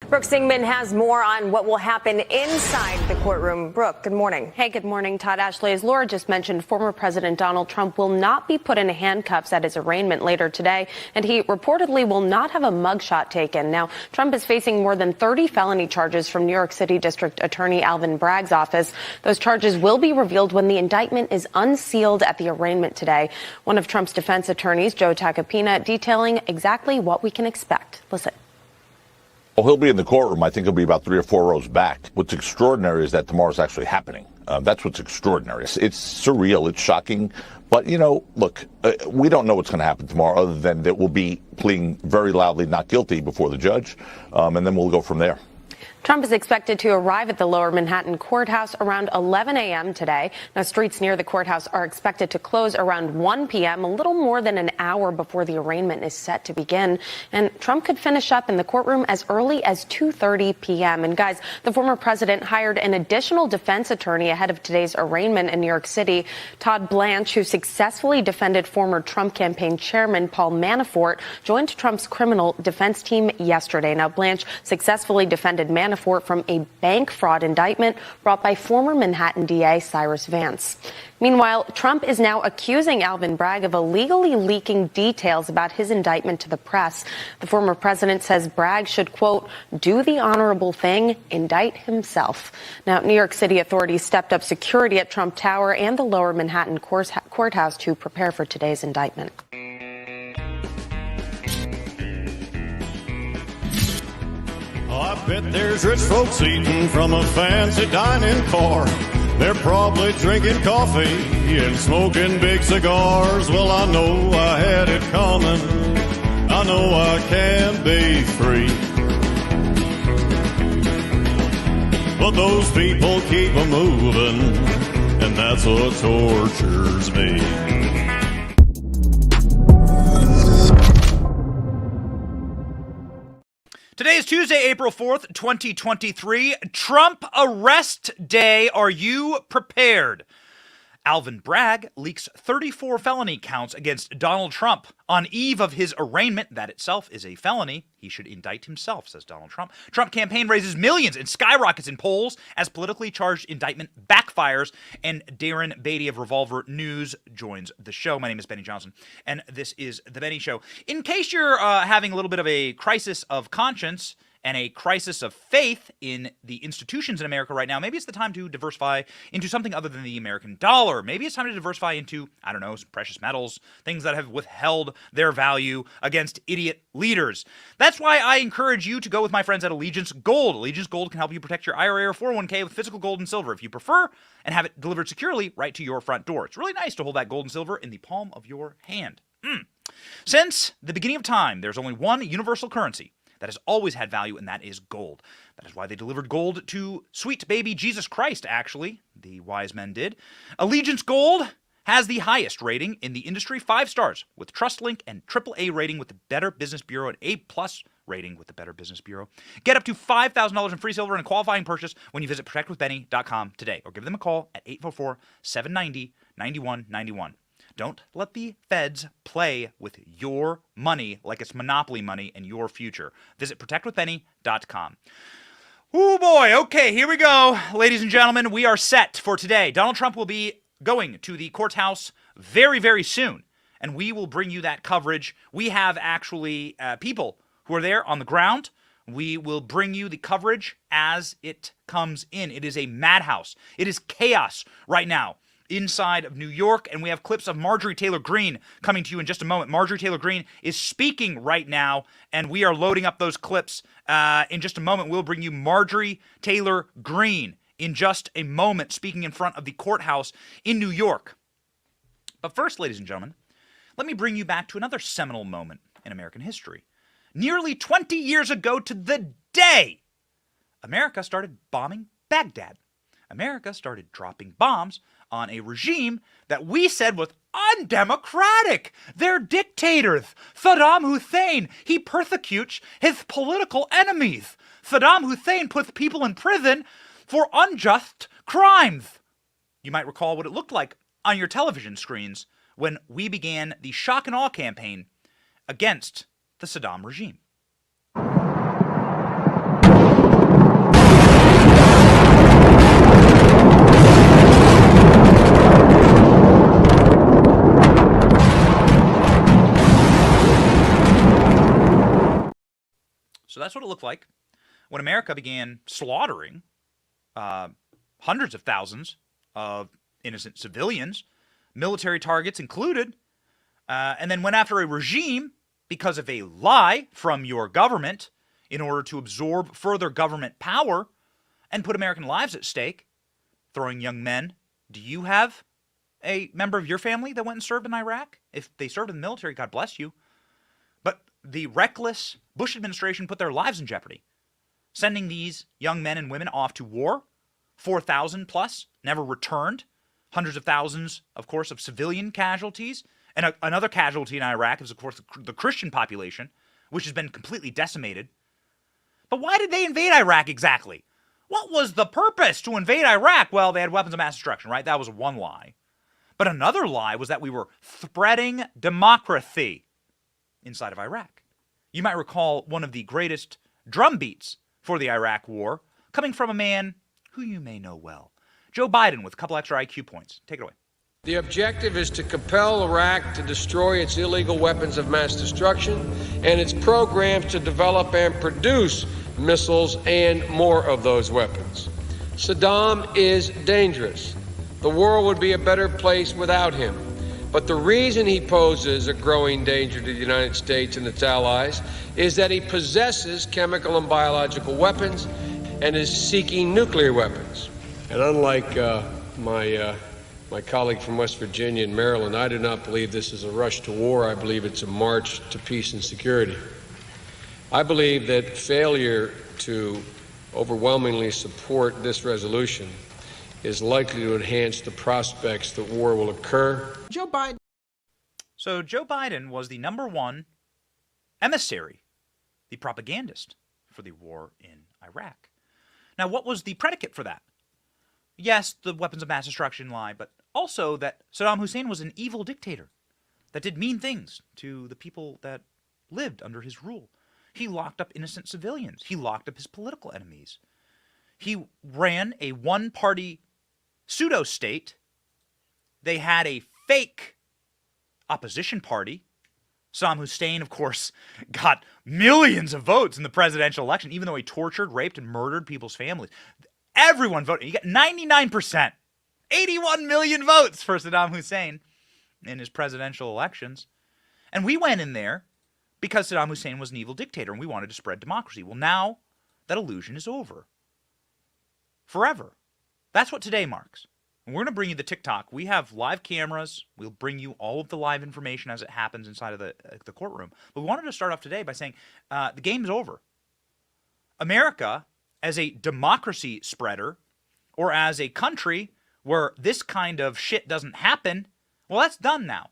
Brooke Singman has more on what will happen inside the courtroom. Brooke, good morning. Hey, good morning, Todd. Ashley, as Laura just mentioned, former President Donald Trump will not be put in handcuffs at his arraignment later today, and he reportedly will not have a mugshot taken. Now, Trump is facing more than 30 felony charges from New York City District Attorney Alvin Bragg's office. Those charges will be revealed when the indictment is unsealed at the arraignment today. One of Trump's defense attorneys, Joe Tacopina, detailing exactly what we can expect. Listen. Well, he'll be in the courtroom. I think he'll be about 3 or 4 rows back. What's extraordinary is that tomorrow's actually happening. That's what's extraordinary. It's surreal. It's shocking. But, you know, look, we don't know what's going to happen tomorrow other than that we'll be pleading very loudly not guilty before the judge, and then we'll go from there. Trump is expected to arrive at the Lower Manhattan Courthouse around 11 a.m. today. Now, streets near the courthouse are expected to close around 1 p.m., a little more than an hour before the arraignment is set to begin. And Trump could finish up in the courtroom as early as 2:30 p.m. And guys, the former president hired an additional defense attorney ahead of today's arraignment in New York City. Todd Blanche, who successfully defended former Trump campaign chairman Paul Manafort, joined Trump's criminal defense team yesterday. Now, Blanche successfully defended Manafort from a bank fraud indictment brought by former Manhattan DA Cyrus Vance. Meanwhile, Trump is now accusing Alvin Bragg of illegally leaking details about his indictment to the press. The former president says Bragg should, quote, do the honorable thing, indict himself. Now, New York City authorities stepped up security at Trump Tower and the Lower Manhattan Courthouse to prepare for today's indictment. I bet there's rich folks eating from a fancy dining car. They're probably drinking coffee and smoking big cigars. Well, I know I had it coming. I know I can be free. But those people keep a moving, and that's what tortures me. Today is Tuesday, April 4th, 2023. Trump arrest day. Are you prepared? Alvin Bragg leaks 34 felony counts against Donald Trump on eve of his arraignment. That itself is a felony. He should indict himself, says Donald Trump. Trump campaign raises millions and skyrockets in polls as politically charged indictment backfires. And Darren Beattie of Revolver News joins the show. My name is Benny Johnson, and this is The Benny Show. In case you're having a little bit of a crisis of conscience and a crisis of faith in the institutions in America right now, maybe it's the time to diversify into something other than the American dollar. Maybe it's time to diversify into, I don't know, some precious metals, things that have withheld their value against idiot leaders. That's why I encourage you to go with my friends at Allegiance Gold. Allegiance Gold can help you protect your IRA or 401k with physical gold and silver if you prefer, and have it delivered securely right to your front door. It's really nice to hold that gold and silver in the palm of your hand. Since the beginning of time, there's only one universal currency that has always had value, and that is gold. That is why they delivered gold to sweet baby Jesus Christ, actually. The wise men did. Allegiance Gold has the highest rating in the industry, 5 stars, with TrustLink and AAA rating with the Better Business Bureau and A+ rating with the Better Business Bureau. Get up to $5,000 in free silver and a qualifying purchase when you visit protectwithbenny.com today, or give them a call at 844-790-9191. Don't let the feds play with your money like it's monopoly money and your future. Visit protectwithbenny.com. Oh boy, okay, here we go. Ladies and gentlemen, we are set for today. Donald Trump will be going to the courthouse very, very soon, and we will bring you that coverage. We have actually people who are there on the ground. We will bring you the coverage as it comes in. It is a madhouse. It is chaos right now inside of New York, and we have clips of Marjorie Taylor Greene coming to you in just a moment. Marjorie Taylor Greene is speaking right now, and we are loading up those clips in just a moment. We'll bring you Marjorie Taylor Greene in just a moment, speaking in front of the courthouse in New York. But first, ladies and gentlemen, let me bring you back to another seminal moment in American history. Nearly 20 years ago to the day, America started bombing Baghdad. America started dropping bombs on a regime that we said was undemocratic. They're dictators. Saddam Hussein, he persecutes his political enemies. Saddam Hussein puts people in prison for unjust crimes. You might recall what it looked like on your television screens when we began the shock and awe campaign against the Saddam regime. That's what it looked like when America began slaughtering hundreds of thousands of innocent civilians, military targets included, and then went after a regime because of a lie from your government in order to absorb further government power and put American lives at stake, throwing young men. Do you have a member of your family that went and served in Iraq? If they served in the military, God bless you. But the reckless Bush administration put their lives in jeopardy, sending these young men and women off to war. 4,000 plus never returned. Hundreds of thousands, of course, of civilian casualties. And another casualty in Iraq is, of course, the Christian population, which has been completely decimated. But why did they invade Iraq exactly? What was the purpose to invade Iraq? Well, they had weapons of mass destruction, right? That was one lie. But another lie was that we were spreading democracy inside of Iraq. You might recall one of the greatest drumbeats for the Iraq war coming from a man who you may know well, Joe Biden, with a couple extra IQ points. Take it away. The objective is to compel Iraq to destroy its illegal weapons of mass destruction and its programs to develop and produce missiles and more of those weapons. Saddam is dangerous. The world would be a better place without him. But the reason he poses a growing danger to the United States and its allies is that he possesses chemical and biological weapons and is seeking nuclear weapons. And unlike my colleague from West Virginia and Maryland, I do not believe this is a rush to war. I believe it's a march to peace and security. I believe that failure to overwhelmingly support this resolution is likely to enhance the prospects that war will occur. So Joe Biden was the number one emissary, the propagandist for the war in Iraq. Now, what was the predicate for that? Yes, the weapons of mass destruction lie, but also that Saddam Hussein was an evil dictator that did mean things to the people that lived under his rule. He locked up innocent civilians. He locked up his political enemies. He ran a one-party pseudo-state. They had a fake opposition party. Saddam Hussein, of course, got millions of votes in the presidential election, even though he tortured, raped, and murdered people's families. Everyone voted. He got 99%. 81 million votes for Saddam Hussein in his presidential elections. And we went in there because Saddam Hussein was an evil dictator and we wanted to spread democracy. Well, now that illusion is over. Forever. That's what today marks. And we're going to bring you the TikTok. We have live cameras. We'll bring you all of the live information as it happens inside of the courtroom. But we wanted to start off today by saying the game's over. America, as a democracy spreader, or as a country where this kind of shit doesn't happen, well, that's done now.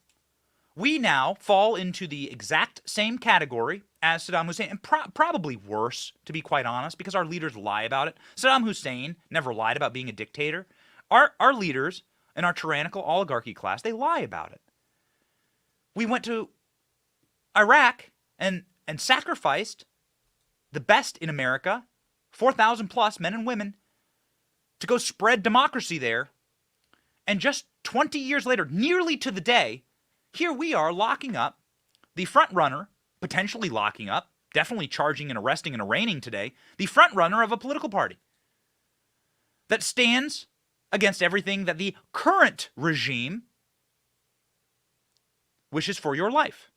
We now fall into the exact same category as Saddam Hussein, and probably worse, to be quite honest, because our leaders lie about it. Saddam Hussein never lied about being a dictator. Our leaders and our tyrannical oligarchy class, they lie about it. We went to Iraq and sacrificed the best in America, 4,000 plus men and women, to go spread democracy there. And just 20 years later, nearly to the day, here we are locking up the front runner, potentially locking up, definitely charging and arresting and arraigning today, the front runner of a political party that stands against everything that the current regime wishes for your life.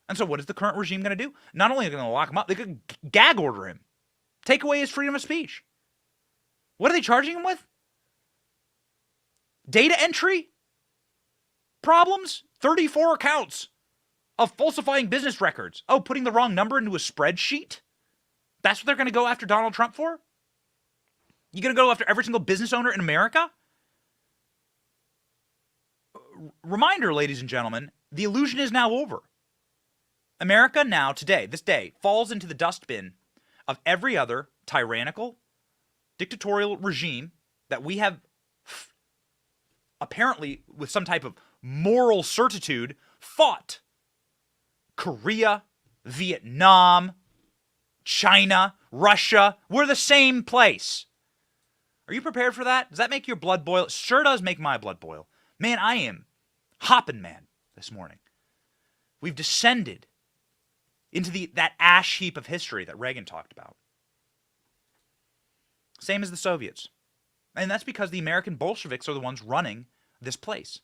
And so what is the current regime going to do? Not only are they going to lock him up, they could gag order him, take away his freedom of speech. What are they charging him with? Data entry problems? 34 counts of falsifying business records. Oh, putting the wrong number into a spreadsheet? That's what they're going to go after Donald Trump for? You going to go after every single business owner in America? Reminder, ladies and gentlemen, the illusion is now over. America now, today, this day, falls into the dustbin of every other tyrannical, dictatorial regime that we have apparently, with some type of moral certitude, fought. Korea, Vietnam, China, Russia, we're the same place. Are you prepared for that? Does that make your blood boil? It sure does make my blood boil. Man, I am hopping mad this morning. We've descended into that ash heap of history that Reagan talked about. Same as the Soviets. And that's because the American Bolsheviks are the ones running this place.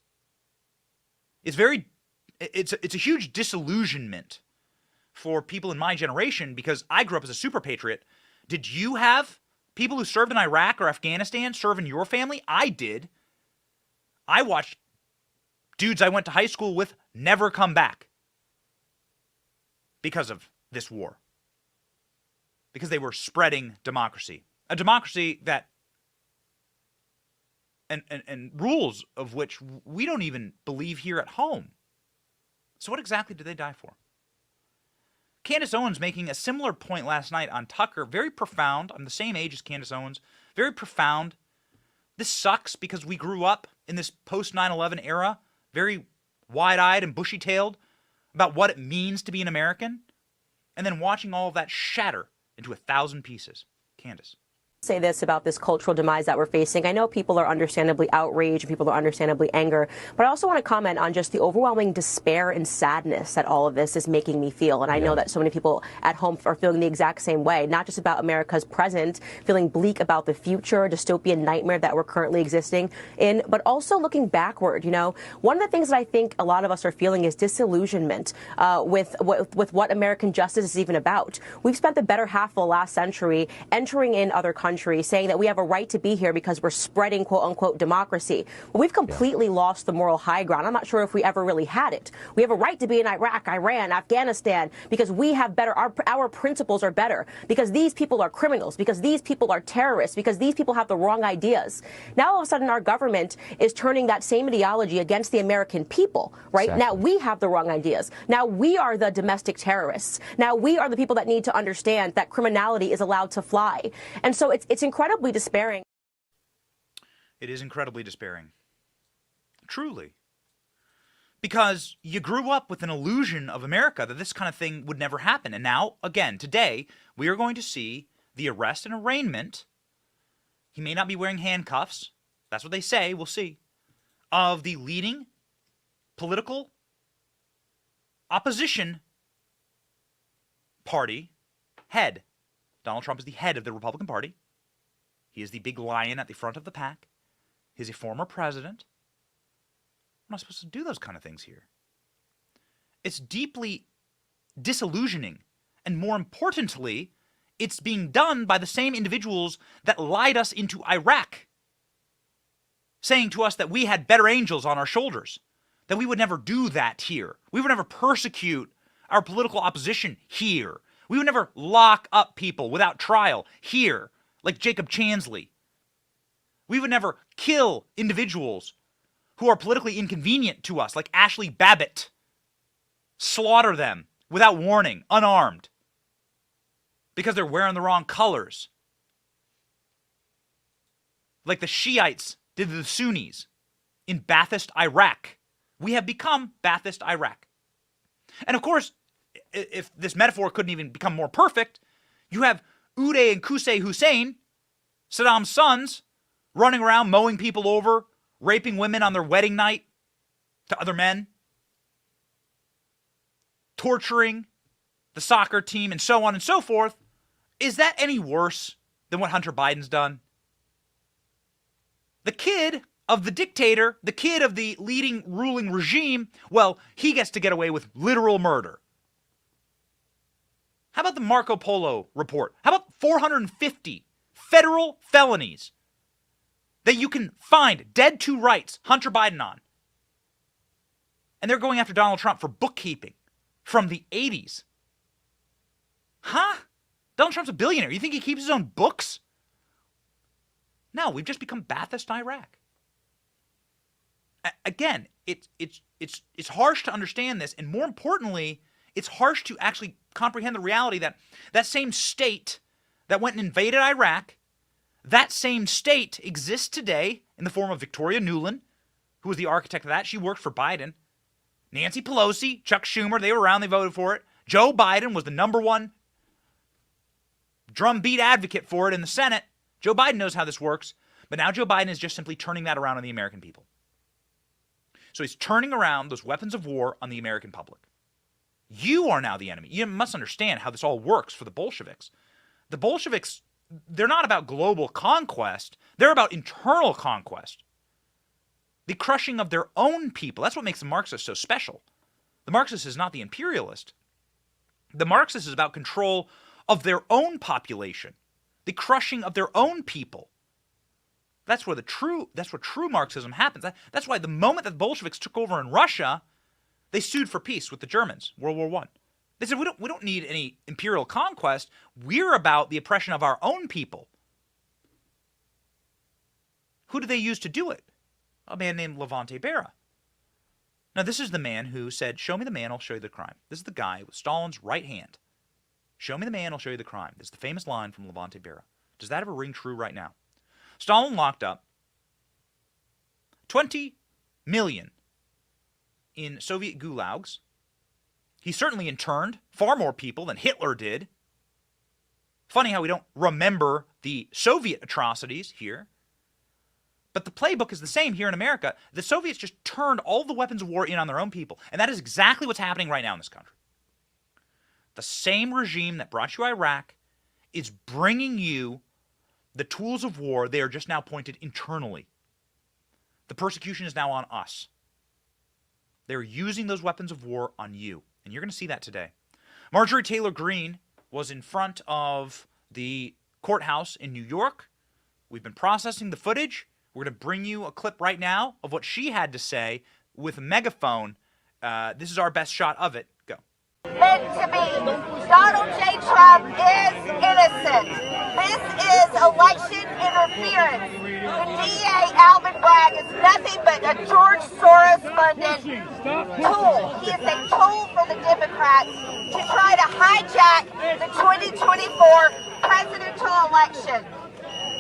It's a huge disillusionment for people in my generation because I grew up as a super patriot. Did you have people who served in Iraq or Afghanistan serve in your family? I did. I watched dudes I went to high school with never come back because of this war. Because they were spreading democracy. A democracy that and rules of which we don't even believe here at home. So what exactly did they die for? Candace Owens making a similar point last night on Tucker, very profound. I'm the same age as Candace Owens. Very profound. This sucks because we grew up in this post 9/11 era, very wide-eyed and bushy-tailed about what it means to be an American, and then watching all of that shatter into 1,000 pieces. Candace. Say this about this cultural demise that we're facing. I know people are understandably outraged and people are understandably angry, but I also want to comment on just the overwhelming despair and sadness that all of this is making me feel. And I know that so many people at home are feeling the exact same way, not just about America's present, feeling bleak about the future, a dystopian nightmare that we're currently existing in, but also looking backward. You know, one of the things that I think a lot of us are feeling is disillusionment with what American justice is even about. We've spent the better half of the last century entering in other countries, saying that we have a right to be here because we're spreading quote unquote democracy. Well, we've completely lost the moral high ground. I'm not sure if we ever really had it. We have a right to be in Iraq, Iran, Afghanistan because we have better, our principles are better, because these people are criminals, because these people are terrorists, because these people have the wrong ideas. Now all of a sudden our government is turning that same ideology against the American people, right? Exactly. Now we have the wrong ideas. Now we are the domestic terrorists. Now we are the people that need to understand that criminality is allowed to fly. And so it's incredibly despairing. It is incredibly despairing. Truly. Because you grew up with an illusion of America that this kind of thing would never happen. And now, again, today, we are going to see the arrest and arraignment. He may not be wearing handcuffs. That's what they say. We'll see. Of the leading political opposition party head. Donald Trump is the head of the Republican Party. He is the big lion at the front of the pack. He's a former president. We're not supposed to do those kind of things here. It's deeply disillusioning. And more importantly, it's being done by the same individuals that lied us into Iraq, saying to us that we had better angels on our shoulders, that we would never do that here. We would never persecute our political opposition here. We would never lock up people without trial here, like Jacob Chansley. We would never kill individuals who are politically inconvenient to us, like Ashley Babbitt. Slaughter them without warning, unarmed, because they're wearing the wrong colors. Like the Shiites did to the Sunnis in Ba'athist Iraq. We have become Ba'athist Iraq. And of course, if this metaphor couldn't even become more perfect, you have Uday and Qusay Hussein, Saddam's sons, running around mowing people over, raping women on their wedding night to other men, torturing the soccer team, and so on and so forth. Is that any worse than what Hunter Biden's done? The kid of the dictator, the kid of the leading ruling regime, well, he gets to get away with literal murder. How about the Marco Polo report? How about 450 federal felonies that you can find dead to rights Hunter Biden on? And they're going after Donald Trump for bookkeeping from the 80s. Huh? Donald Trump's a billionaire. You think he keeps his own books? No, we've just become Ba'athist Iraq. Again, it's harsh to understand this, and more importantly, it's harsh to actually comprehend the reality that that same state that went and invaded Iraq, that same state exists today in the form of Victoria Nuland, who was the architect of that. She worked for Biden. Nancy Pelosi, Chuck Schumer, they were around, they voted for it. Joe Biden was the number one drumbeat advocate for it in the Senate. Joe Biden knows how this works, but now Joe Biden is just simply turning that around on the American people. So he's turning around those weapons of war on the American public. You are now the enemy. You must understand how this all works for the Bolsheviks. The Bolsheviks, they're not about global conquest. They're about internal conquest. The crushing of their own people. That's what makes the Marxist so special. The Marxist is not the imperialist. The Marxist is about control of their own population, the crushing of their own people. That's where true Marxism happens. That's why the moment that the Bolsheviks took over in Russia, they sued for peace with the Germans, World War I. They said, we don't need any imperial conquest. We're about the oppression of our own people. Who did they use to do it? A man named Levante Berra. Now, this is the man who said, show me the man, I'll show you the crime. This is the guy with Stalin's right hand. Show me the man, I'll show you the crime. This is the famous line from Levante Berra. Does that ever ring true right now? Stalin locked up 20 million in Soviet gulags. He certainly interned far more people than Hitler did. Funny how we don't remember the Soviet atrocities here. But the playbook is the same here in America. The Soviets just turned all the weapons of war in on their own people. And that is exactly what's happening right now in this country. The same regime that brought you Iraq is bringing you the tools of war. They are just now pointed internally. The persecution is now on us. They're using those weapons of war on you. And you're going to see that today. Marjorie Taylor Greene was in front of the courthouse in New York. We've been processing the footage. We're going to bring you a clip right now of what she had to say with a megaphone. This is our best shot of it. Go. Meant to be. Donald J. Trump is innocent. This is election interference. The DA, Alvin Bragg, is nothing but a George Soros-funded tool. He is a tool for the Democrats to try to hijack the 2024 presidential election.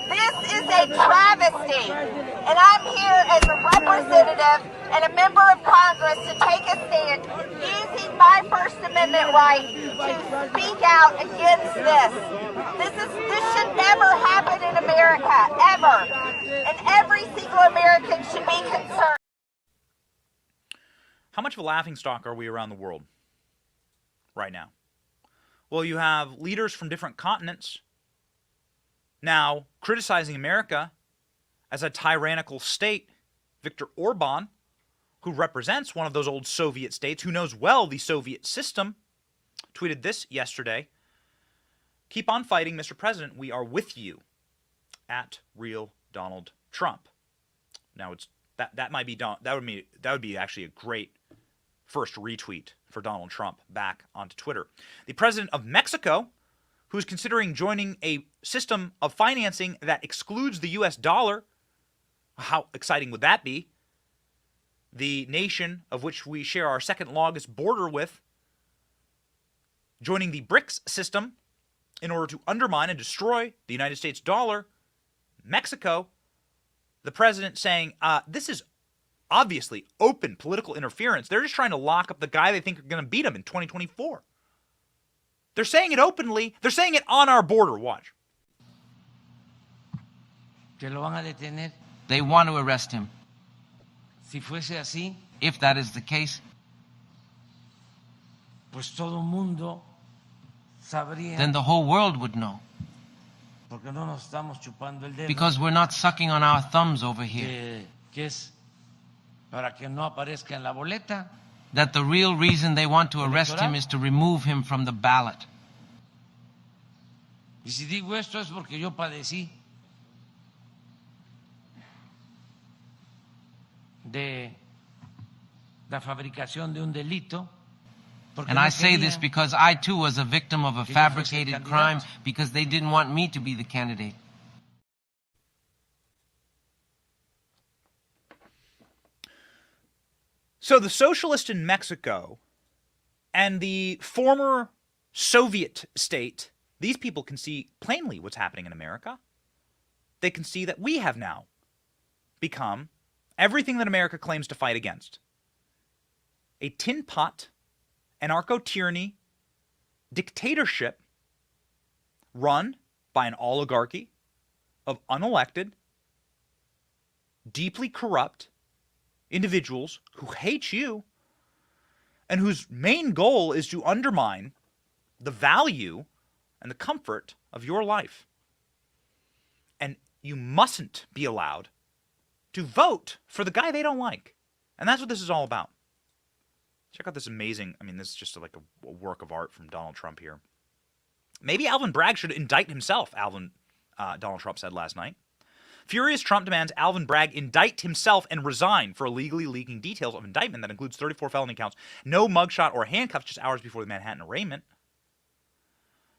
This is a travesty, and I'm here as a representative and a member of Congress to take a stand using my First Amendment right to speak out against this. This should never happen in America, ever, and every single American should be concerned. How much of a laughingstock are we around the world right now? Well, you have leaders from different continents now criticizing America as a tyrannical state. Viktor Orban, who represents one of those old Soviet states, who knows well the Soviet system, tweeted this yesterday. Keep on fighting, Mr. President. We are with you. At real Donald Trump. Now that would be actually a great first retweet for Donald Trump back onto Twitter. The president of Mexico, who's considering joining a system of financing that excludes the U.S. dollar. How exciting would that be? The nation of which we share our second longest border with, joining the BRICS system in order to undermine and destroy the United States dollar. Mexico, the president saying, this is obviously open political interference. They're just trying to lock up the guy they think are going to beat him in 2024. They're saying it openly. They're saying it on our border. Watch. They want to arrest him. If that is the case, then the whole world would know. Because we're not sucking on our thumbs over here. That the real reason they want to arrest him is to remove him from the ballot. And I say this because I too was a victim of a fabricated crime because they didn't want me to be the candidate. So the socialist in Mexico and the former Soviet state, these people can see plainly what's happening in America. They can see that we have now become everything that America claims to fight against. A tin pot, anarcho-tyranny, dictatorship run by an oligarchy of unelected, deeply corrupt individuals who hate you and whose main goal is to undermine the value and the comfort of your life. And you mustn't be allowed to vote for the guy they don't like. And that's what this is all about. Check out this amazing, this is just like a work of art from Donald Trump here. Maybe Alvin Bragg should indict himself, Donald Trump said last night. Furious Trump demands Alvin Bragg indict himself and resign for illegally leaking details of indictment that includes 34 felony counts, no mugshot or handcuffs just hours before the Manhattan arraignment.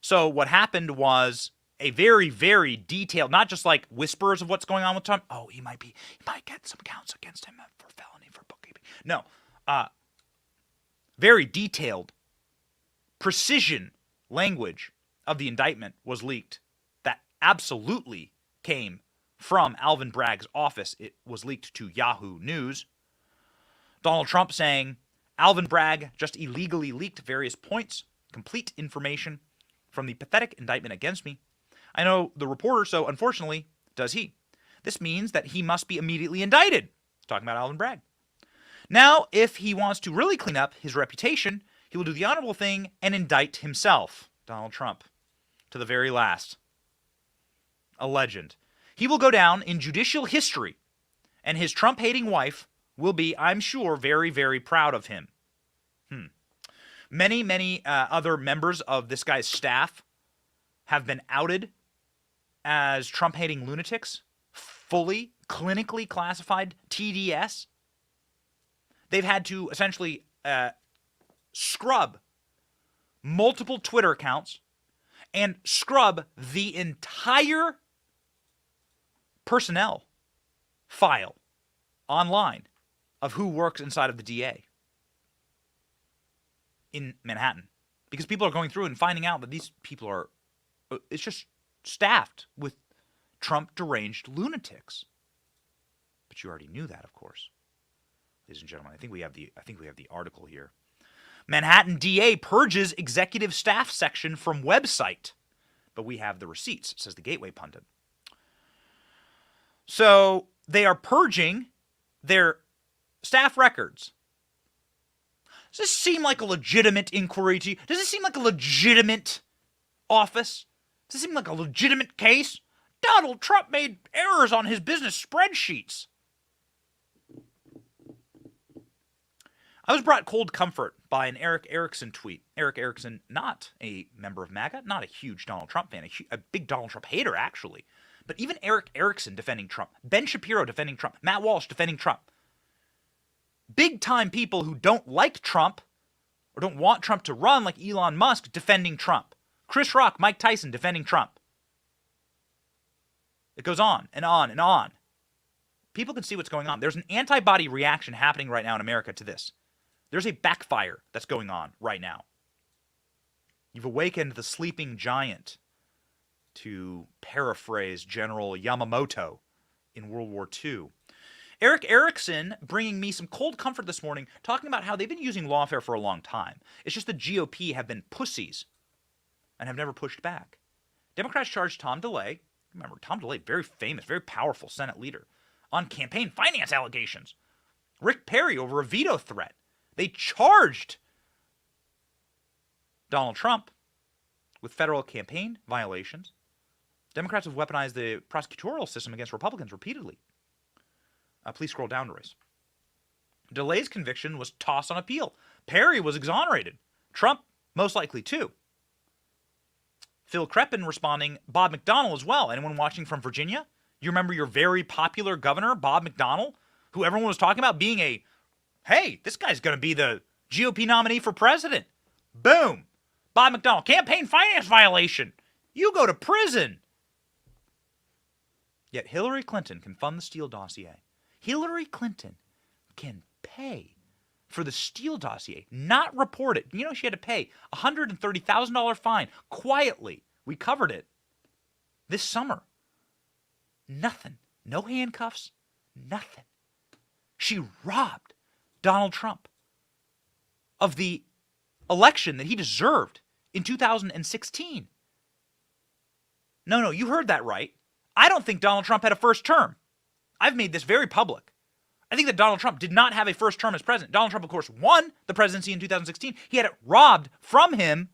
So what happened was a very, very detailed, not just like whispers of what's going on with Trump. Oh, he might get some counts against him for felony, for bookkeeping. No, very detailed, precision language of the indictment was leaked that absolutely came from Alvin Bragg's office. It was leaked to Yahoo News. Donald Trump saying, Alvin Bragg just illegally leaked various points, complete information from the pathetic indictment against me. I know the reporter, so unfortunately, does he. This means that he must be immediately indicted. He's talking about Alvin Bragg. Now, if he wants to really clean up his reputation, he will do the honorable thing and indict himself, Donald Trump, to the very last. A legend. He will go down in judicial history, and his Trump-hating wife will be, I'm sure, very, very proud of him. Many other members of this guy's staff have been outed as Trump-hating lunatics, fully, clinically classified TDS. They've had to essentially scrub multiple Twitter accounts and scrub the entire personnel file online of who works inside of the DA in Manhattan, because people are going through and finding out that these people are, it's just staffed with Trump deranged lunatics. But you already knew that, of course. Ladies and gentlemen, I think we have the article here. Manhattan DA purges executive staff section from website. But we have the receipts, says the Gateway pundit. So they are purging their staff records. Does this seem like a legitimate inquiry to you? Does this seem like a legitimate office? Does this seem like a legitimate case? Donald Trump made errors on his business spreadsheets. I was brought cold comfort by an Eric Erickson tweet. Eric Erickson, not a member of MAGA, not a huge Donald Trump fan, a big Donald Trump hater, actually. But even Eric Erickson defending Trump, Ben Shapiro defending Trump, Matt Walsh defending Trump. Big-time people who don't like Trump or don't want Trump to run, like Elon Musk, defending Trump. Chris Rock, Mike Tyson defending Trump. It goes on and on and on. People can see what's going on. There's an antibody reaction happening right now in America to this. There's a backfire that's going on right now. You've awakened the sleeping giant, to paraphrase General Yamamoto in World War II. Eric Erickson bringing me some cold comfort this morning, talking about how they've been using lawfare for a long time. It's just the GOP have been pussies and have never pushed back. Democrats charged Tom DeLay, remember, Tom DeLay, very famous, very powerful Senate leader, on campaign finance allegations. Rick Perry over a veto threat. They charged Donald Trump with federal campaign violations. Democrats have weaponized the prosecutorial system against Republicans repeatedly. Please scroll down, Royce. DeLay's conviction was tossed on appeal. Perry was exonerated. Trump, most likely, too. Phil Crepin responding, Bob McDonnell as well. Anyone watching from Virginia? You remember your very popular governor, Bob McDonnell, who everyone was talking about being a, hey, this guy's going to be the GOP nominee for president. Boom. Bob McDonnell, campaign finance violation. You go to prison. Yet Hillary Clinton can fund the Steele dossier. Hillary Clinton can pay for the Steele dossier, not report it. You know, she had to pay a $130,000 fine quietly. We covered it this summer. Nothing. No handcuffs. Nothing. She robbed Donald Trump of the election that he deserved in 2016. No, you heard that right. I don't think Donald Trump had a first term. I've made this very public. I think that Donald Trump did not have a first term as president. Donald Trump, of course, won the presidency in 2016. He had it robbed from him.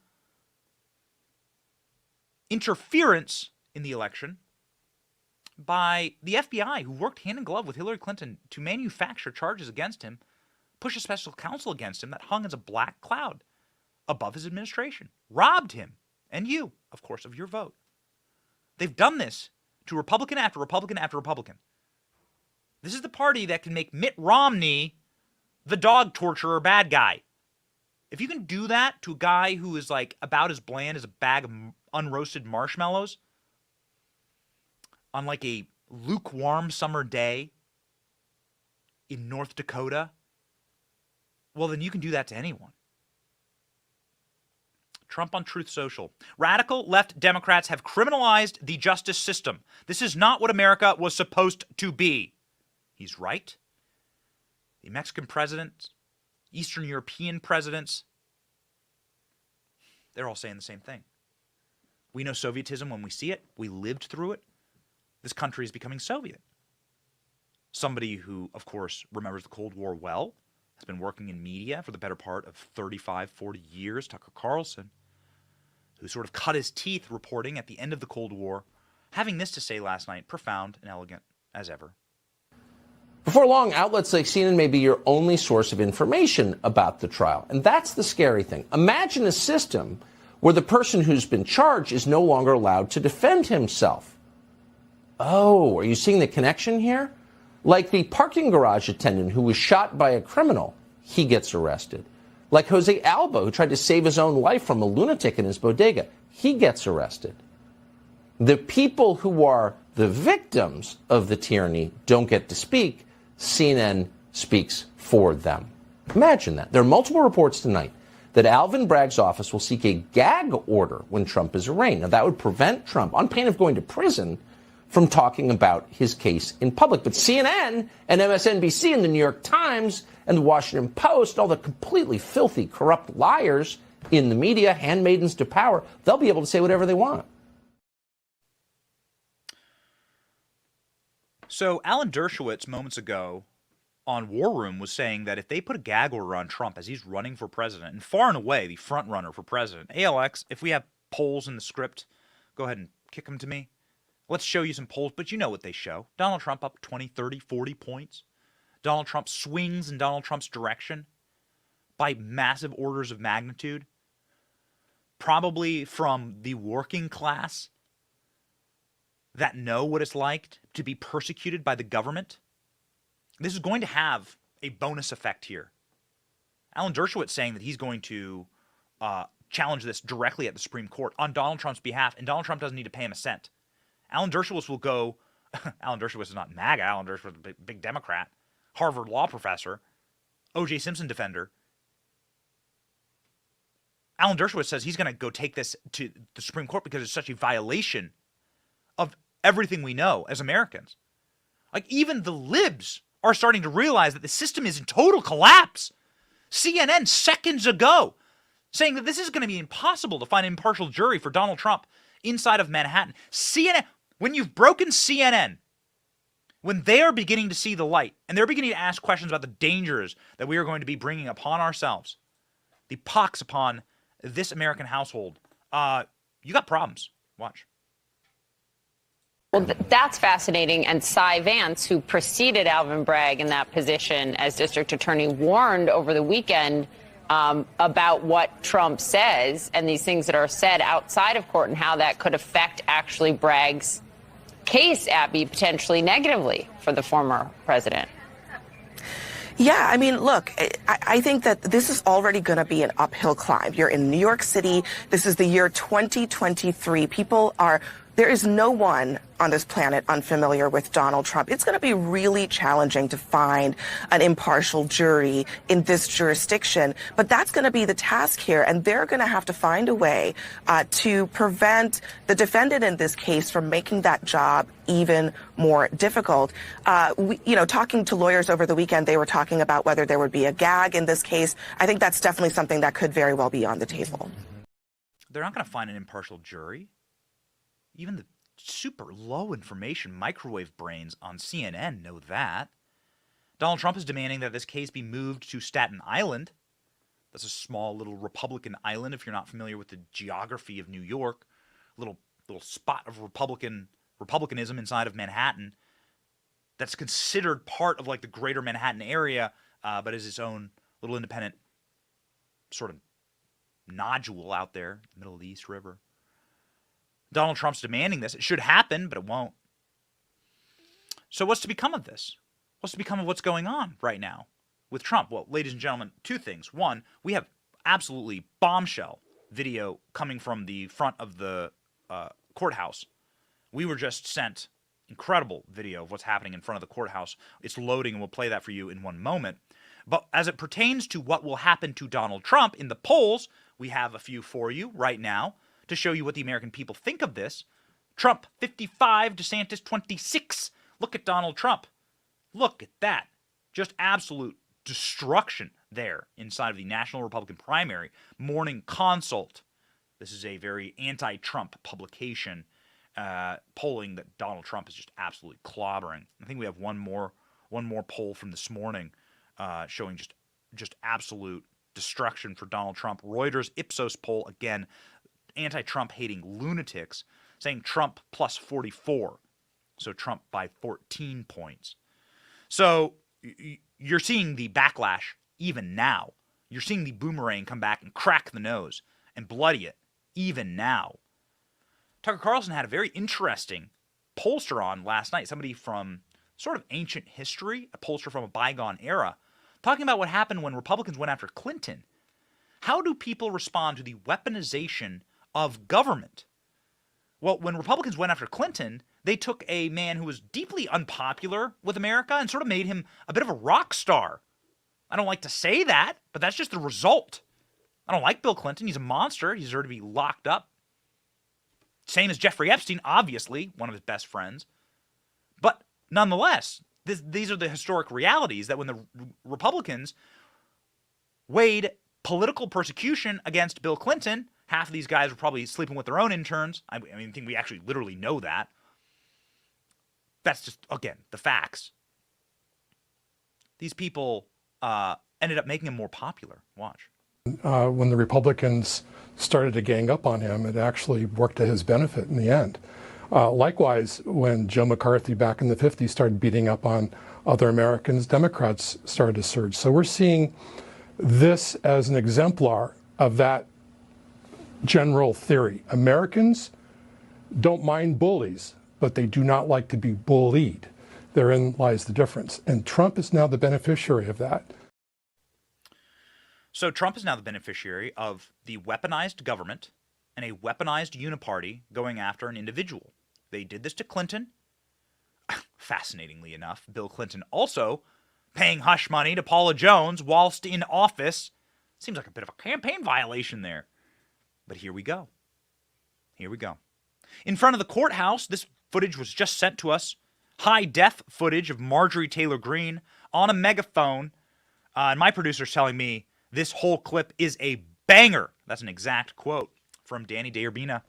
Interference in the election by the FBI, who worked hand in glove with Hillary Clinton to manufacture charges against him, push a special counsel against him that hung as a black cloud above his administration, robbed him and you, of course, of your vote. They've done this to Republican after Republican after Republican. This is the party that can make Mitt Romney the dog torturer bad guy. If you can do that to a guy who is like about as bland as a bag of unroasted marshmallows on like a lukewarm summer day in North Dakota, well, then you can do that to anyone. Trump on Truth Social. Radical left Democrats have criminalized the justice system. This is not what America was supposed to be. He's right. The Mexican president, Eastern European presidents, they're all saying the same thing. We know Sovietism when we see it. We lived through it. This country is becoming Soviet. Somebody who, of course, remembers the Cold War well, has been working in media for the better part of 35, 40 years, Tucker Carlson, who sort of cut his teeth reporting at the end of the Cold War, having this to say last night, profound and elegant as ever. Before long, outlets like CNN may be your only source of information about the trial. And that's the scary thing. Imagine a system where the person who's been charged is no longer allowed to defend himself. Oh, are you seeing the connection here? Like the parking garage attendant who was shot by a criminal, he gets arrested. Like Jose Alba, who tried to save his own life from a lunatic in his bodega, he gets arrested. The people who are the victims of the tyranny don't get to speak. CNN speaks for them. Imagine that. There are multiple reports tonight that Alvin Bragg's office will seek a gag order when Trump is arraigned. Now, that would prevent Trump, on pain of going to prison, from talking about his case in public. But CNN and MSNBC and the New York Times and the Washington Post, all the completely filthy, corrupt liars in the media, handmaidens to power, they'll be able to say whatever they want. So Alan Dershowitz moments ago on War Room was saying that if they put a gag order on Trump as he's running for president, and far and away the front runner for president, ALX, if we have polls in the script, go ahead and kick them to me. Let's show you some polls, but you know what they show. Donald Trump up 20, 30, 40 points. Donald Trump swings in Donald Trump's direction by massive orders of magnitude. Probably from the working class that know what it's like to be persecuted by the government. This is going to have a bonus effect here. Alan Dershowitz saying that he's going to challenge this directly at the Supreme Court on Donald Trump's behalf, and Donald Trump doesn't need to pay him a cent. Alan Dershowitz will go, Alan Dershowitz is not MAGA, Alan Dershowitz is a big Democrat, Harvard law professor, O.J. Simpson defender. Alan Dershowitz says he's going to go take this to the Supreme Court because it's such a violation of everything we know as Americans. Like, even the libs are starting to realize that the system is in total collapse. CNN seconds ago saying that this is going to be impossible to find an impartial jury for Donald Trump inside of Manhattan. CNN, when you've broken CNN, when they are beginning to see the light and they're beginning to ask questions about the dangers that we are going to be bringing upon ourselves, the pox upon this American household, you got problems. Watch. Well, that's fascinating. And Cy Vance, who preceded Alvin Bragg in that position as district attorney, warned over the weekend about what Trump says and these things that are said outside of court and how that could affect actually Bragg's case, Abby, potentially negatively for the former president. Yeah, I mean, look, I think that this is already going to be an uphill climb. You're in New York City. This is the year 2023. There is no one on this planet unfamiliar with Donald Trump. It's going to be really challenging to find an impartial jury in this jurisdiction, but that's going to be the task here, and they're going to have to find a way to prevent the defendant in this case from making that job even more difficult. Talking to lawyers over the weekend, they were talking about whether there would be a gag in this case. I think that's definitely something that could very well be on the table. They're not going to find an impartial jury. Even the super low information microwave brains on CNN know that. Donald Trump is demanding that this case be moved to Staten Island. That's a small little Republican island, if you're not familiar with the geography of New York. Little spot of Republicanism inside of Manhattan that's considered part of like the greater Manhattan area, but is its own little independent sort of nodule out there in the middle of the East River. Donald Trump's demanding this. It should happen, but it won't. So what's to become of this? What's to become of what's going on right now with Trump? Well, ladies and gentlemen, two things. One, we have absolutely bombshell video coming from the front of the courthouse. We were just sent incredible video of what's happening in front of the courthouse. It's loading, and we'll play that for you in one moment. But as it pertains to what will happen to Donald Trump in the polls, we have a few for you right now to show you what the American people think of this. Trump, 55, DeSantis, 26. Look at Donald Trump. Look at that. Just absolute destruction there inside of the National Republican primary. Morning Consult. This is a very anti-Trump publication polling that Donald Trump is just absolutely clobbering. I think we have one more poll from this morning showing just absolute destruction for Donald Trump. Reuters Ipsos poll, again, anti-Trump hating lunatics, saying Trump plus 44. So Trump by 14 points. So you're seeing the backlash even now. You're seeing the boomerang come back and crack the nose and bloody it even now. Tucker Carlson had a very interesting pollster on last night, somebody from sort of ancient history, a pollster from a bygone era, talking about what happened when Republicans went after Clinton. How do people respond to the weaponization of government? Well, when Republicans went after Clinton, they took a man who was deeply unpopular with America and sort of made him a bit of a rock star. I don't like to say that, but that's just the result. I don't like Bill Clinton. He's a monster. He deserved to be locked up. Same as Jeffrey Epstein, obviously, one of his best friends. But nonetheless, these are the historic realities that when the Republicans weighed political persecution against Bill Clinton, half of these guys were probably sleeping with their own interns. I think we actually literally know that. That's just, again, the facts. These people ended up making him more popular. Watch. When the Republicans started to gang up on him, it actually worked to his benefit in the end. Likewise, when Joe McCarthy back in the 50s started beating up on other Americans, Democrats started to surge. So we're seeing this as an exemplar of that general theory. Americans don't mind bullies, but they do not like to be bullied. Therein lies the difference. And Trump is now the beneficiary of that. So Trump is now the beneficiary of the weaponized government and a weaponized uniparty going after an individual. They did this to Clinton. Fascinatingly enough, Bill Clinton also paying hush money to Paula Jones whilst in office. Seems like a bit of a campaign violation there. But here we go. Here we go. In front of the courthouse, this footage was just sent to us. High-def footage of Marjorie Taylor Greene on a megaphone. And my producer's telling me this whole clip is a banger. That's an exact quote from Danny D'Urbina.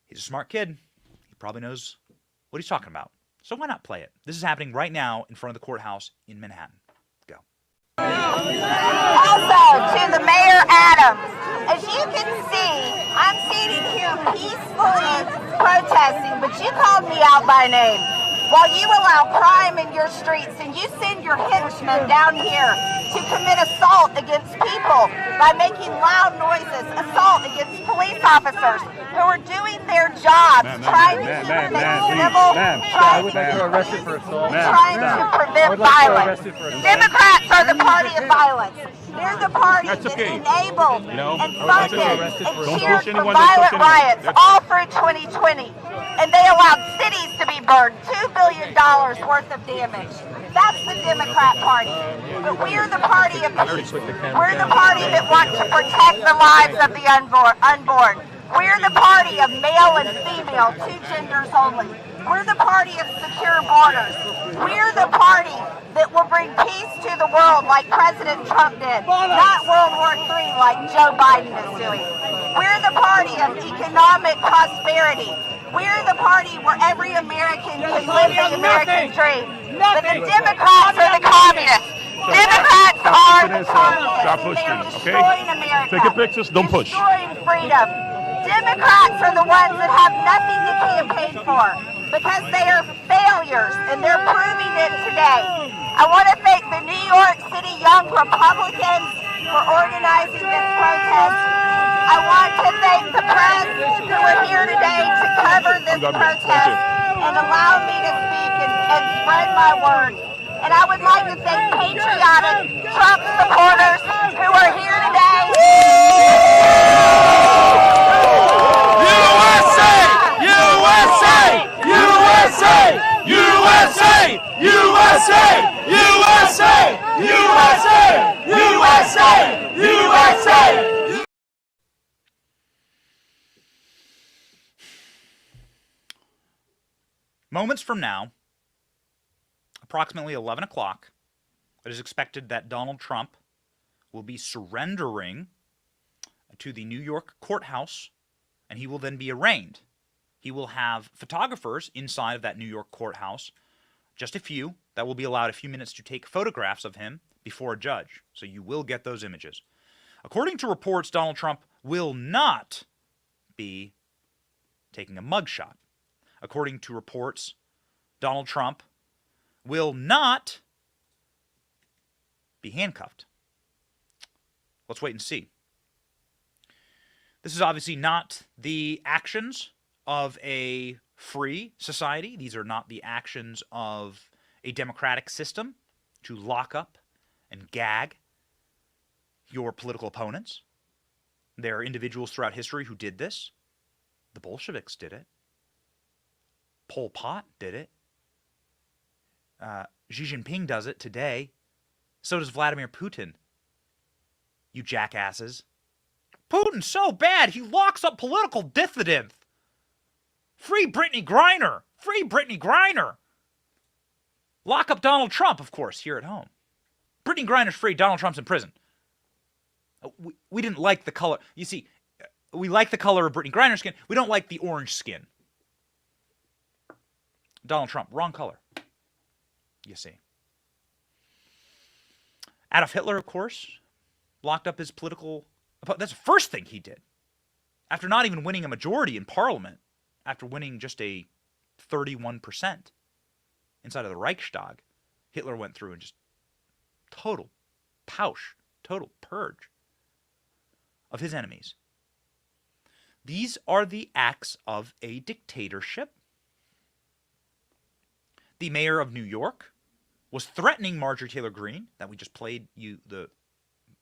He's a smart kid. He probably knows what he's talking about. So why not play it? This is happening right now in front of the courthouse in Manhattan. Go. Also, to the Mayor Adams, as you can see, I'm sitting here peacefully protesting, but you called me out by name. While you allow crime in your streets and you send your henchmen down here to commit assault against people by making loud noises, assault against police officers who are doing their jobs, trying to keep things civil, trying to prevent violence. Democrats are the party of violence. They're the party that enabled and funded and cheered for violent riots all through 2020. And they allowed cities to be burned, $2 billion worth of damage. That's the Democrat Party. But we're the party of peace. We're the party that wants to protect the lives of the unborn. We're the party of male and female, two genders only. We're the party of secure borders. We're the party that will bring peace to the world like President Trump did, not World War III like Joe Biden is doing. We're the party of economic prosperity. We're the party where every American can live the American dream. But the Democrats are the card Stop pushing, They're okay? destroying America. Take a picture, don't push. Destroying freedom. Democrats are the ones that have nothing to campaign for because they are failures, and they're proving it today. I want to thank the New York City Young Republicans for organizing this protest. I want to thank the press who are here today to cover this protest and allow me to speak and spread my word. And I would like to thank patriotic Trump supporters who are here today. USA! USA! USA! USA! USA! USA! USA! USA! USA! Moments from now, approximately 11 o'clock, it is expected that Donald Trump will be surrendering to the New York courthouse, and he will then be arraigned. He will have photographers inside of that New York courthouse, just a few, that will be allowed a few minutes to take photographs of him before a judge. So you will get those images. According to reports, Donald Trump will not be taking a mugshot. According to reports, Donald Trump will not be handcuffed. Let's wait and see. This is obviously not the actions of a free society. These are not the actions of a democratic system to lock up and gag your political opponents. There are individuals throughout history who did this. The Bolsheviks did it. Pol Pot did it. Xi Jinping does it today. So does Vladimir Putin. You jackasses. Putin's so bad, he locks up political dissidents. Free Brittany Griner. Free Brittany Griner. Lock up Donald Trump, of course, here at home. Brittany Griner's free. Donald Trump's in prison. We didn't like the color. You see, we like the color of Brittany Griner's skin. We don't like the orange skin. Donald Trump, wrong color. You see. Adolf Hitler, of course, locked up his political... That's the first thing he did. After not even winning a majority in Parliament, after winning just a 31% inside of the Reichstag, Hitler went through and just total purge of his enemies. These are the acts of a dictatorship. The mayor of New York was threatening Marjorie Taylor Greene, that we just played you the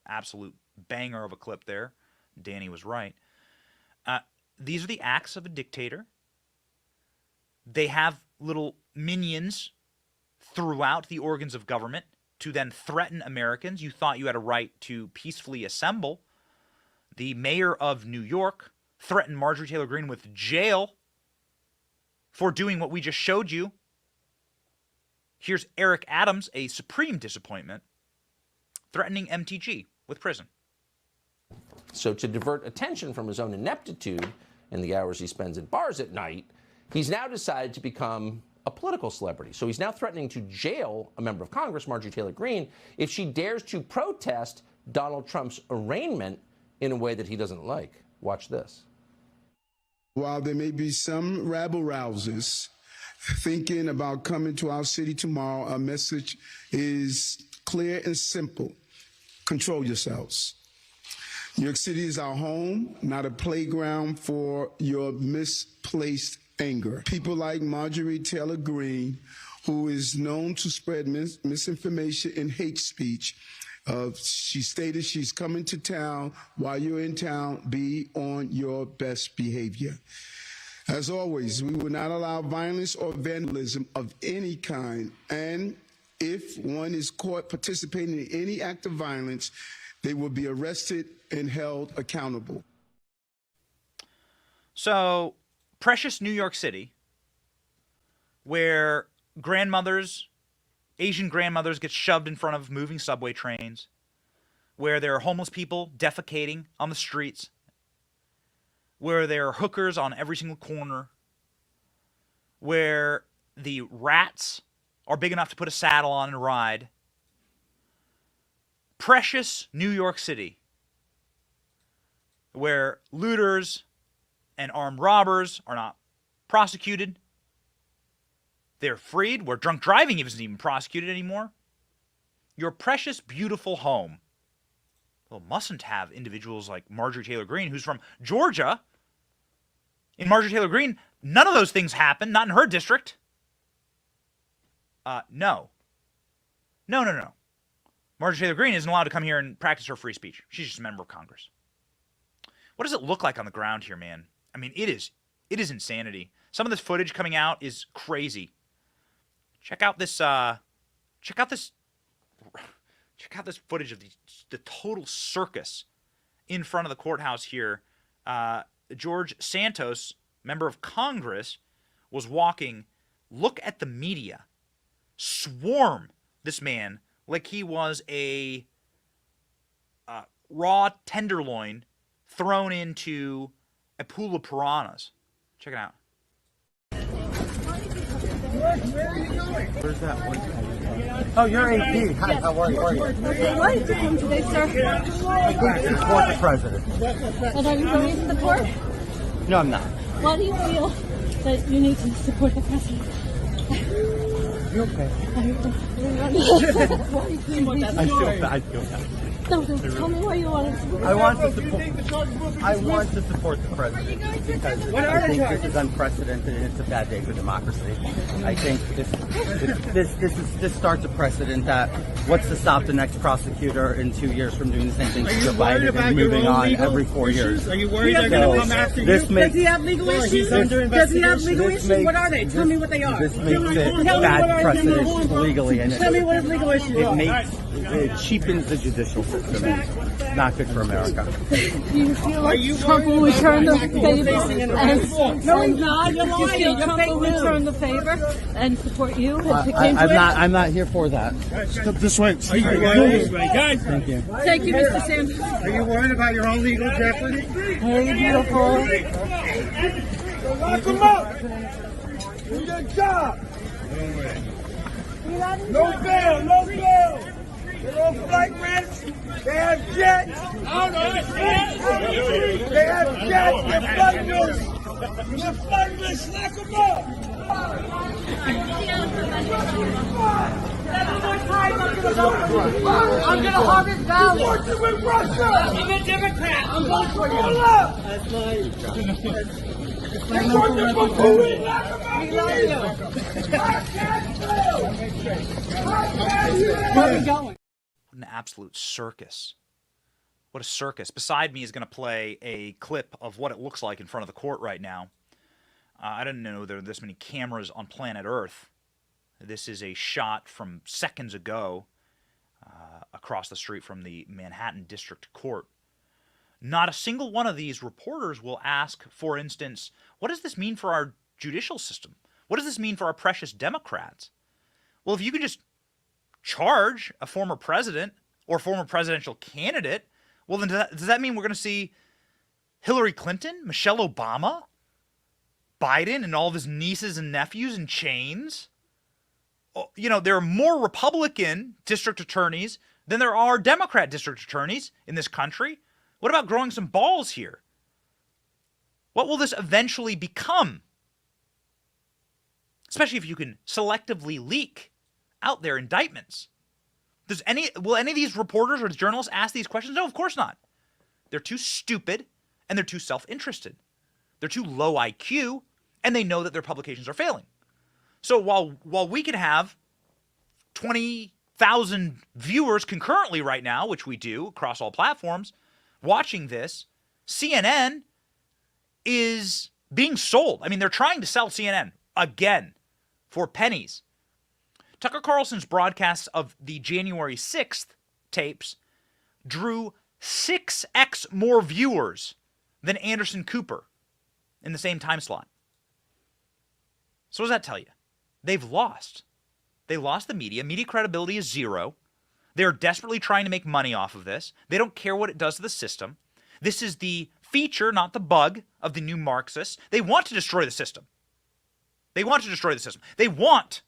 absolute banger of a clip there. Danny was right. These are the acts of a dictator. They have little minions throughout the organs of government to then threaten Americans. You thought you had a right to peacefully assemble. The mayor of New York threatened Marjorie Taylor Greene with jail for doing what we just showed you. Here's Eric Adams, a supreme disappointment, threatening MTG with prison. So to divert attention from his own ineptitude and the hours he spends at bars at night, he's now decided to become a political celebrity. So he's now threatening to jail a member of Congress, Marjorie Taylor Greene, if she dares to protest Donald Trump's arraignment in a way that he doesn't like. Watch this. While there may be some rabble-rousers thinking about coming to our city tomorrow, our message is clear and simple. Control yourselves. New York City is our home, not a playground for your misplaced anger. People like Marjorie Taylor Greene, who is known to spread misinformation and hate speech, she stated she's coming to town. While you're in town, be on your best behavior. As always, we will not allow violence or vandalism of any kind. And if one is caught participating in any act of violence, they will be arrested and held accountable. So, precious New York City, where grandmothers, Asian grandmothers, get shoved in front of moving subway trains, where there are homeless people defecating on the streets, where there are hookers on every single corner, where the rats are big enough to put a saddle on and ride. precious New York City, where looters and armed robbers are not prosecuted. They're freed, where drunk driving isn't even prosecuted anymore. Your precious, beautiful home, well, mustn't have individuals like Marjorie Taylor Greene, who's from Georgia. In Marjorie Taylor Greene, none of those things happen, not in her district. No. Marjorie Taylor Greene isn't allowed to come here and practice her free speech. She's just a member of Congress. What does it look like on the ground here, man? I mean, it is insanity. Some of this footage coming out is crazy. Check out this footage of the total circus in front of the courthouse here. George Santos, member of Congress, was walking. Look at the media. Swarm this man like he was a raw tenderloin thrown into a pool of piranhas. Check it out. Where's that one? Oh, you're AP. Hi, how are you? Why did you come today, sir? I came to support the president. And are you going to support? No, I'm not. Why do you feel that you need to support the president? You okay? I feel bad. No, tell me why you want to support. I want to support the president because I think this is unprecedented and it's a bad day for democracy. I think this starts a precedent that what's to stop the next prosecutor in 2 years from doing the same thing to Joe Biden and moving on every 4 years. Are you worried they're going to come after you? Does he have legal issues? Does he have legal issues? What are they? Tell me what they are. This makes it bad precedent legally, and tell me what his legal issues are. It cheapens the judicial system. Not good for America. Do you feel like Trump will return the favor? No, he's not. You're lying. Do you feel Trump will return the favor and support you? I'm not here for that. Step this way. Guys. Thank you. Thank you, Mr. Sanders. Are you worried about your own legal jeopardy? Hey, beautiful. Lock him up. Do your job. No bail. No bail. They're on flight rents. They have jets. They have jets. They're flightless. They're flightless. Lock them up. I'm going to Harvard Valley. You're working with Russia. I'm a Democrat. I'm voting for you. That's my working for Putin. Where are we going? What an absolute circus. What a circus. Beside me is going to play a clip of what it looks like in front of the court right now. I didn't know there were this many cameras on planet Earth. This is a shot from seconds ago across the street from the Manhattan District Court. Not a single one of these reporters will ask, for instance, what does this mean for our judicial system? What does this mean for our precious Democrats? Well, if you can just charge a former president or former presidential candidate, well, then does that mean we're going to see Hillary Clinton, Michelle Obama, Biden, and all of his nieces and nephews in chains? You know, there are more Republican district attorneys than there are Democrat district attorneys in this country. What about growing some balls here? What will this eventually become? Especially if you can selectively leak out their indictments. Will any of these reporters or journalists ask these questions? No, of course not. They're too stupid and they're too self-interested. They're too low IQ and they know that their publications are failing. So while we can have 20,000 viewers concurrently right now, which we do across all platforms, watching this, CNN is being sold. I mean, they're trying to sell CNN again for pennies. Tucker Carlson's broadcasts of the January 6th tapes drew 6x more viewers than Anderson Cooper in the same time slot. So what does that tell you? They've lost. They lost the media. Media credibility is zero. They're desperately trying to make money off of this. They don't care what it does to the system. This is the feature, not the bug, of the new Marxists. They want to destroy the system. They want to destroy the system. They want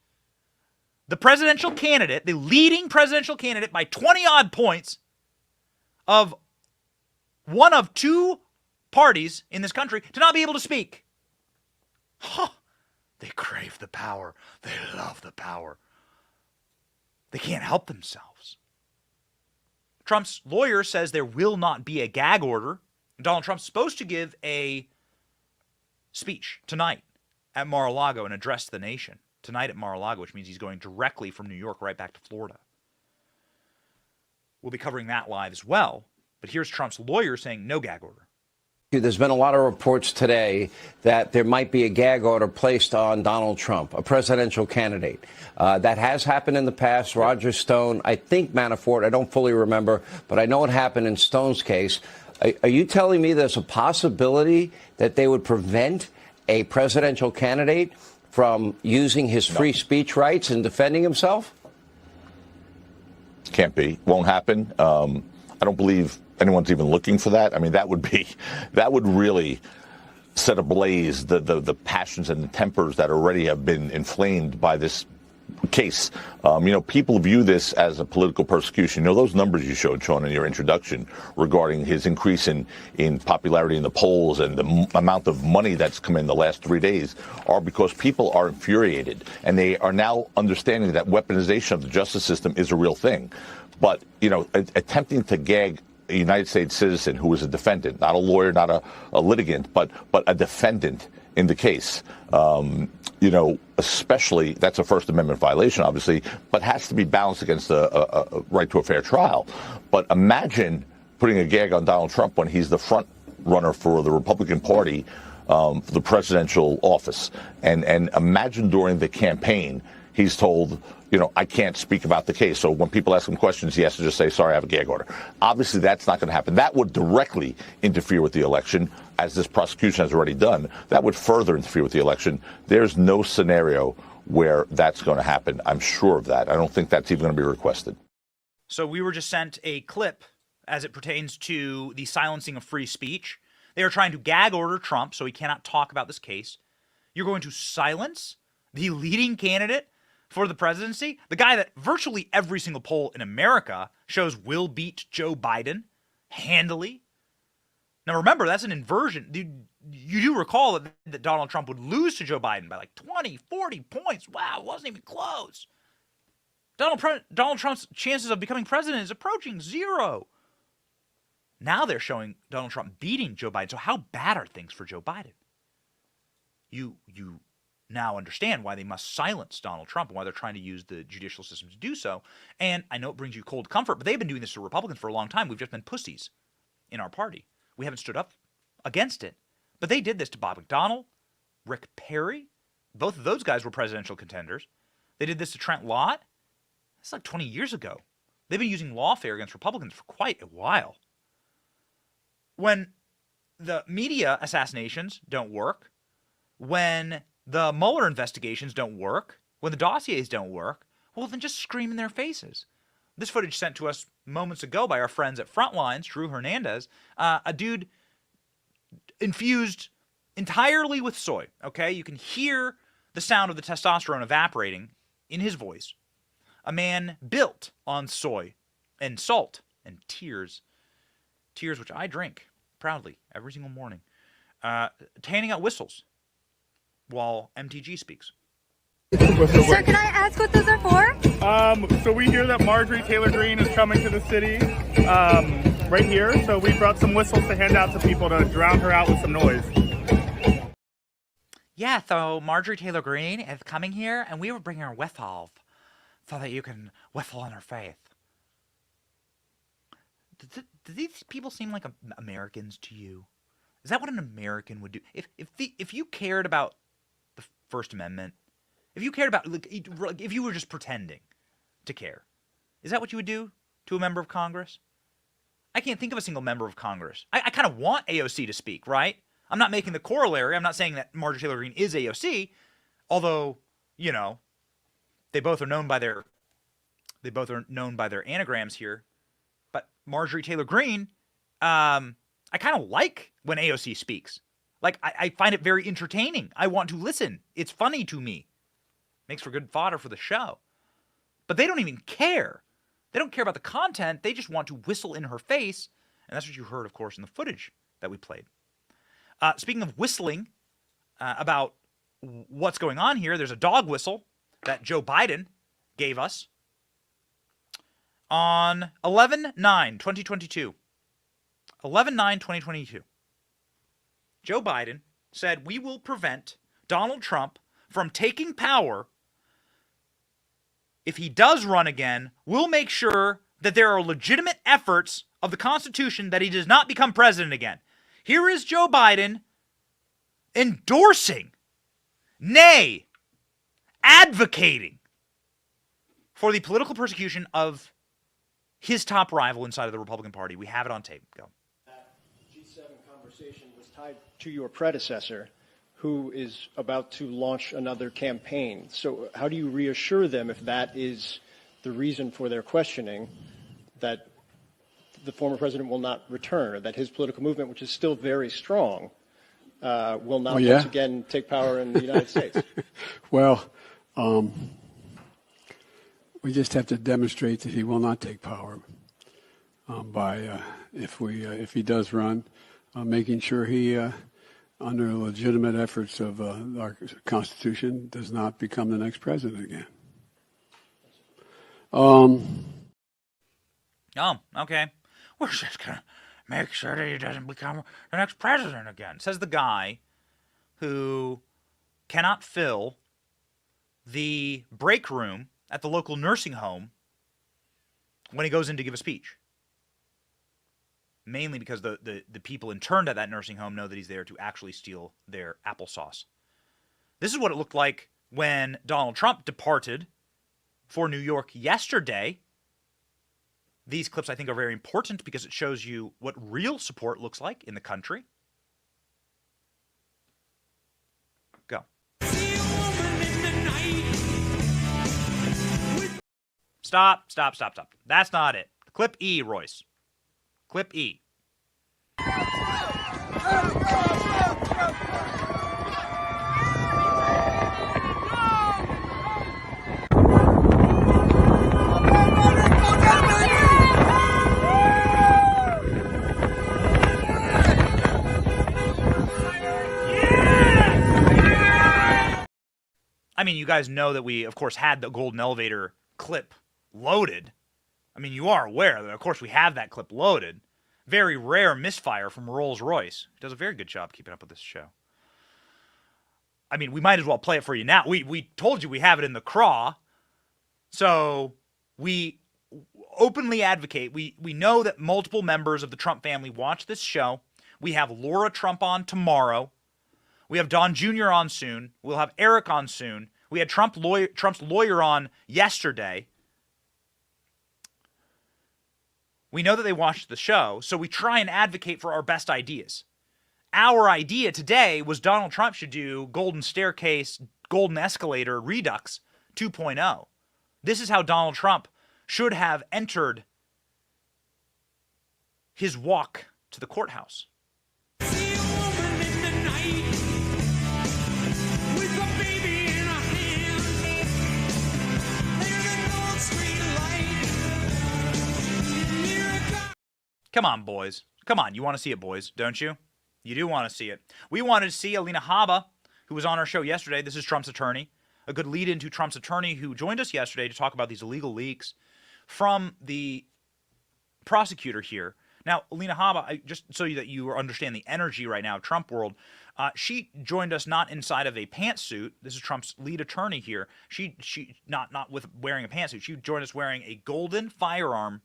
the presidential candidate, the leading presidential candidate by 20-odd points, of one of two parties in this country to not be able to speak. Huh. They crave the power. They love the power. They can't help themselves. Trump's lawyer says there will not be a gag order. Donald Trump's supposed to give a speech tonight at Mar-a-Lago and address the nation. Tonight at Mar-a-Lago, which means he's going directly from New York right back to Florida. We'll be covering that live as well. But here's Trump's lawyer saying no gag order. There's been a lot of reports today that there might be a gag order placed on Donald Trump, a presidential candidate. That has happened in the past. Roger Stone, I think Manafort, I don't fully remember, but I know it happened in Stone's case. Are you telling me there's a possibility that they would prevent a presidential candidate from using his free speech rights and defending himself? Can't be. Won't happen. I don't believe anyone's even looking for that. I mean, that would really set ablaze the passions and the tempers that already have been inflamed by this case. People view this as a political persecution. Those numbers you showed, Sean, in your introduction regarding his increase in popularity in the polls and the amount of money that's come in the last 3 days are because people are infuriated, and they are now understanding that weaponization of the justice system is a real thing. But, attempting to gag a United States citizen who is a defendant, not a lawyer, not a litigant, but a defendant in the case, especially that's a First Amendment violation, obviously, but has to be balanced against a right to a fair trial. But imagine putting a gag on Donald Trump when he's the front runner for the Republican Party for the presidential office. And imagine during the campaign, he's told, I can't speak about the case. So when people ask him questions, he has to just say, sorry, I have a gag order. Obviously, that's not going to happen. That would directly interfere with the election, as this prosecution has already done. That would further interfere with the election. There's no scenario where that's going to happen. I'm sure of that. I don't think that's even going to be requested. So we were just sent a clip as it pertains to the silencing of free speech. They are trying to gag order Trump so he cannot talk about this case. You're going to silence the leading candidate for the presidency, the guy that virtually every single poll in America shows will beat Joe Biden handily. Now, remember, that's an inversion. You do recall that Donald Trump would lose to Joe Biden by like 20, 40 points. Wow, it wasn't even close. Donald Trump's chances of becoming president is approaching 0. Now they're showing Donald Trump beating Joe Biden. So how bad are things for Joe Biden? You now understand why they must silence Donald Trump and why they're trying to use the judicial system to do so. And I know it brings you cold comfort, but they've been doing this to Republicans for a long time. We've just been pussies in our party. We haven't stood up against it. But they did this to Bob McDonnell, Rick Perry. Both of those guys were presidential contenders. They did this to Trent Lott. That's like 20 years ago. They've been using lawfare against Republicans for quite a while. When the media assassinations don't work, when the Mueller investigations don't work, when the dossiers don't work, well, then just scream in their faces. This footage sent to us moments ago by our friends at Frontlines, Drew Hernandez, a dude infused entirely with soy, okay? You can hear the sound of the testosterone evaporating in his voice. A man built on soy and salt and tears which I drink proudly every single morning, handing out whistles while MTG speaks. Sir, can I ask what those are for? So we hear that Marjorie Taylor Greene is coming to the city right here. So we brought some whistles to hand out to people to drown her out with some noise. Yeah, so Marjorie Taylor Greene is coming here, and we were bringing her whistles so that you can whistle on her face. Do these people seem like Americans to you? Is that what an American would do? If you cared about the First Amendment, if you cared about, if you were just pretending to care, is that what you would do to a member of Congress? I can't think of a single member of Congress. I kind of want AOC to speak, right? I'm not making the corollary. I'm not saying that Marjorie Taylor Greene is AOC, although, they both are known by their anagrams here. But Marjorie Taylor Greene, I kind of like when AOC speaks. Like, I find it very entertaining. I want to listen. It's funny to me. Makes for good fodder for the show. But they don't even care. They don't care about the content. They just want to whistle in her face And that's what you heard, of course, in the footage that we played. Speaking of whistling about what's going on here, there's a dog whistle that Joe Biden gave us on 11/9/2022. 11/9/2022. Joe Biden said, "We will prevent Donald Trump from taking power. If he does run again, we'll make sure that there are legitimate efforts of the Constitution that he does not become president again." Here is Joe Biden endorsing, nay, advocating for the political persecution of his top rival inside of the Republican Party. We have it on tape. Go. That G7 conversation was tied to your predecessor, who is about to launch another campaign. So how do you reassure them, if that is the reason for their questioning, that the former president will not return, or that his political movement, which is still very strong, will not once again take power in the United States? Well, we just have to demonstrate that he will not take power by, if he does run, making sure he, under legitimate efforts of our Constitution, does not become the next president again. Okay. We're just going to make sure that he doesn't become the next president again, says the guy who cannot fill the break room at the local nursing home when he goes in to give a speech. Mainly because the people interned at that nursing home know that he's there to actually steal their applesauce. This is what it looked like when Donald Trump departed for New York yesterday. These clips, I think, are very important because it shows you what real support looks like in the country. Go. Stop. That's not it. Clip E, Royce. Clip E. I mean, you guys know that we, of course, had the golden elevator clip loaded. I mean, you are aware that, of course, we have that clip loaded. Very rare misfire from Rolls-Royce. He does a very good job keeping up with this show. I mean, we might as well play it for you now. We told you we have it in the craw. So we openly advocate. We know that multiple members of the Trump family watch this show. We have Laura Trump on tomorrow. We have Don Jr. on soon. We'll have Eric on soon. We had Trump's lawyer on yesterday. We know that they watched the show, so we try and advocate for our best ideas. Our idea today was Donald Trump should do Golden Staircase, Golden Escalator Redux 2.0. This is how Donald Trump should have entered his walk to the courthouse. Come on, boys. Come on. You want to see it, boys, don't you? You do want to see it. We wanted to see Alina Habba, who was on our show yesterday. This is Trump's attorney. A good lead into Trump's attorney who joined us yesterday to talk about these illegal leaks from the prosecutor here. Now, Alina Habba, just so that you understand the energy right now of Trump world, she joined us not inside of a pantsuit. This is Trump's lead attorney here. She not with wearing a pantsuit. She joined us wearing a golden firearm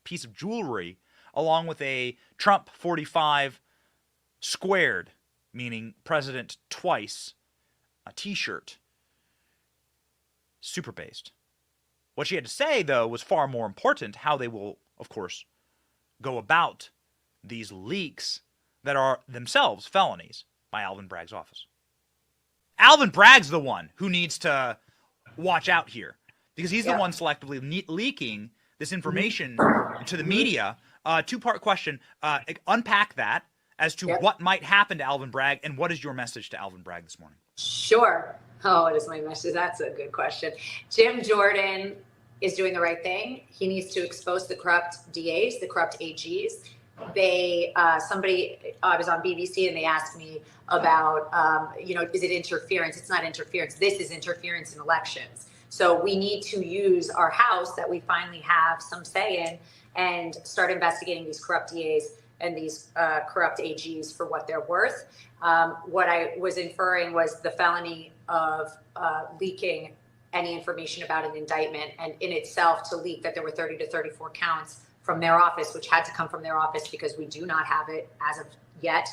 piece of jewelry along with a Trump 45 squared, meaning president twice, a t-shirt. Super based. What she had to say, though, was far more important, how they will, of course, go about these leaks that are themselves felonies by Alvin Bragg's office. Alvin Bragg's the one who needs to watch out here because he's the one selectively leaking this information to the media. Two-part question. Unpack that as to what might happen to Alvin Bragg, and what is your message to Alvin Bragg this morning? Sure. Oh, what is my message? That's a good question. Jim Jordan is doing the right thing. He needs to expose the corrupt DAs, the corrupt AGs, I was on BBC and they asked me about, is it interference? It's not interference. This is interference in elections. So we need to use our House that we finally have some say in and start investigating these corrupt DAs and these corrupt AGs for what they're worth. What I was inferring was the felony of leaking any information about an indictment, and in itself to leak that there were 30 to 34 counts from their office, which had to come from their office because we do not have it as of yet,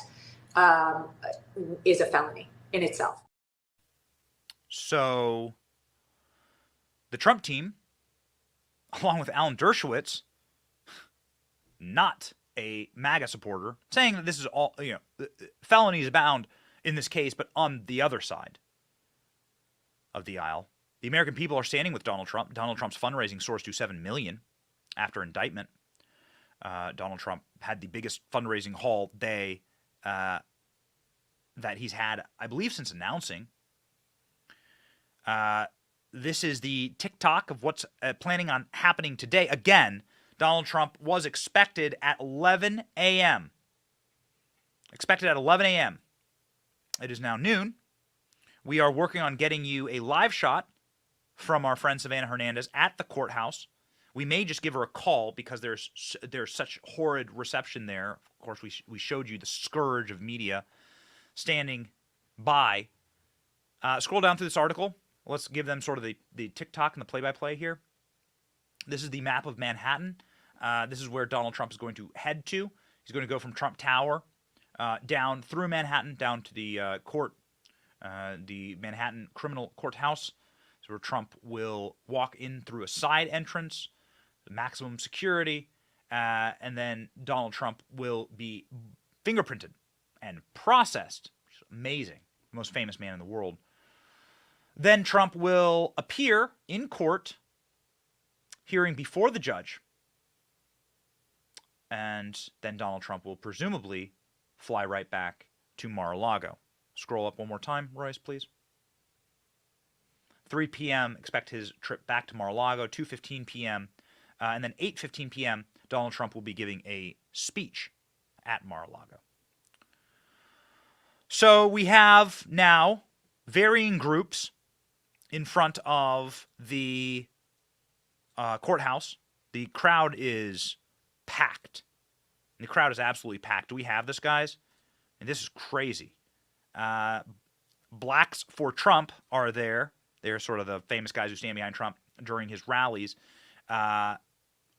is a felony in itself. So the Trump team, along with Alan Dershowitz, not a MAGA supporter, saying that this is all, felonies abound in this case, but on the other side of the aisle, the American people are standing with Donald Trump. Donald Trump's fundraising soars to $7 million after indictment. Donald Trump had the biggest fundraising haul day that he's had, I believe, since announcing. This is the TikTok of what's planning on happening today. Again, Donald Trump was expected at 11 a.m. Expected at 11 a.m. It is now noon. We are working on getting you a live shot from our friend Savannah Hernandez at the courthouse. We may just give her a call because there's such horrid reception there. Of course, we showed you the scourge of media standing by. Scroll down through this article. Let's give them sort of the TikTok and the play-by-play here. This is the map of Manhattan. This is where Donald Trump is going to head to. He's going to go from Trump Tower down through Manhattan, down to the the Manhattan Criminal Courthouse, where Trump will walk in through a side entrance, maximum security, and then Donald Trump will be fingerprinted and processed. Which is amazing. The most famous man in the world. Then Trump will appear in court, hearing before the judge, and then Donald Trump will presumably fly right back to Mar-a-Lago. Scroll up one more time, Royce, please. 3 p.m., expect his trip back to Mar-a-Lago, 2:15 p.m., and then 8:15 p.m., Donald Trump will be giving a speech at Mar-a-Lago. So we have now varying groups in front of the courthouse. The crowd is packed. And the crowd is absolutely packed. Do we have this, guys? And this is crazy. Blacks for Trump are there. They're sort of the famous guys who stand behind Trump during his rallies.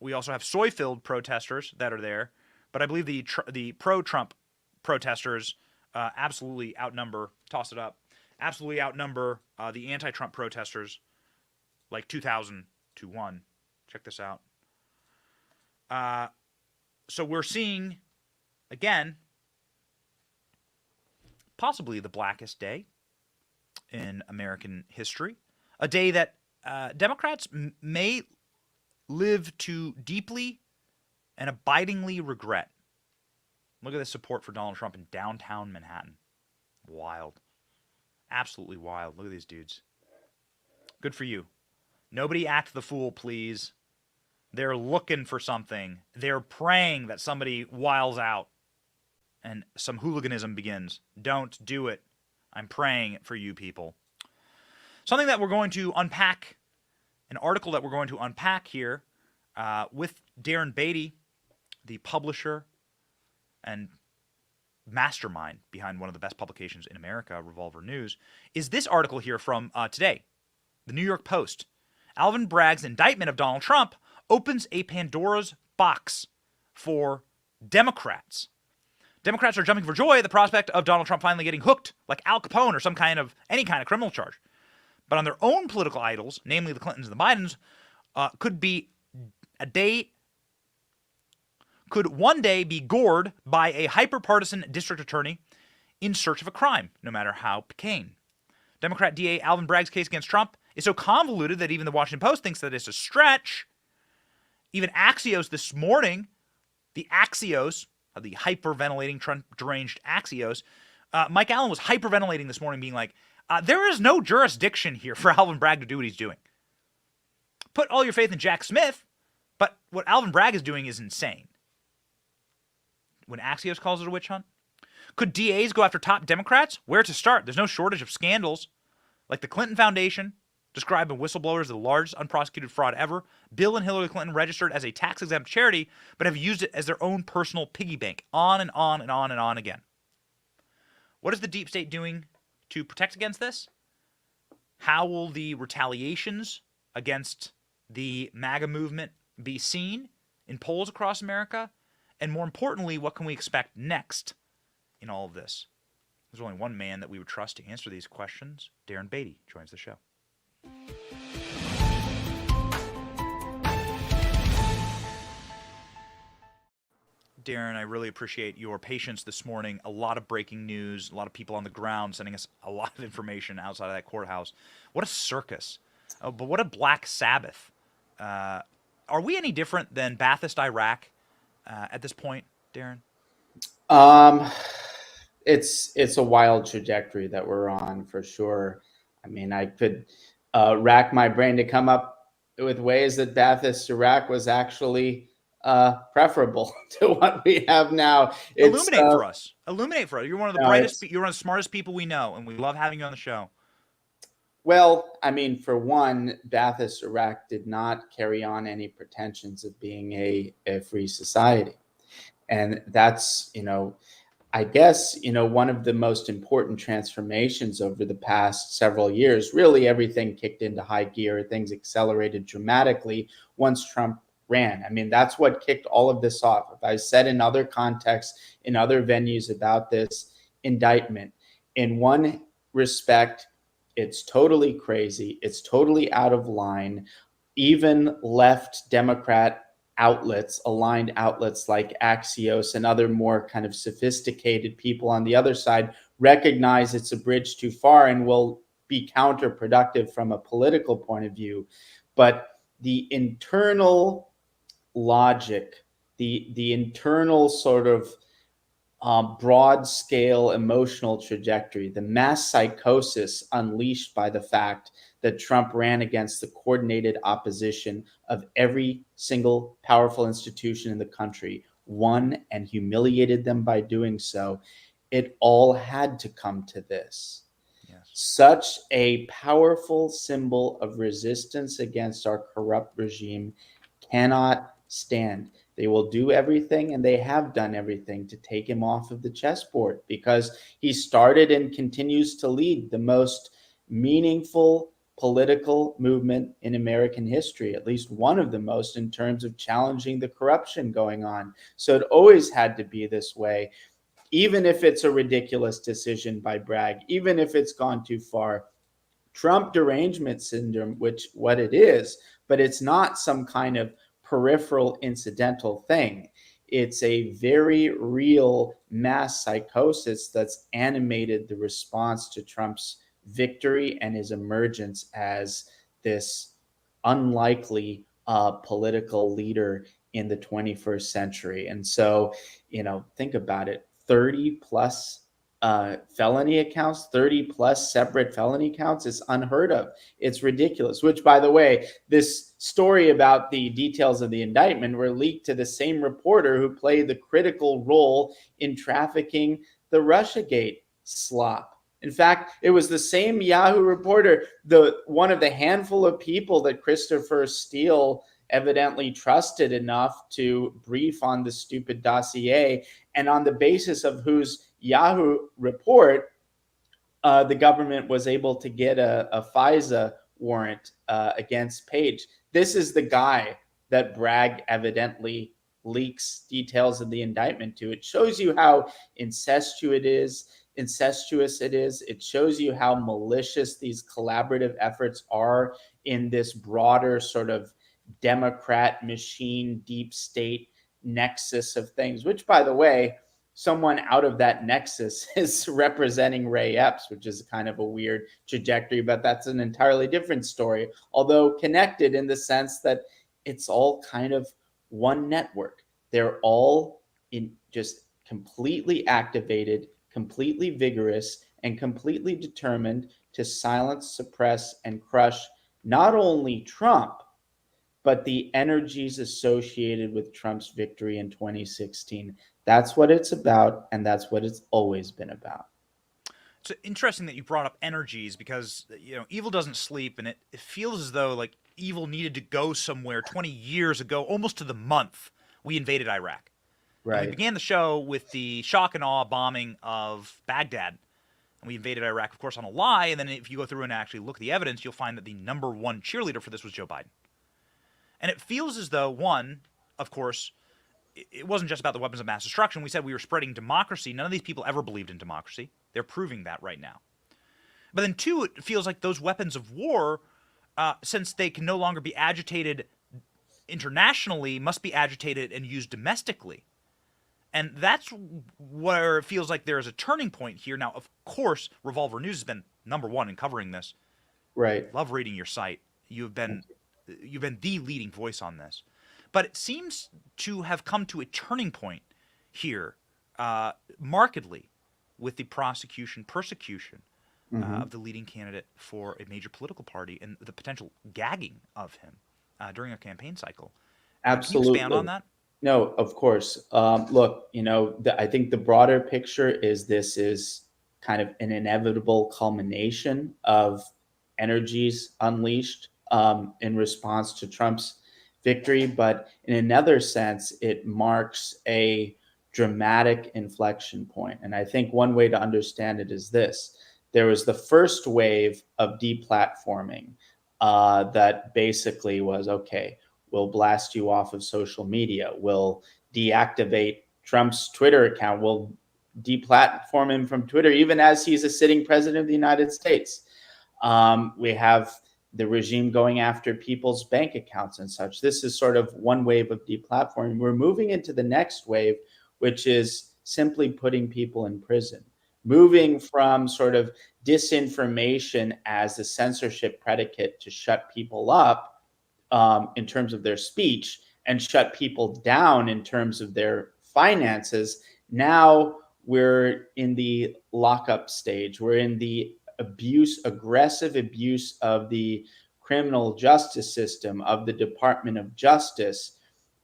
We also have soy-filled protesters that are there. But I believe the pro-Trump protesters absolutely outnumber, toss it up, absolutely outnumber the anti-Trump protesters like 2,000 to 1. Check this out. So we're seeing, again, possibly the blackest day in American history, a day that Democrats may live to deeply and abidingly regret. Look at the support for Donald Trump in downtown Manhattan. Wild. Absolutely wild. Look at these dudes. Good for you. Nobody act the fool, please. They're looking for something. They're praying that somebody wiles out and some hooliganism begins. Don't do it. I'm praying for you people. Something that we're going to unpack, an article that we're going to unpack here with Darren Beattie, the publisher and mastermind behind one of the best publications in America, Revolver News, is this article here from today, the New York Post. Alvin Bragg's indictment of Donald Trump opens a Pandora's box for Democrats. Democrats are jumping for joy at the prospect of Donald Trump finally getting hooked like Al Capone or any kind of criminal charge. But on their own political idols, namely the Clintons and the Bidens, could one day be gored by a hyper-partisan district attorney in search of a crime, no matter how pecan. Democrat DA Alvin Bragg's case against Trump is so convoluted that even the Washington Post thinks that it's a stretch. Even Axios this morning, the Axios, the hyperventilating Trump-deranged Axios, Mike Allen was hyperventilating this morning, being like, there is no jurisdiction here for Alvin Bragg to do what he's doing. Put all your faith in Jack Smith, but what Alvin Bragg is doing is insane. when Axios calls it a witch hunt? Could DAs go after top Democrats? Where to start? There's no shortage of scandals, like the Clinton Foundation, describing whistleblowers as the largest unprosecuted fraud ever. Bill and Hillary Clinton registered as a tax-exempt charity, but have used it as their own personal piggy bank. On and on and on and on again. What is the deep state doing to protect against this? How will the retaliations against the MAGA movement be seen in polls across America? And more importantly, what can we expect next in all of this? There's only one man that we would trust to answer these questions. Darren Beattie joins the show. Darren, I really appreciate your patience this morning. A lot of breaking news, a lot of people on the ground sending us a lot of information outside of that courthouse. What a circus. Oh, but what a Black Sabbath. Are we any different than Ba'athist Iraq at this point, Darren? It's a wild trajectory that we're on for sure. I mean, I could rack my brain to come up with ways that Ba'athist Iraq was actually preferable to what we have now. Illuminate for us. Illuminate for us. You're one of the brightest, you're one of the smartest people we know, and we love having you on the show. Well, I mean, for one, Ba'athist Iraq did not carry on any pretensions of being a free society. And that's, I guess, one of the most important transformations over the past several years. Really, everything kicked into high gear. Things accelerated dramatically once Trump ran. I mean, that's what kicked all of this off. If I said in other contexts, in other venues about this indictment, in one respect, it's totally crazy. It's totally out of line. Even left Democrat outlets, aligned outlets like Axios and other more kind of sophisticated people on the other side recognize it's a bridge too far and will be counterproductive from a political point of view. But the internal logic, the internal sort of broad scale emotional trajectory, the mass psychosis unleashed by the fact that Trump ran against the coordinated opposition of every single powerful institution in the country, won and humiliated them by doing so. It all had to come to this. Yes. Such a powerful symbol of resistance against our corrupt regime cannot stand. They will do everything, and they have done everything to take him off of the chessboard because he started and continues to lead the most meaningful political movement in American history, at least one of the most in terms of challenging the corruption going on. So it always had to be this way, even if it's a ridiculous decision by Bragg, even if it's gone too far. Trump derangement syndrome, which what it is, but it's not some kind of peripheral incidental thing. It's a very real mass psychosis that's animated the response to Trump's victory and his emergence as this unlikely political leader in the 21st century. And so, think about it, 30 plus felony accounts, 30 plus separate felony counts is unheard of. It's ridiculous, which, by the way, this story about the details of the indictment were leaked to the same reporter who played the critical role in trafficking the Russiagate slop. In fact, it was the same Yahoo reporter, one of the handful of people that Christopher Steele evidently trusted enough to brief on the stupid dossier, and on the basis of whose Yahoo report, the government was able to get a FISA warrant against Page. This is the guy that Bragg evidently leaks details of the indictment to. It shows you how incestuous it is. It shows you how malicious these collaborative efforts are in this broader sort of Democrat machine, deep state nexus of things, which, by the way, someone out of that nexus is representing Ray Epps, which is kind of a weird trajectory, but that's an entirely different story, although connected in the sense that it's all kind of one network. They're all just completely activated, completely vigorous, and completely determined to silence, suppress, and crush not only Trump, but the energies associated with Trump's victory in 2016. That's what it's about, and that's what it's always been about. It's interesting that you brought up energies because, evil doesn't sleep, and it feels as though like evil needed to go somewhere 20 years ago, almost to the month we invaded Iraq. Right. And we began the show with the shock and awe bombing of Baghdad. And we invaded Iraq, of course, on a lie. And then if you go through and actually look at the evidence, you'll find that the number one cheerleader for this was Joe Biden. And it feels as though, one, of course, it wasn't just about the weapons of mass destruction. We said we were spreading democracy. None of these people ever believed in democracy. They're proving that right now. But then, two, it feels like those weapons of war, since they can no longer be agitated internationally, must be agitated and used domestically. And that's where it feels like there is a turning point here. Now, of course, Revolver News has been number one in covering this. Right. Love reading your site. You've been the leading voice on this. But it seems to have come to a turning point here, markedly, with the persecution of the leading candidate for a major political party and the potential gagging of him during a campaign cycle. Absolutely. Can you expand on that? No, of course. Look, I think the broader picture is this is kind of an inevitable culmination of energies unleashed in response to Trump's victory. But in another sense, it marks a dramatic inflection point. And I think one way to understand it is this. There was the first wave of deplatforming that basically was, okay, we'll blast you off of social media. We'll deactivate Trump's Twitter account. We'll deplatform him from Twitter, even as he's a sitting president of the United States. We have the regime going after people's bank accounts and such. This is sort of one wave of deplatforming. We're moving into the next wave, which is simply putting people in prison, moving from sort of disinformation as a censorship predicate to shut people up in terms of their speech and shut people down in terms of their finances. Now we're in the lockup stage. We're in the aggressive abuse of the criminal justice system, of the Department of Justice,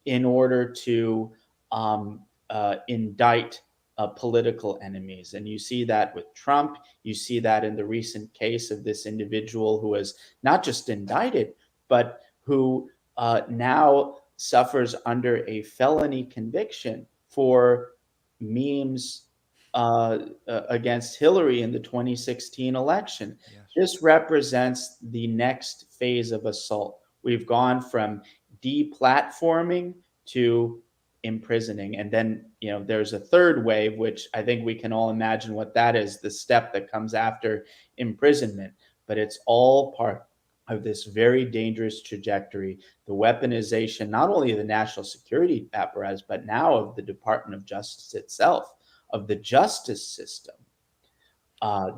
in order to indict political enemies. And you see that with Trump. You see that in the recent case of this individual who was not just indicted, but who now suffers under a felony conviction for memes against Hillary in the 2016 election. Yes. This represents the next phase of assault. We've gone from deplatforming to imprisoning. And then, there's a third wave, which I think we can all imagine what that is, the step that comes after imprisonment. But it's all part of this very dangerous trajectory, the weaponization, not only of the national security apparatus, but now of the Department of Justice itself, of the justice system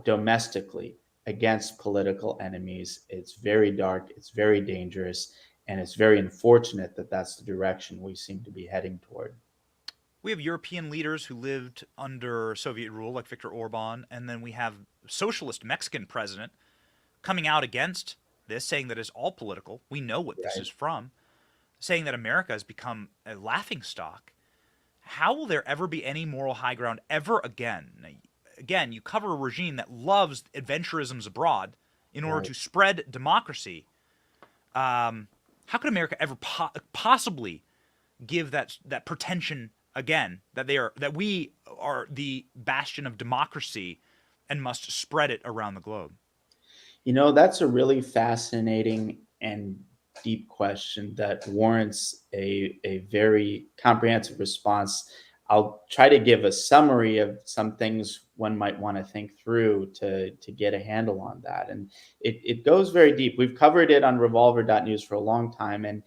domestically against political enemies. It's very dark, it's very dangerous, and it's very unfortunate that that's the direction we seem to be heading toward. We have European leaders who lived under Soviet rule, like Viktor Orban, and then we have socialist Mexican president coming out against this, saying that it's all political. We know what this is from, saying that America has become a laughingstock. How will there ever be any moral high ground ever again? Again, you cover a regime that loves adventurisms abroad in order to spread democracy. How could America ever possibly give that pretension again, that we are the bastion of democracy and must spread it around the globe? That's a really fascinating and deep question that warrants a very comprehensive response. I'll try to give a summary of some things one might want to think through to get a handle on that. And it goes very deep. We've covered it on revolver.news for a long time. And,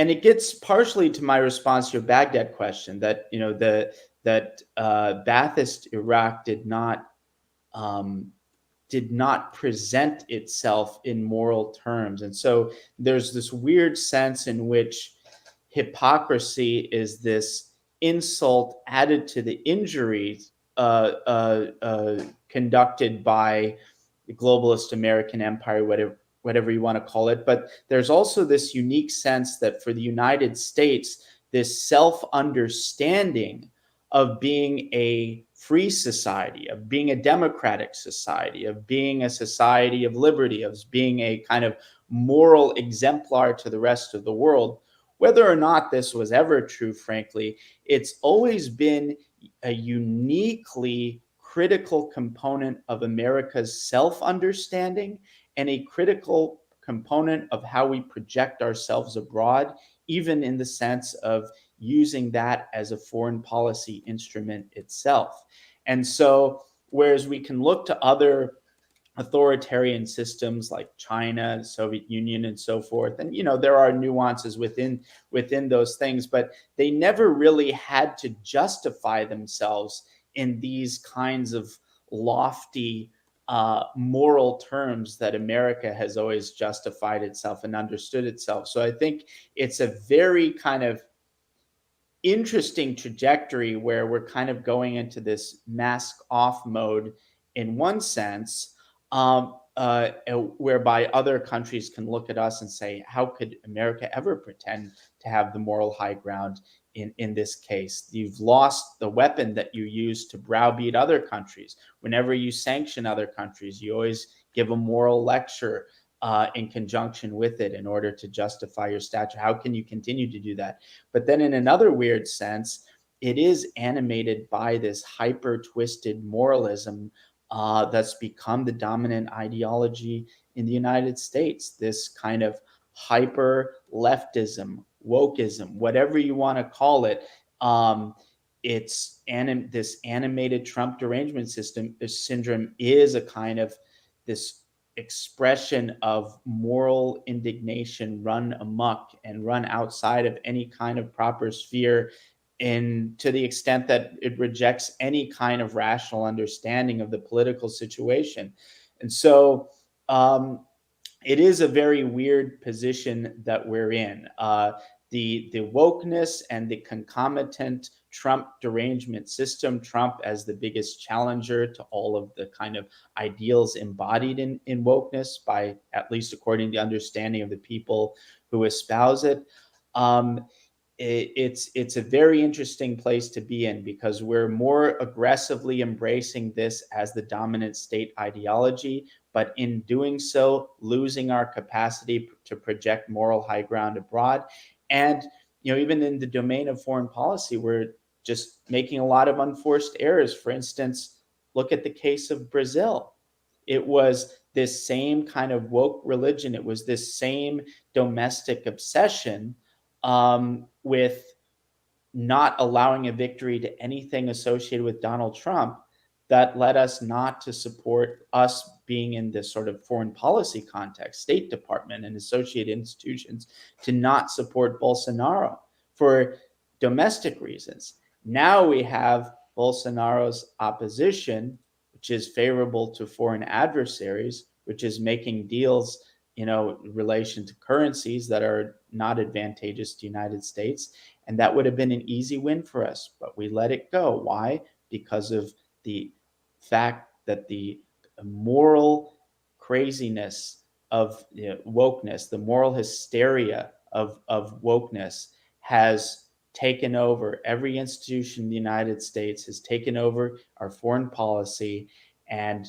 it gets partially to my response to your Baghdad question that, that Ba'athist Iraq did not present itself in moral terms. And so there's this weird sense in which hypocrisy is this insult added to the injuries conducted by the globalist American empire, whatever you want to call it. But there's also this unique sense that for the United States this self-understanding of being a free society, of being a democratic society, of being a society of liberty, of being a kind of moral exemplar to the rest of the world. Whether or not this was ever true, frankly, it's always been a uniquely critical component of America's self-understanding and a critical component of how we project ourselves abroad, even in the sense of using that as a foreign policy instrument itself. And so, whereas we can look to other authoritarian systems like China, Soviet Union, and so forth, and there are nuances within those things, but they never really had to justify themselves in these kinds of lofty moral terms that America has always justified itself and understood itself. So I think it's a very kind of interesting trajectory where we're kind of going into this mask off mode in one sense, whereby other countries can look at us and say, how could America ever pretend to have the moral high ground in this case? You've lost the weapon that you use to browbeat other countries. Whenever you sanction other countries, you always give a moral lecture in conjunction with it in order to justify your stature. How can you continue to do that? But then in another weird sense, it is animated by this hyper-twisted moralism that's become the dominant ideology in the United States. This kind of hyper-leftism, wokeism, whatever you want to call it. This animated Trump derangement syndrome is a kind of this expression of moral indignation run amok and run outside of any kind of proper sphere, and to the extent that it rejects any kind of rational understanding of the political situation. And so it is a very weird position that we're in. The wokeness and the concomitant Trump derangement system, Trump as the biggest challenger to all of the kind of ideals embodied in wokeness, by at least according to the understanding of the people who espouse it. It's a very interesting place to be in, because we're more aggressively embracing this as the dominant state ideology, but in doing so, losing our capacity to project moral high ground abroad. And even in the domain of foreign policy, we're just making a lot of unforced errors. For instance, look at the case of Brazil. It was this same kind of woke religion. It was this same domestic obsession with not allowing a victory to anything associated with Donald Trump that led us not to support us being in this sort of foreign policy context, State Department and associated institutions, to not support Bolsonaro for domestic reasons. Now we have Bolsonaro's opposition, which is favorable to foreign adversaries, which is making deals, in relation to currencies that are not advantageous to the United States. And that would have been an easy win for us, but we let it go. Why? Because of the fact that the moral craziness of wokeness, the moral hysteria of wokeness has taken over every institution in the United States, has taken over our foreign policy, and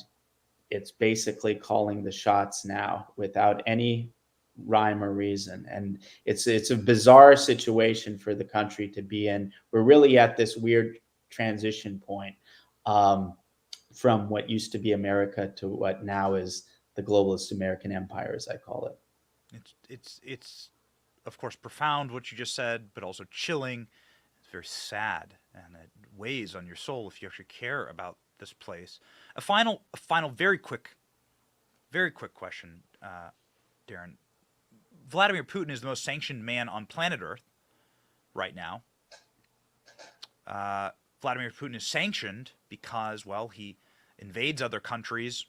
it's basically calling the shots now without any rhyme or reason. And it's a bizarre situation for the country to be in. We're really at this weird transition point from what used to be America to what now is the globalist American empire, as I call it. It's of course profound what you just said, but also chilling. It's very sad, and it weighs on your soul if you actually care about this place. A final very quick question, Darren. Vladimir Putin is the most sanctioned man on planet Earth right now. Vladimir Putin is sanctioned because, well, he invades other countries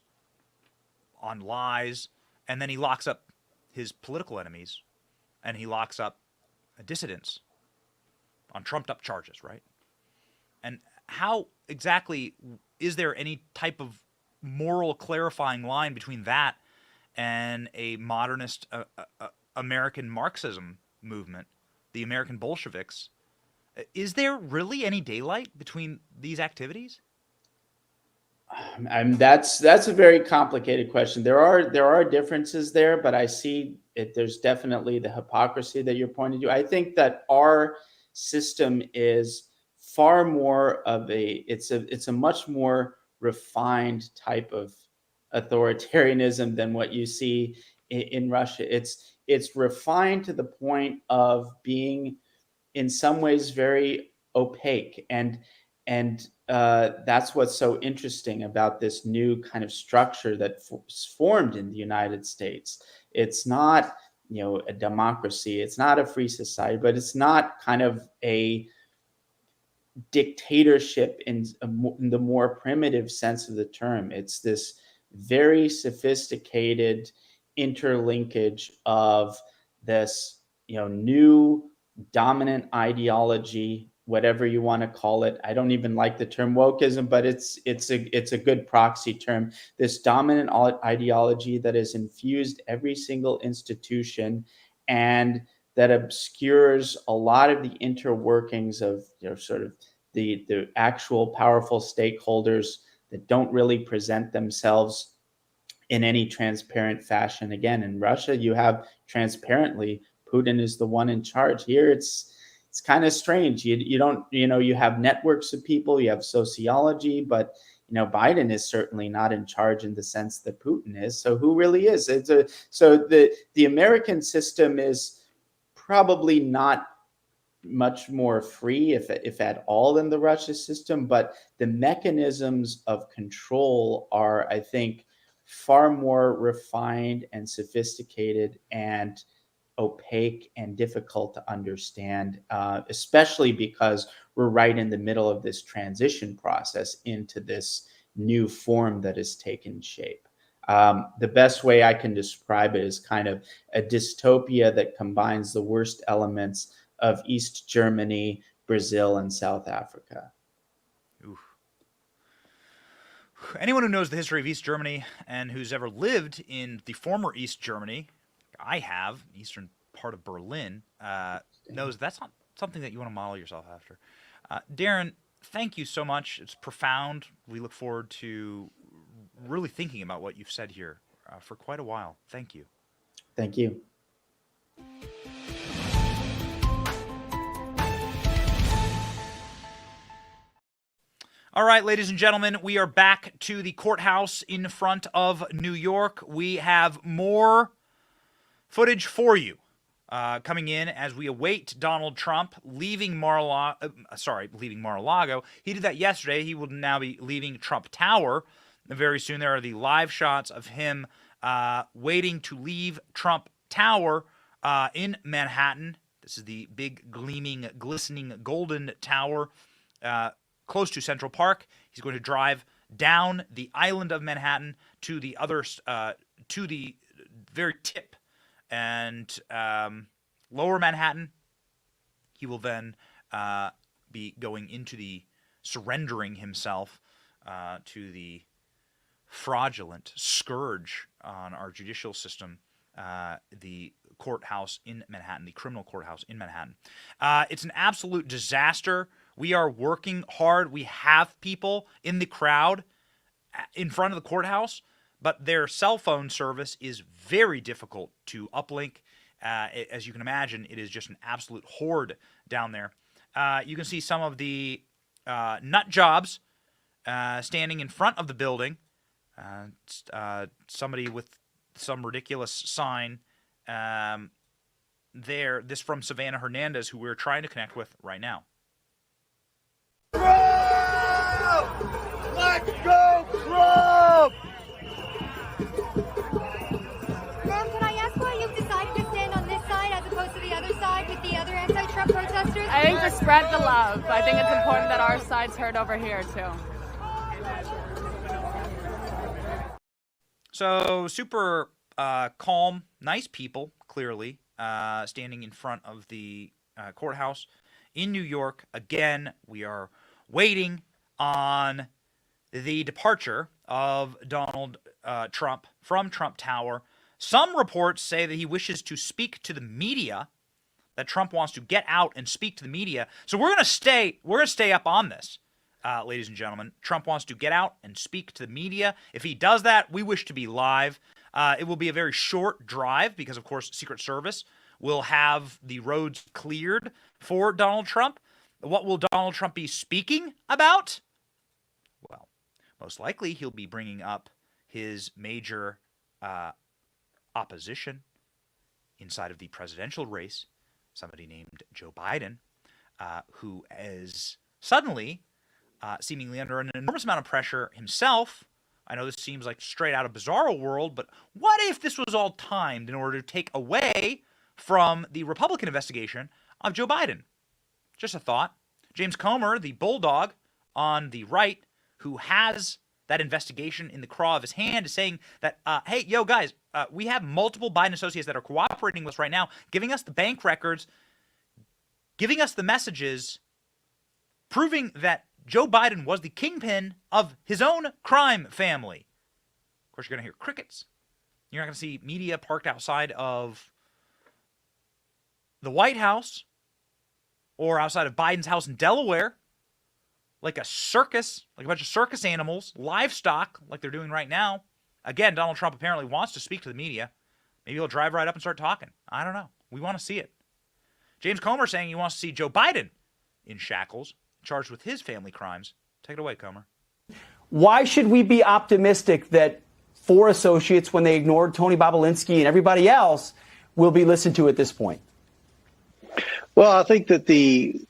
on lies, and then he locks up his political enemies, and he locks up dissidents on trumped-up charges, right? And how exactly is there any type of moral clarifying line between that and a modernist American Marxism movement, the American Bolsheviks, Is there really any daylight between these activities? That's a very complicated question. There are differences there, but I see it. There's definitely the hypocrisy that you're pointing to. I think that our system is far more of it's a much more refined type of authoritarianism than what you see in Russia. It's refined to the point of being in some ways very opaque, and that's what's so interesting about this new kind of structure that formed in the United States. It's not, a democracy, it's not a free society, but it's not kind of a dictatorship in the more primitive sense of the term. It's this very sophisticated interlinkage of this, new dominant ideology, whatever you want to call it. I don't even like the term wokeism, but it's a good proxy term. This dominant ideology that has infused every single institution and that obscures a lot of the interworkings of sort of the actual powerful stakeholders that don't really present themselves in any transparent fashion. Again, in Russia, you have transparently Putin is the one in charge. Here, it's kind of strange. You don't, you have networks of people, you have sociology, but Biden is certainly not in charge in the sense that Putin is. So who really is? So the American system is probably not much more free, if at all, than the Russia system, but the mechanisms of control are, I think, far more refined and sophisticated and opaque and difficult to understand, especially because we're right in the middle of this transition process into this new form that has taken shape. The best way I can describe it is kind of a dystopia that combines the worst elements of East Germany, Brazil, and South Africa. Oof. Anyone who knows the history of East Germany and who's ever lived in the former East Germany, I have, eastern part of Berlin, knows that's not something that you want to model yourself after. Darren, thank you so much. It's profound. We look forward to really thinking about what you've said here for quite a while. Thank you. Thank you. All right, ladies and gentlemen, we are back to the courthouse in front of New York. We have more footage for you coming in as we await Donald Trump leaving Mar-a-Lago. He did that yesterday. He will now be leaving Trump Tower very soon. There are the live shots of him waiting to leave Trump Tower in Manhattan. This is the big, gleaming, glistening, golden tower close to Central Park. He's going to drive down the island of Manhattan to the other, to the very tip and lower Manhattan. He will then be going into the surrendering himself to the fraudulent scourge on our judicial system, the courthouse in Manhattan, the criminal courthouse in Manhattan. It's an absolute disaster. We are working hard. We have people in the crowd in front of the courthouse, but their cell phone service is very difficult to uplink. As you can imagine, it is just an absolute horde down there. You can see some of the nut jobs standing in front of the building. Somebody with some ridiculous sign there. This from Savannah Hernandez, who we're trying to connect with right now. Let's go, Trump! Ma'am, can I ask why you've decided to stand on this side as opposed to the other side with the other anti-Trump protesters? I think to spread the love. I think it's important that our side's heard over here, too. So, super calm, nice people, clearly, standing in front of the courthouse in New York. Again, we are waiting on the departure of Donald Trump from Trump Tower. Some reports say that he wishes to speak to the media that Trump wants to get out and speak to the media. So we're going to stay up on this, ladies and gentlemen. Trump wants to get out and speak to the media. If he does that, we wish to be live. It will be a very short drive because, of course, Secret Service will have the roads cleared for Donald Trump. What will Donald Trump be speaking about? Well, most likely he'll be bringing up his major opposition inside of the presidential race, somebody named Joe Biden, who is suddenly seemingly under an enormous amount of pressure himself. I know this seems like straight out of Bizarro World, but what if this was all timed in order to take away from the Republican investigation of Joe Biden? Just a thought. James Comer, the bulldog on the right, who has that investigation in the craw of his hand, is saying that, hey, yo, guys, we have multiple Biden associates that are cooperating with us right now, giving us the bank records, giving us the messages, proving that Joe Biden was the kingpin of his own crime family. Of course, you're going to hear crickets. You're not going to see media parked outside of the White House or outside of Biden's house in Delaware like a circus, like a bunch of circus animals, livestock, like they're doing right now. Again, Donald Trump apparently wants to speak to the media. Maybe he'll drive right up and start talking. I don't know. We want to see it. James Comer saying he wants to see Joe Biden in shackles, charged with his family crimes. Take it away, Comer. Why should we be optimistic that four associates, when they ignored Tony Bobulinski and everybody else, will be listened to at this point? Well, I think that the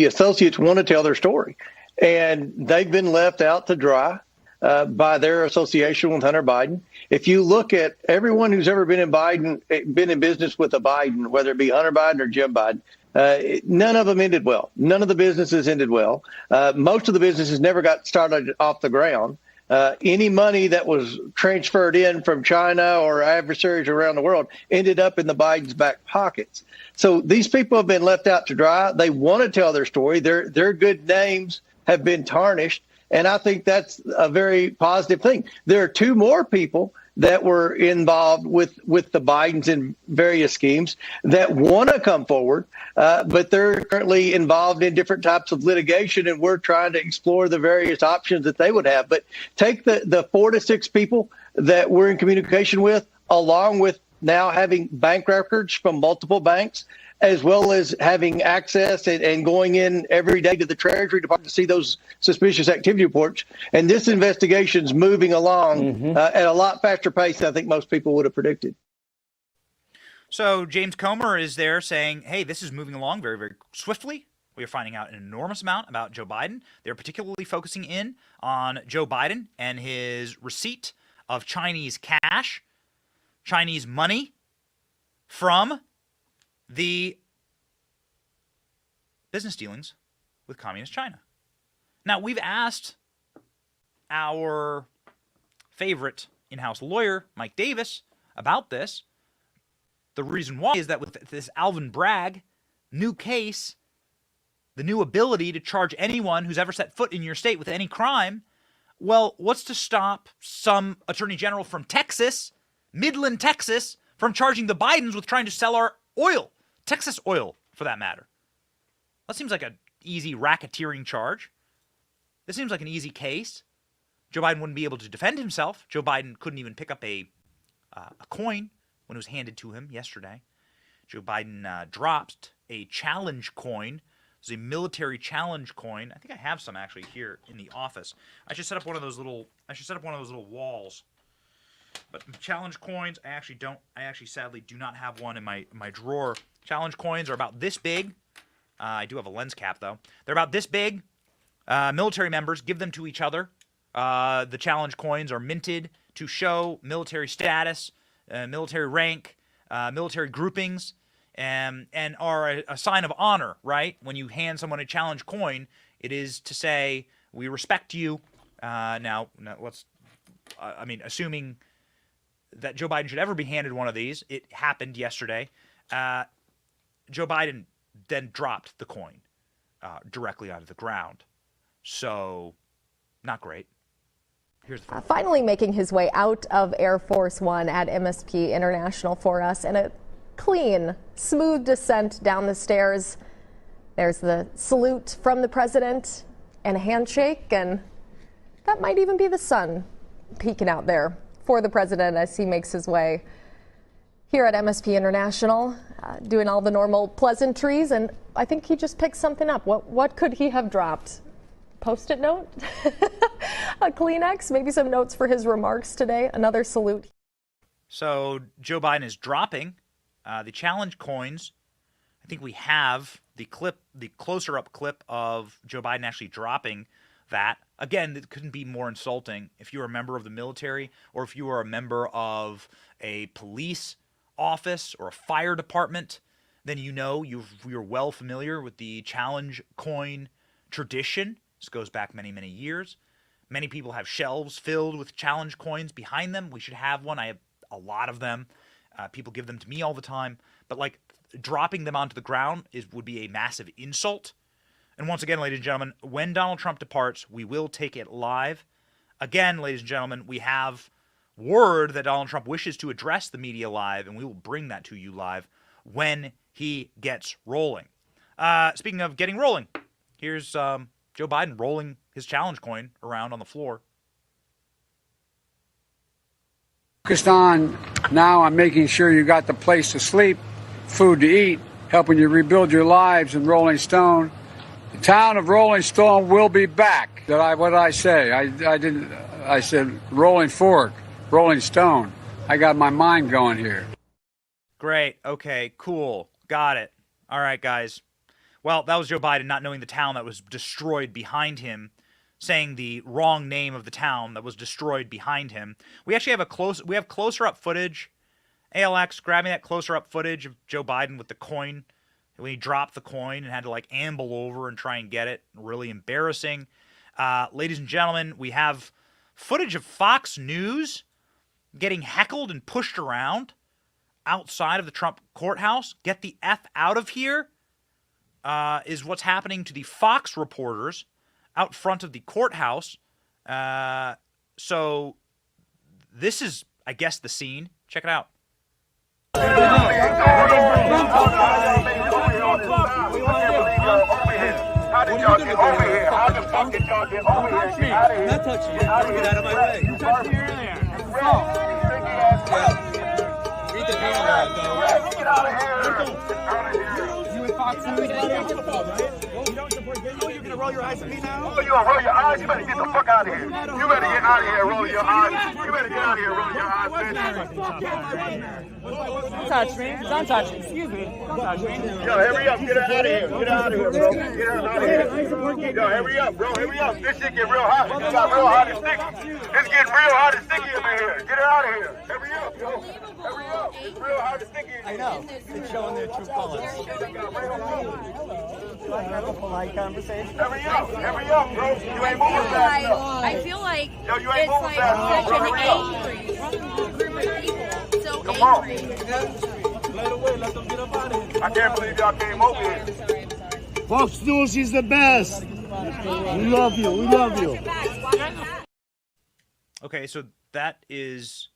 associates want to tell their story, and they've been left out to dry by their association with Hunter Biden. If you look at everyone who's ever been in business with a Biden, whether it be Hunter Biden or Jim Biden, none of them ended well. None of the businesses ended well. Most of the businesses never got started off the ground. Any money that was transferred in from China or adversaries around the world ended up in the Biden's back pockets. So these people have been left out to dry. They want to tell their story. Their good names have been tarnished. And I think that's a very positive thing. There are two more people that were involved with the Bidens in various schemes that want to come forward, but they're currently involved in different types of litigation, and we're trying to explore the various options that they would have. But take the 4 to 6 people that we're in communication with, along with now having bank records from multiple banks, as well as having access and going in every day to the Treasury Department to see those suspicious activity reports. And this investigation's moving along at a lot faster pace than I think most people would have predicted. So James Comer is there saying, hey, this is moving along very, very swiftly. We are finding out an enormous amount about Joe Biden. They're particularly focusing in on Joe Biden and his receipt of Chinese cash, Chinese money from the business dealings with Communist China. Now, we've asked our favorite in-house lawyer, Mike Davis, about this. The reason why is that with this Alvin Bragg new case, the new ability to charge anyone who's ever set foot in your state with any crime, well, what's to stop some attorney general from Texas, Midland, Texas, from charging the Bidens with trying to sell our oil? Texas oil, for that matter. That seems like an easy racketeering charge. This seems like an easy case. Joe Biden wouldn't be able to defend himself. Joe Biden couldn't even pick up a coin when it was handed to him yesterday. Joe Biden dropped a challenge coin. It was a military challenge coin. I think I have some actually here in the office. I should set up one of those little walls. But challenge coins, I actually sadly do not have one in my drawer. Challenge coins are about this big. I do have a lens cap, though. They're about this big. Military members give them to each other. The challenge coins are minted to show military status, military rank, military groupings, and are a sign of honor, right? When you hand someone a challenge coin, it is to say, we respect you. Now let's, assuming that Joe Biden should ever be handed one of these, it happened yesterday. Joe Biden then dropped the coin directly onto the ground. So, not great. Here's the finally making his way out of Air Force One at MSP International for us, and a clean, smooth descent down the stairs. There's the salute from the president and a handshake, and that might even be the sun peeking out there for the president as he makes his way here at MSP International, doing all the normal pleasantries. And I think he just picked something up. What could he have dropped? Post-it note? A Kleenex? Maybe some notes for his remarks today? Another salute. So Joe Biden is dropping the challenge coins. I think we have the closer-up clip of Joe Biden actually dropping that. Again, it couldn't be more insulting. If you are a member of the military, or if you are a member of a police office or a fire department, then you know you're well familiar with the challenge coin tradition. This goes back many, many years. Many people have shelves filled with challenge coins behind them. We should have one. I have a lot of them. People give them to me all the time. But like dropping them onto the ground would be a massive insult. And once again, ladies and gentlemen, when Donald Trump departs, we will take it live. Again, ladies and gentlemen, we have word that Donald Trump wishes to address the media live, and we will bring that to you live when he gets rolling. Speaking of getting rolling, here's Joe Biden rolling his challenge coin around on the floor. Focused on now on making sure you got the place to sleep, food to eat, helping you rebuild your lives in Rolling Stone. The town of Rolling Stone will be back. What did I say? I said Rolling Fork, Rolling Stone. I got my mind going here. Great. Okay, cool. Got it. All right, guys. Well, that was Joe Biden not knowing the town that was destroyed behind him, saying the wrong name of the town that was destroyed behind him. We actually have closer up footage. ALX, grab me that closer up footage of Joe Biden with the coin. When he dropped the coin and had to like amble over and try and get it. Really embarrassing. Ladies and gentlemen, we have footage of Fox News getting heckled and pushed around outside of the Trump courthouse. Get the F out of here is what's happening to the Fox reporters out front of the courthouse. So this is, I guess, the scene. Check it out. How did y'all get over here? How the fuck did y'all get over here? Get out of here. Not touching you. Get out of my way. You touched me earlier. Read the panel guide, though. Get out of here. You and Fox News, you don't support video? You're going to roll your eyes at me now? Oh, you going to roll your eyes? You better get the fuck out of here. You better get out of here rolling your eyes. You better get out of here rolling your eyes, bitch. Don't touch me. Don't touch me. Excuse me. Don't touch me. Yo, hurry up. Get out of here. Get out of here, bro. Get out of here. Yo, hurry up, bro. Hurry up. This shit get real hot. It got real hot and sticky. It's getting real hot and sticky up in here. Get out of here. Hurry up, yo. Hurry up. It's real hot and sticky. I know. It's showing their true colors. Do I have a polite conversation? Hurry up. Hurry up, bro. You ain't moving fast enough. I feel like yo, you ain't moving fast enough, bro. Hurry up. So come on. I can't believe y'all came over here. Fox News is the best. We love you. We love you. Okay, so that is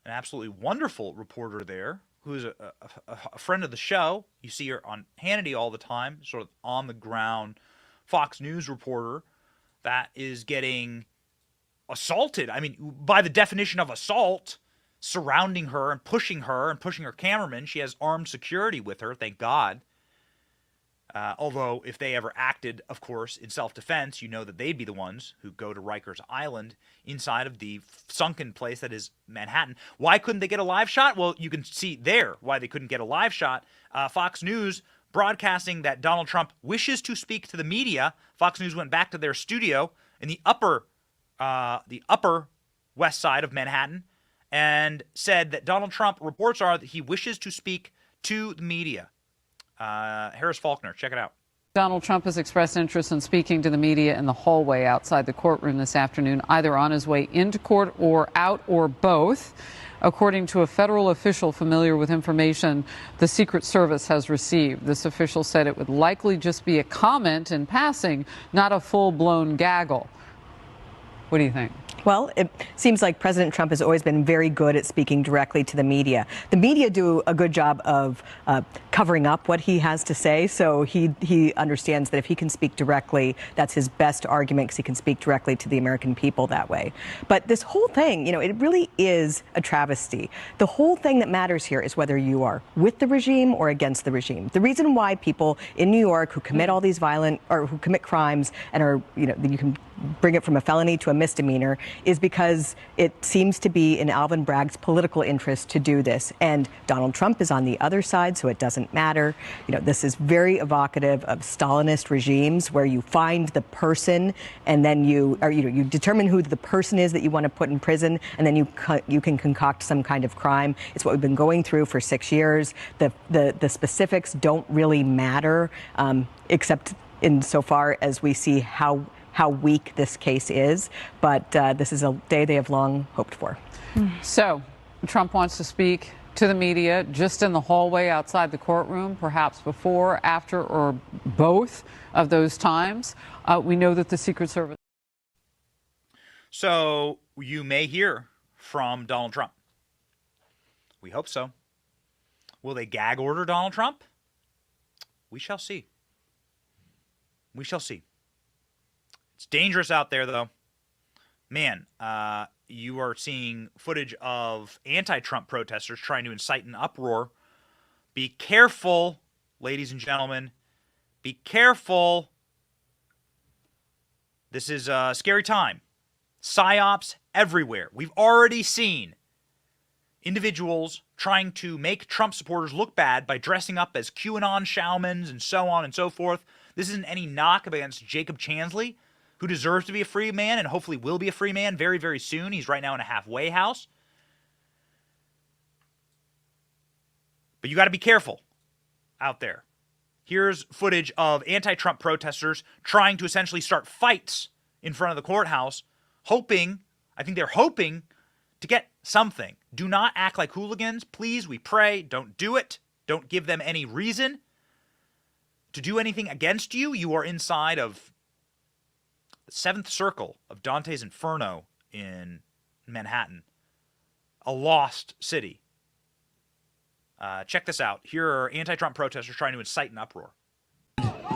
an absolutely wonderful reporter there, who is a friend of the show. You see her on Hannity all the time, sort of on the ground Fox News reporter that is getting assaulted. I mean, by the definition of assault, surrounding her and pushing her cameraman. She has armed security with her, thank God. Although, if they ever acted, of course, in self-defense, you know that they'd be the ones who go to Rikers Island inside of the sunken place that is Manhattan. Why couldn't they get a live shot? Well, you can see there why they couldn't get a live shot. Fox News broadcasting that Donald Trump wishes to speak to the media. Fox News went back to their studio in the upper west side of Manhattan and said that Donald Trump, reports are that he wishes to speak to the media. Harris Faulkner, check it out. Donald Trump has expressed interest in speaking to the media in the hallway outside the courtroom this afternoon, either on his way into court or out or both. According to a federal official familiar with information the Secret Service has received, this official said it would likely just be a comment in passing, not a full-blown gaggle. What do you think? Well, it seems like President Trump has always been very good at speaking directly to the media. The media do a good job of covering up what he has to say, so he understands that if he can speak directly, that's his best argument, because he can speak directly to the American people that way. But this whole thing, it really is a travesty. The whole thing that matters here is whether you are with the regime or against the regime. The reason why people in New York who commit all these who commit crimes and are, you can bring it from a felony to a misdemeanor, is because it seems to be in Alvin Bragg's political interest to do this. And Donald Trump is on the other side, so it doesn't matter. This is very evocative of Stalinist regimes, where you find the person and then you determine who the person is that you want to put in prison, and then you can concoct some kind of crime. It's what we've been going through for 6 years. The specifics don't really matter, except insofar as we see how weak this case is, but this is a day they have long hoped for. So, Trump wants to speak to the media just in the hallway outside the courtroom, perhaps before, after, or both of those times. We know that the Secret Service... So, you may hear from Donald Trump. We hope so. Will they gag order Donald Trump? We shall see. We shall see. It's dangerous out there, though. Man, you are seeing footage of anti-Trump protesters trying to incite an uproar. Be careful, ladies and gentlemen. Be careful. This is a scary time. PSYOPs everywhere. We've already seen individuals trying to make Trump supporters look bad by dressing up as QAnon shamans and so on and so forth. This isn't any knock against Jacob Chansley, who deserves to be a free man and hopefully will be a free man very, very soon. He's right now in a halfway house. But you got to be careful out there. Here's footage of anti-Trump protesters trying to essentially start fights in front of the courthouse, I think they're hoping to get something. Do not act like hooligans. Please, we pray, don't do it. Don't give them any reason to do anything against you. You are inside of the seventh circle of Dante's Inferno in Manhattan, a lost city. Check this out. Here are anti-Trump protesters trying to incite an uproar.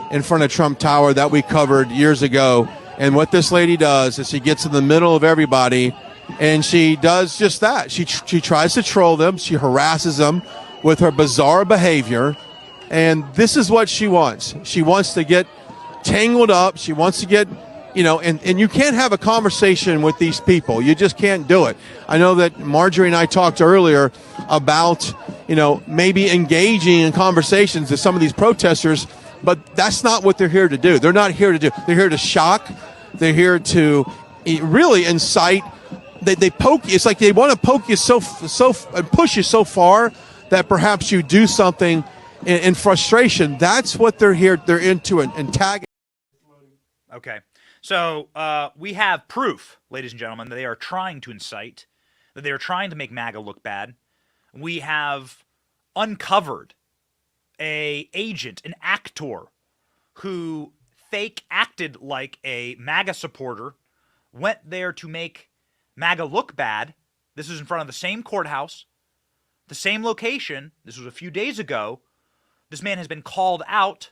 In front of Trump Tower that we covered years ago. And what this lady does is she gets in the middle of everybody and she does just that. She tries to troll them. She harasses them with her bizarre behavior. And this is what she wants. She wants to get tangled up. She wants to get, and you can't have a conversation with these people. You just can't do it. I know that Marjorie and I talked earlier about, maybe engaging in conversations with some of these protesters, but that's not what they're here to do. They're not here to do. They're here to shock. They're here to really incite. They poke you. It's like they want to poke you and push you so far that perhaps you do something in frustration. That's what they're here. They're into an antagonist. Okay. So we have proof, ladies and gentlemen, that they are trying to incite, that they are trying to make MAGA look bad. We have uncovered an actor who fake acted like a MAGA supporter, went there to make MAGA look bad. This is in front of the same courthouse, the same location. This was a few days ago. This man has been called out.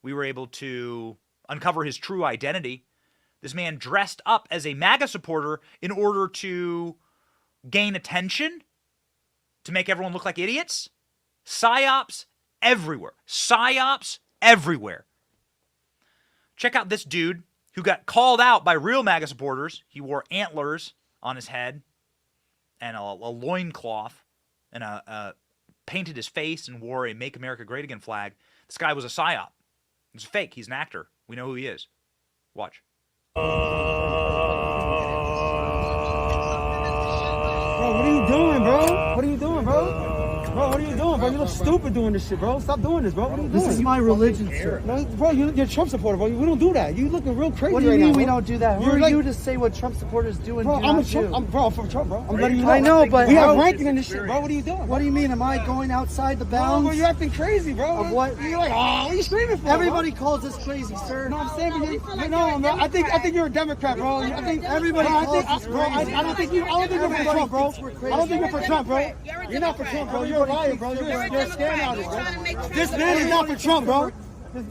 We were able to uncover his true identity. This man dressed up as a MAGA supporter in order to gain attention, to make everyone look like idiots. PSYOPs everywhere. PSYOPs everywhere. Check out this dude who got called out by real MAGA supporters. He wore antlers on his head and a loincloth and painted his face and wore a Make America Great Again flag. This guy was a PSYOP. He's fake. He's an actor. We know who he is. Watch. Bro, what are you doing, bro? What are you doing, bro? Bro, what are you doing, bro? You look stupid doing this shit, bro. Stop doing this, bro. What are you doing? This is my religion, sir. No, bro, you're a Trump supporter, bro. We don't do that. You looking real crazy What do you right mean now, we bro. don't do that? Who You're are like, you to say what Trump supporters do and bro, do I'm not a Trump. do? I'm from Trump, bro. I'm letting you know. I know, but we have how- ranking in this shit, bro. What are you doing? What do you mean? Am I going outside the bounds? Bro, you're acting crazy, bro. Of what? You're like, oh, what are you screaming for? Everybody bro? calls us crazy, sir. No, I'm saying, but no, I'm not. I think you're a Democrat, bro. I think Everybody bro, calls us bro, I don't think you're for Trump, bro. I don't think you're for Trump, bro. You're not for Trump, bro. You're a liar, bro. You're a scam artist, bro. This man is not for Trump, bro.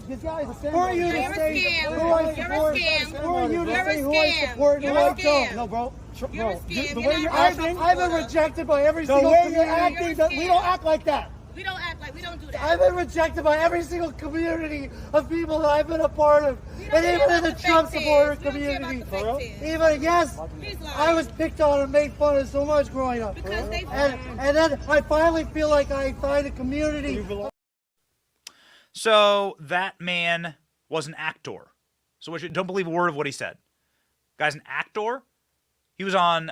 This guy is a scam. Who are you to say who I support? Who are you to say who I support and who I don't? No, bro. Bro, the way you're I've acting, been rejected by every the single way you're community. acting, we don't act like that. We don't act like we don't do that. I've been rejected by every single community of people that I've been a part of, and even in the Trump supporter community. Even yes, I was picked on and made fun of so much growing up, and then I finally feel like I find a community. So that man was an actor. So don't believe a word of what he said. Guy's an actor. He was on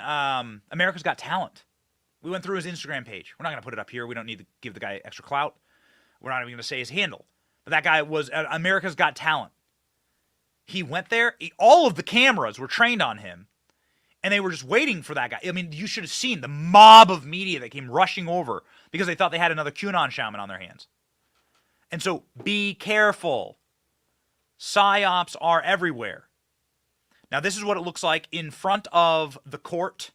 America's Got Talent. We went through his Instagram page. We're not going to put it up here. We don't need to give the guy extra clout. We're not even going to say his handle. But that guy was at America's Got Talent. He went there. All of the cameras were trained on him. And they were just waiting for that guy. I mean, you should have seen the mob of media that came rushing over because they thought they had another QAnon shaman on their hands. And so be careful. PSYOPs are everywhere. Now, this is what it looks like in front of the court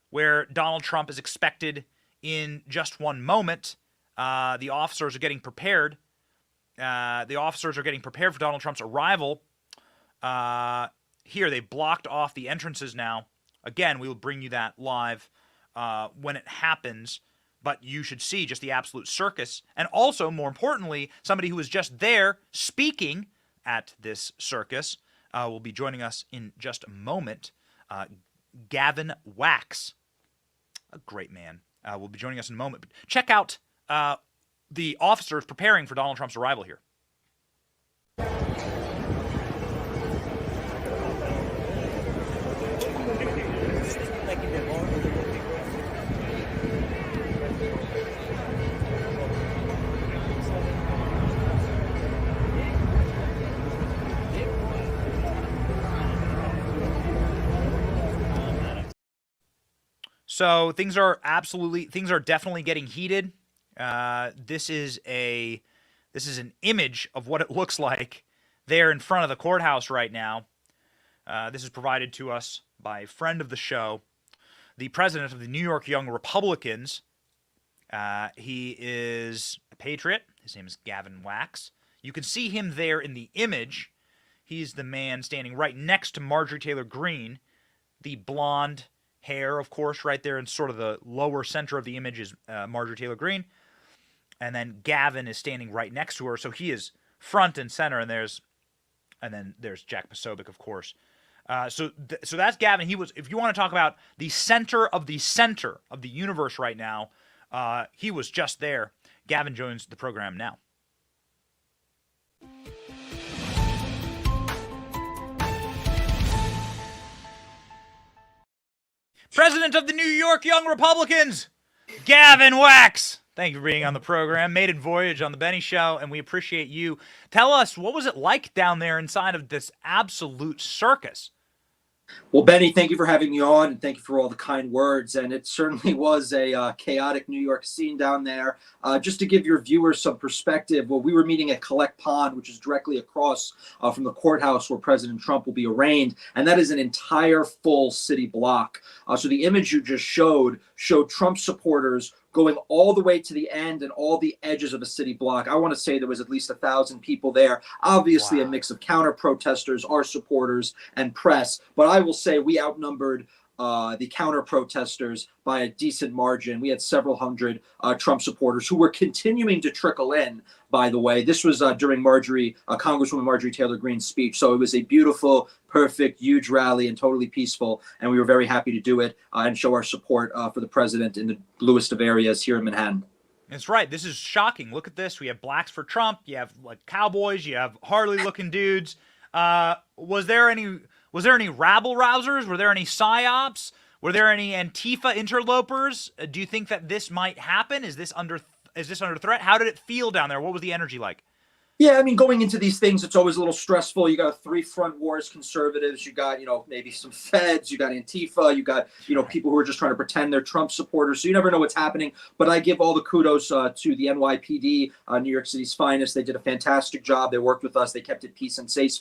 where Donald Trump is expected in just one moment. The officers are getting prepared. The officers are getting prepared for Donald Trump's arrival. Here, they've blocked off the entrances now. Again, we will bring you that live when it happens. But you should see just the absolute circus. And also, more importantly, somebody who was just there speaking at this circus will be joining us in just a moment. Gavin Wax, a great man, will be joining us in a moment. But check out the officers preparing for Donald Trump's arrival here. So things are definitely getting heated. This is an image of what it looks like there in front of the courthouse right now. This is provided to us by a friend of the show, the president of the New York Young Republicans. He is a patriot. His name is Gavin Wax. You can see him there in the image. He's the man standing right next to Marjorie Taylor Greene, the blonde hair, of course, right there in sort of the lower center of the image is Marjorie Taylor Greene. And then Gavin is standing right next to her, so he is front and center. And then there's Jack Posobiec, of course. So that's Gavin. He was, if you want to talk about the center of the universe right now, he was just there. Gavin joins the program now. President of the New York Young Republicans, Gavin Wax. Thank you for being on the program. Maiden voyage on the Benny Show, and we appreciate you. Tell us, what was it like down there inside of this absolute circus? Well, Benny, thank you for having me on, and thank you for all the kind words. And it certainly was a chaotic New York scene down there. Just to give your viewers some perspective, well, we were meeting at Collect Pond, which is directly across from the courthouse where President Trump will be arraigned, and that is an entire full city block. So the image you just showed Trump supporters going all the way to the end and all the edges of a city block. I want to say there was at least 1,000 people there. Obviously, wow. A mix of counter protesters, our supporters, and press. But I will say we outnumbered the counter protesters by a decent margin. We had several hundred Trump supporters who were continuing to trickle in, by the way. This was during Congresswoman Marjorie Taylor Greene's speech. So it was a beautiful, perfect, huge rally and totally peaceful. And we were very happy to do it and show our support for the president in the bluest of areas here in Manhattan. That's right. This is shocking. Look at this. We have blacks for Trump. You have like cowboys. You have Harley-looking dudes. Was there any rabble-rousers? Were there any PSYOPs? Were there any Antifa interlopers? Do you think that this might happen? Is this under under threat? How did it feel down there? What was the energy like? Yeah, I mean, going into these things, it's always a little stressful. You got three front wars conservatives. You got, maybe some feds. You got Antifa. You got, people who are just trying to pretend they're Trump supporters. So you never know what's happening. But I give all the kudos to the NYPD, New York City's finest. They did a fantastic job. They worked with us. They kept it peace and safe.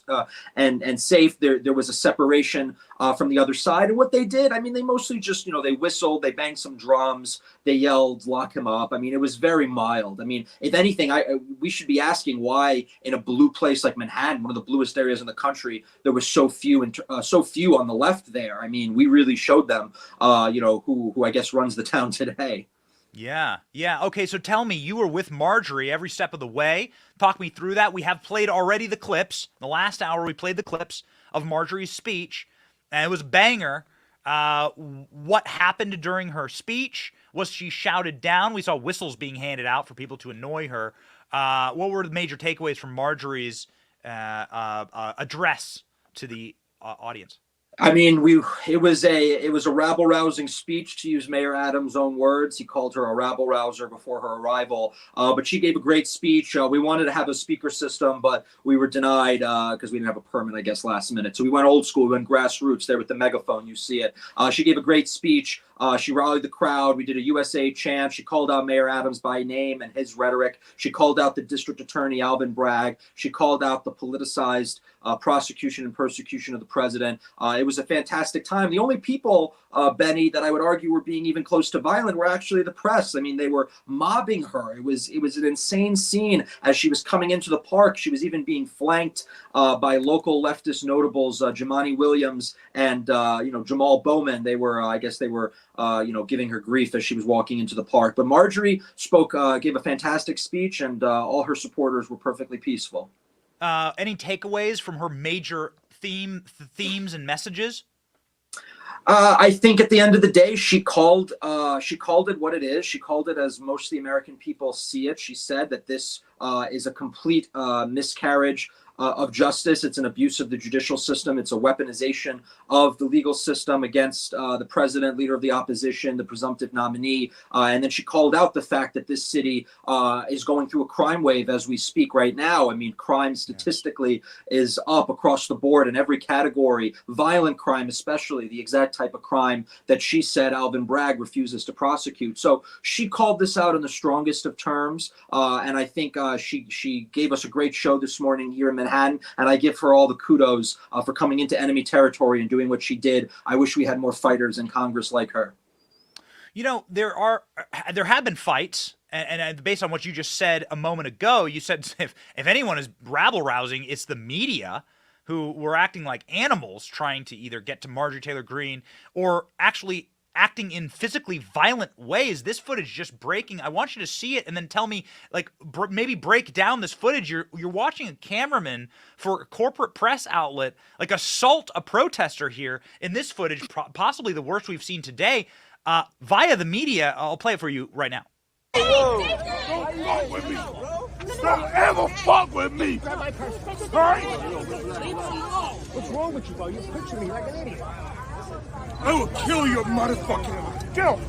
And safe. There was a separation from the other side. And what they did, I mean, they mostly just, they whistled, they banged some drums, they yelled, lock him up. I mean, it was very mild. I mean, if anything, we should be asking why in a blue place like Manhattan, one of the bluest areas in the country, there was so few on the left there. I mean, we really showed them, who I guess runs the town today. Yeah. Okay, so tell me, you were with Marjorie every step of the way. Talk me through that. We have played already the clips. In the last hour, we played the clips of Marjorie's speech, and it was a banger. What happened during her speech? Was she shouted down? We saw whistles being handed out for people to annoy her. What were the major takeaways from Marjorie's address to the audience? I mean, it was a rabble-rousing speech, to use Mayor Adams' own words. He called her a rabble-rouser before her arrival. But she gave a great speech. We wanted to have a speaker system, but we were denied because we didn't have a permit, I guess, last minute. So we went old school. We went grassroots there with the megaphone. You see it. She gave a great speech. She rallied the crowd. We did a USA chant. She called out Mayor Adams by name and his rhetoric. She called out the district attorney, Alvin Bragg. She called out the politicized prosecution and persecution of the president. It was a fantastic time. The only people, Benny, that I would argue were being even close to violent were actually the press. I mean, they were mobbing her. It was an insane scene as she was coming into the park. She was even being flanked by local leftist notables, Jumaane Williams and Jamal Bowman. They were, giving her grief as she was walking into the park. But Marjorie gave a fantastic speech, and all her supporters were perfectly peaceful. Any takeaways from her major themes and messages? I think at the end of the day, she called it what it is. She called it as most of the American people see it. She said that this is a complete miscarriage of justice. It's an abuse of the judicial system. It's a weaponization of the legal system against the president, leader of the opposition, the presumptive nominee. And then she called out the fact that this city is going through a crime wave as we speak right now. I mean, crime statistically is up across the board in every category. Violent crime, especially the exact type of crime that she said Alvin Bragg refuses to prosecute. So she called this out in the strongest of terms. And I think she gave us a great show this morning here in Manhattan, and I give her all the kudos for coming into enemy territory and doing what she did. I wish we had more fighters in Congress like her. There have been fights, and based on what you just said a moment ago, you said if anyone is rabble-rousing, it's the media, who were acting like animals trying to either get to Marjorie Taylor Greene or actually acting in physically violent ways. This footage just breaking. I want you to see it and then tell me, maybe break down this footage. You're watching a cameraman for a corporate press outlet assault a protester here in this footage, possibly the worst we've seen today, via the media. I'll play it for you right now. Whoa. Don't fuck with me. Don't ever fuck with me. Grab my purse. All right? What's wrong with you, bro? You're picturing me like an idiot. I will kill your motherfucking ass. Get off.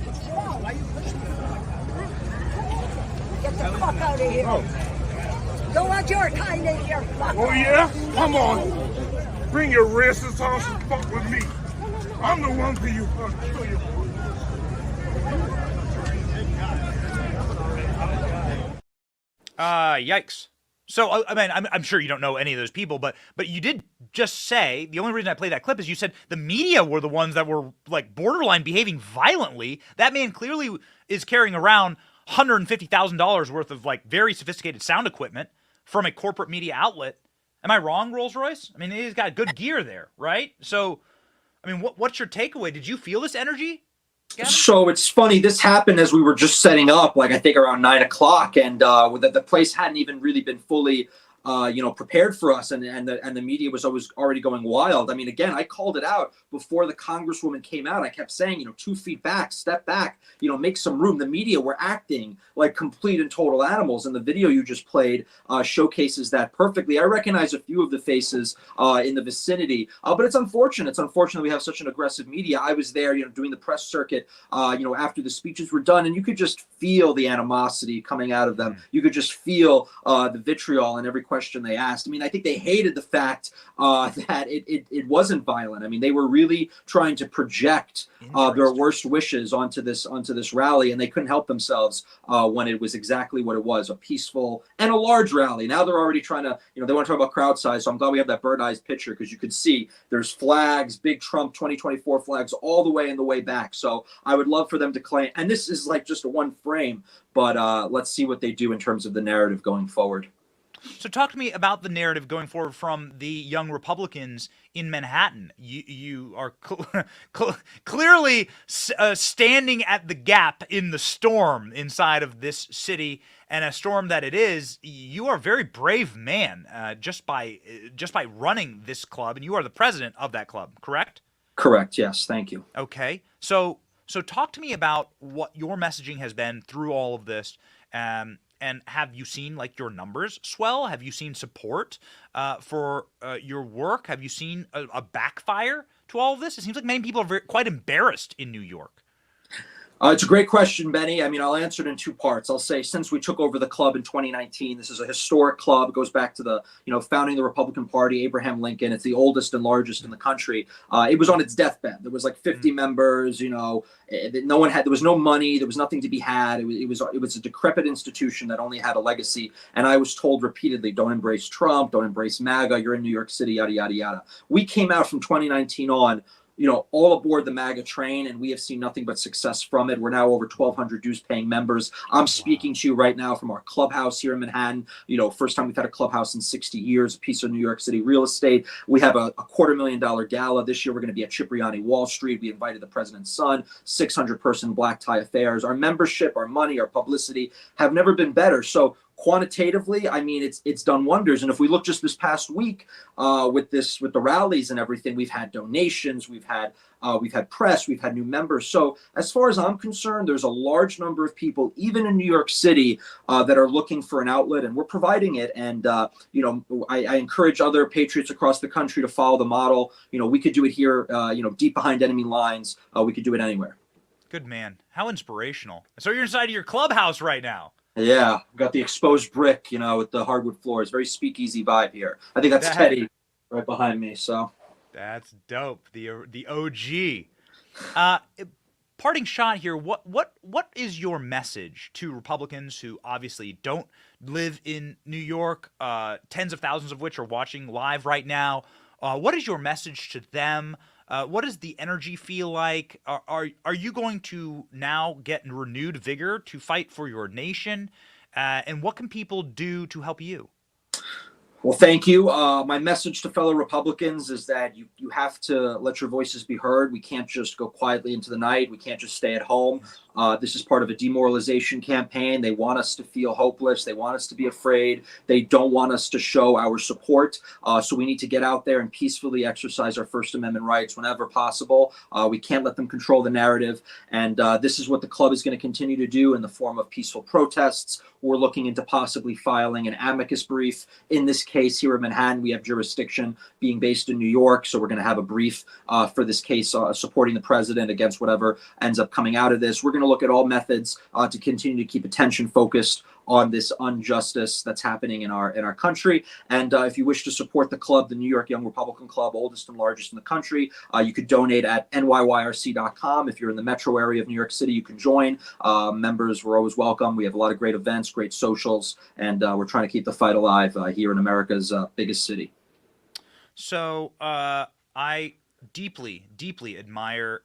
What's wrong? Why are you pushing me? Get the fuck out of here. Oh. Don't want your kind in here. Oh, yeah? Come on. Bring your wrists on and fuck with me. I'm the one for you. I'll kill you. Yikes. So, I mean, I'm sure you don't know any of those people, but you did just say, the only reason I played that clip is you said the media were the ones that were borderline behaving violently. That man clearly is carrying around $150,000 worth of very sophisticated sound equipment from a corporate media outlet. Am I wrong, Rolls-Royce? I mean, he's got good gear there, right? So, I mean, what's your takeaway? Did you feel this energy, Gavin? So it's funny. This happened as we were just setting up, I think around 9 o'clock, and the place hadn't even really been fully prepared for us, and the media was always already going wild. I mean, again, I called it out before the congresswoman came out. I kept saying, 2 feet back, step back, make some room. The media were acting like complete and total animals, and the video you just played showcases that perfectly. I recognize a few of the faces in the vicinity, but it's unfortunate. It's unfortunate we have such an aggressive media. I was there, doing the press circuit, after the speeches were done, and you could just feel the animosity coming out of them. You could just feel the vitriol in every question they asked. I mean, I think they hated the fact that it wasn't violent. I mean, they were really trying to project their worst wishes onto this rally, and they couldn't help themselves when it was exactly what it was, a peaceful and a large rally. Now they're already trying to, they want to talk about crowd size, so I'm glad we have that bird-eyed picture, because you could see there's flags, big Trump 2024 flags all the way in the way back. So I would love for them to claim, and this is like just a one frame, but let's see what they do in terms of the narrative going forward. So talk to me about the narrative going forward from the young Republicans in Manhattan. You are clearly standing at the gap in the storm inside of this city, and a storm that it is. You are a very brave man just by running this club, and you are the president of that club, correct? Correct. Yes. Thank you. Okay. So talk to me about what your messaging has been through all of this. And have you seen your numbers swell? Have you seen support for your work? Have you seen a backfire to all of this? It seems like many people are quite embarrassed in New York. It's a great question, Benny. I mean, I'll answer it in 2 parts. I'll say, since we took over the club in 2019, this is a historic club. It goes back to the, founding the Republican Party, Abraham Lincoln. It's the oldest and largest in the country. It was on its deathbed. There was 50 there was no money. There was nothing to be had. It was a decrepit institution that only had a legacy. And I was told repeatedly, don't embrace Trump, don't embrace MAGA. You're in New York City, yada, yada, yada. We came out from 2019 on, all aboard the MAGA train, and we have seen nothing but success from it. We're now over 1,200 dues-paying members. I'm speaking to you right now from our clubhouse here in Manhattan. First time we've had a clubhouse in 60 years, a piece of New York City real estate. We have a $250,000 gala. This year we're going to be at Cipriani Wall Street. We invited the president's son, 600-person black tie affairs. Our membership, our money, our publicity have never been better. So quantitatively, I mean, it's done wonders. And if we look just this past week with the rallies and everything, we've had donations, we've had press, we've had new members. So as far as I'm concerned, there's a large number of people, even in New York City, that are looking for an outlet, and we're providing it. And I encourage other patriots across the country to follow the model. We could do it here, deep behind enemy lines. We could do it anywhere. Good man. How inspirational. So you're inside of your clubhouse right now. Yeah, got the exposed brick, with the hardwood floors. Very speakeasy vibe here. I think that's Teddy right behind me. So that's dope. The OG. Parting shot here. What is your message to Republicans who obviously don't live in New York? Tens of thousands of which are watching live right now. What is your message to them? What does the energy feel like? Are you going to now get renewed vigor to fight for your nation? And what can people do to help you? Well, thank you. My message to fellow Republicans is that you have to let your voices be heard. We can't just go quietly into the night. We can't just stay at home. This is part of a demoralization campaign. They want us to feel hopeless. They want us to be afraid. They don't want us to show our support. So we need to get out there and peacefully exercise our First Amendment rights whenever possible. We can't let them control the narrative. And this is what the club is going to continue to do in the form of peaceful protests. We're looking into possibly filing an amicus brief. In this case here in Manhattan, we have jurisdiction being based in New York. So we're going to have a brief for this case supporting the president against whatever ends up coming out of this. We're going to look at all methods to continue to keep attention focused on this injustice that's happening in our country. And if you wish to support the club, the New York Young Republican Club, oldest and largest in the country, you could donate at nyyrc.com. If you're in the metro area of New York City, you can join. Members were always welcome. We have a lot of great events, great socials, and we're trying to keep the fight alive here in America's biggest city. So I deeply, deeply admire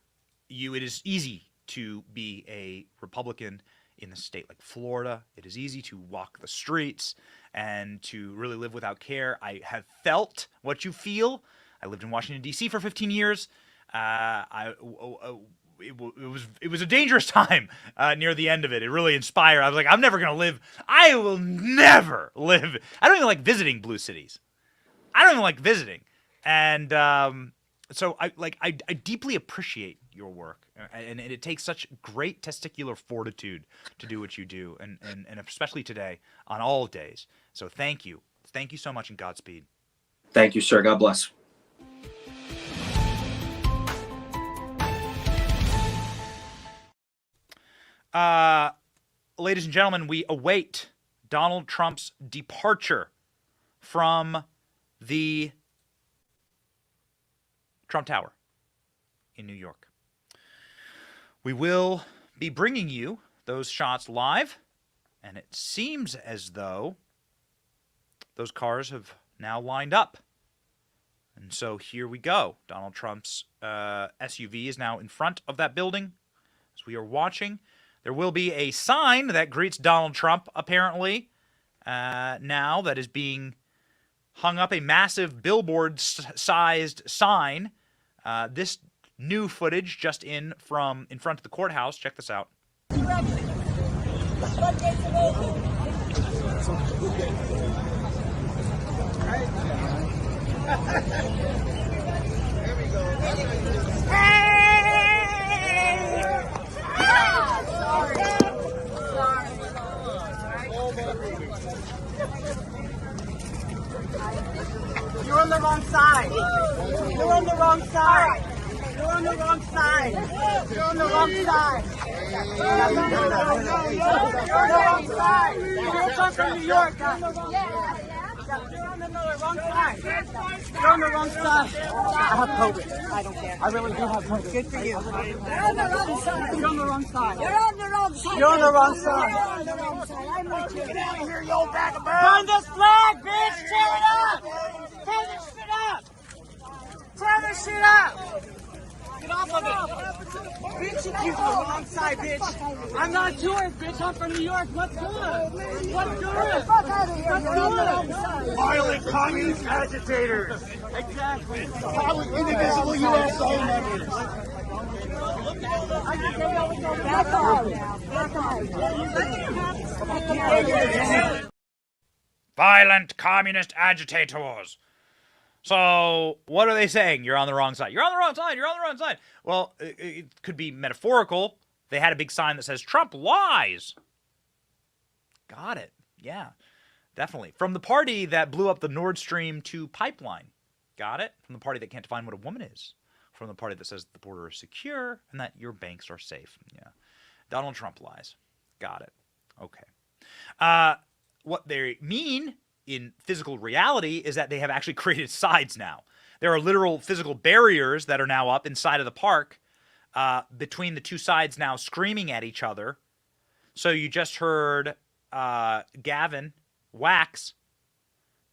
you. It is easy to be a Republican in a state like Florida. It is easy to walk the streets and to really live without care. I have felt what you feel. I lived in Washington, D.C. for 15 years. it was a dangerous time near the end of it. It really inspired. I was like, I'm never gonna live. I will never live. I don't even like visiting blue cities. I don't even like visiting, and so I deeply appreciate your work, and it takes such great testicular fortitude to do what you do, and especially today on all days. So thank you so much, and Godspeed. Thank you, sir. God bless. Ladies and gentlemen, we await Donald Trump's departure from the Trump Tower in New York. We will be bringing you those shots live, and it seems as though those cars have now lined up. And so here we go. Donald Trump's SUV is now in front of that building as we are watching. There will be a sign that greets Donald Trump, apparently, now that is being hung up, a massive billboard-sized sign. This new footage just in front of the courthouse. Check this out. You're on the wrong side. You're on the wrong side. You're on the wrong side. You're on the wrong side. You're on the wrong side. You're come from New York. You're on the wrong side. You're on the wrong side. I have COVID. I don't care. I really do have COVID. Good for you. You're on the wrong side. You're on the wrong side. You're on the wrong side. You're on the wrong side. You're on the wrong side. I'm with you. Get out of here, you old bag of birds. Burn this flag, bitch. Tear it up. Tear this shit up. Tear this shit up. Get off of it. Bitch, you're on the wrong side, bitch. I'm not Jewish, bitch. I'm from New York. What's good? What's good? What's good? Violent communist agitators. Exactly. Indivisible USA members. Back off. Back off. Violent communist agitators. So what are they saying? You're on the wrong side. You're on the wrong side. You're on the wrong side. Well, it could be metaphorical. They had a big sign that says, Trump lies. Got it. Yeah, definitely. From the party that blew up the Nord Stream 2 pipeline. Got it. From the party that can't define what a woman is. From the party that says the border is secure and that your banks are safe. Yeah. Donald Trump lies. Got it. Okay. What they mean in physical reality is that they have actually created sides now. There are literal physical barriers that are now up inside of the park between the two sides now screaming at each other. So you just heard Gavin Wax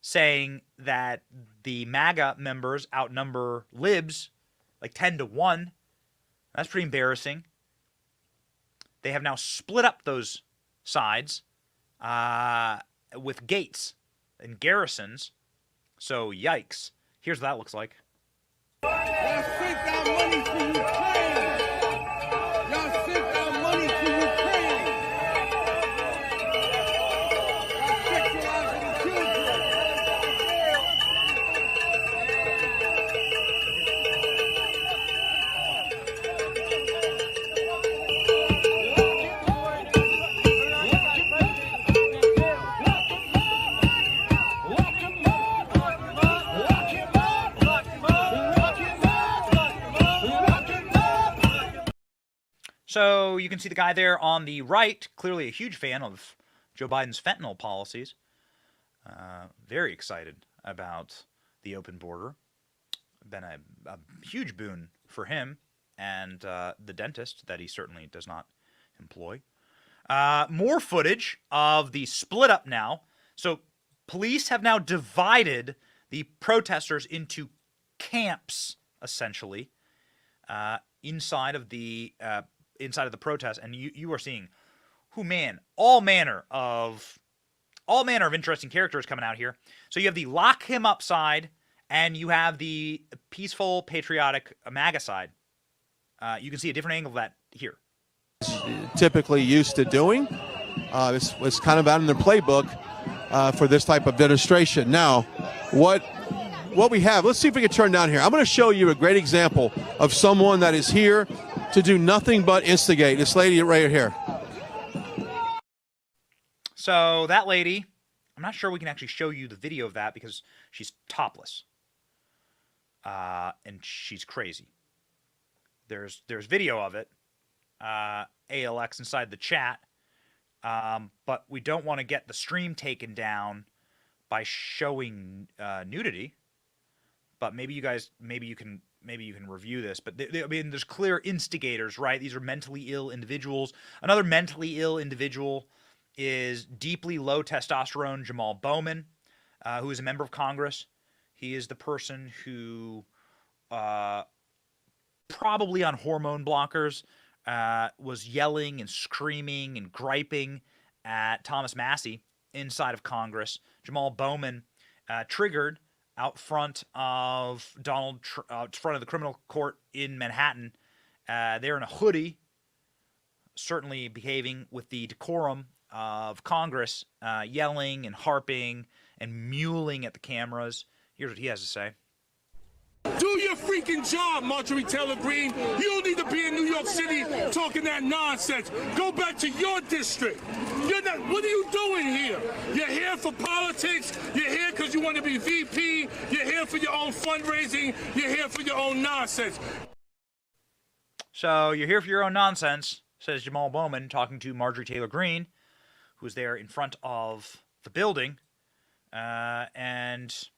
saying that the MAGA members outnumber libs like 10-1. That's pretty embarrassing. They have now split up those sides with gates and garrisons. So yikes. Here's what that looks like. Y'all sent our money to Ukraine. Y'all sent our money to Ukraine. Y'all sexualizing the children. So you can see the guy there on the right, clearly a huge fan of Joe Biden's fentanyl policies. Very excited about the open border. Been a huge boon for him and the dentist that he certainly does not employ. More footage of the split up now. So police have now divided the protesters into camps, essentially, inside of the protest, and you are seeing, all manner of interesting characters coming out here. So you have the lock him up side, and you have the peaceful, patriotic MAGA side. You can see a different angle of that here. Typically used to doing. It's kind of out in the playbook for this type of demonstration. Now, what we have, let's see if we can turn down here. I'm going to show you a great example of someone that is here to do nothing but instigate. This lady right here. So that lady, I'm not sure we can actually show you the video of that because she's topless. And she's crazy. There's video of it. ALX inside the chat. But we don't want to get the stream taken down by showing nudity. But maybe you can review this. But I mean, there's clear instigators, right? These are mentally ill individuals. Another mentally ill individual is deeply low testosterone Jamal Bowman, who is a member of Congress. He is the person who, probably on hormone blockers, was yelling and screaming and griping at Thomas Massie inside of Congress. Jamal Bowman triggered out front of out front of the criminal court in Manhattan. They're in a hoodie, certainly behaving with the decorum of Congress, yelling and harping and mewling at the cameras. Here's what he has to say. Do your freaking job, Marjorie Taylor Greene. You don't need to be in New York City talking that nonsense. Go back to your district. You're not. What are you doing here? You're here for politics. You're here because you want to be VP. You're here for your own fundraising. You're here for your own nonsense. So you're here for your own nonsense, says Jamal Bowman, talking to Marjorie Taylor Greene, who's there in front of the building, and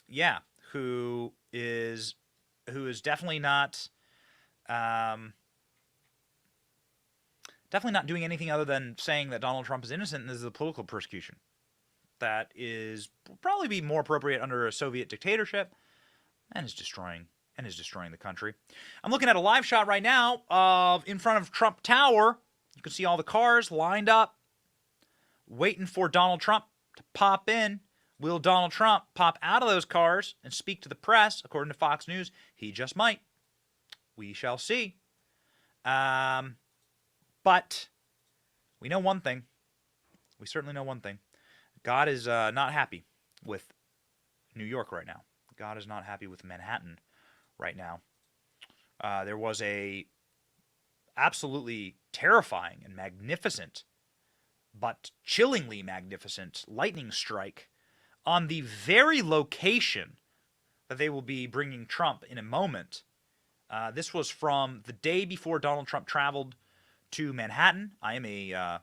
yeah, who is definitely not doing anything other than saying that Donald Trump is innocent and this is a political persecution that is probably be more appropriate under a Soviet dictatorship and is destroying the country. I'm looking at a live shot right now of in front of Trump Tower. You can see all the cars lined up waiting for Donald Trump to pop in. Will Donald Trump pop out of those cars and speak to the press? According to Fox News, he just might. We shall see. But we know one thing. We certainly know one thing. God is not happy with New York right now. God is not happy with Manhattan right now. There was a absolutely terrifying and magnificent, but chillingly magnificent lightning strike on the very location that they will be bringing Trump in a moment. This was from the day before Donald Trump traveled to Manhattan. I am a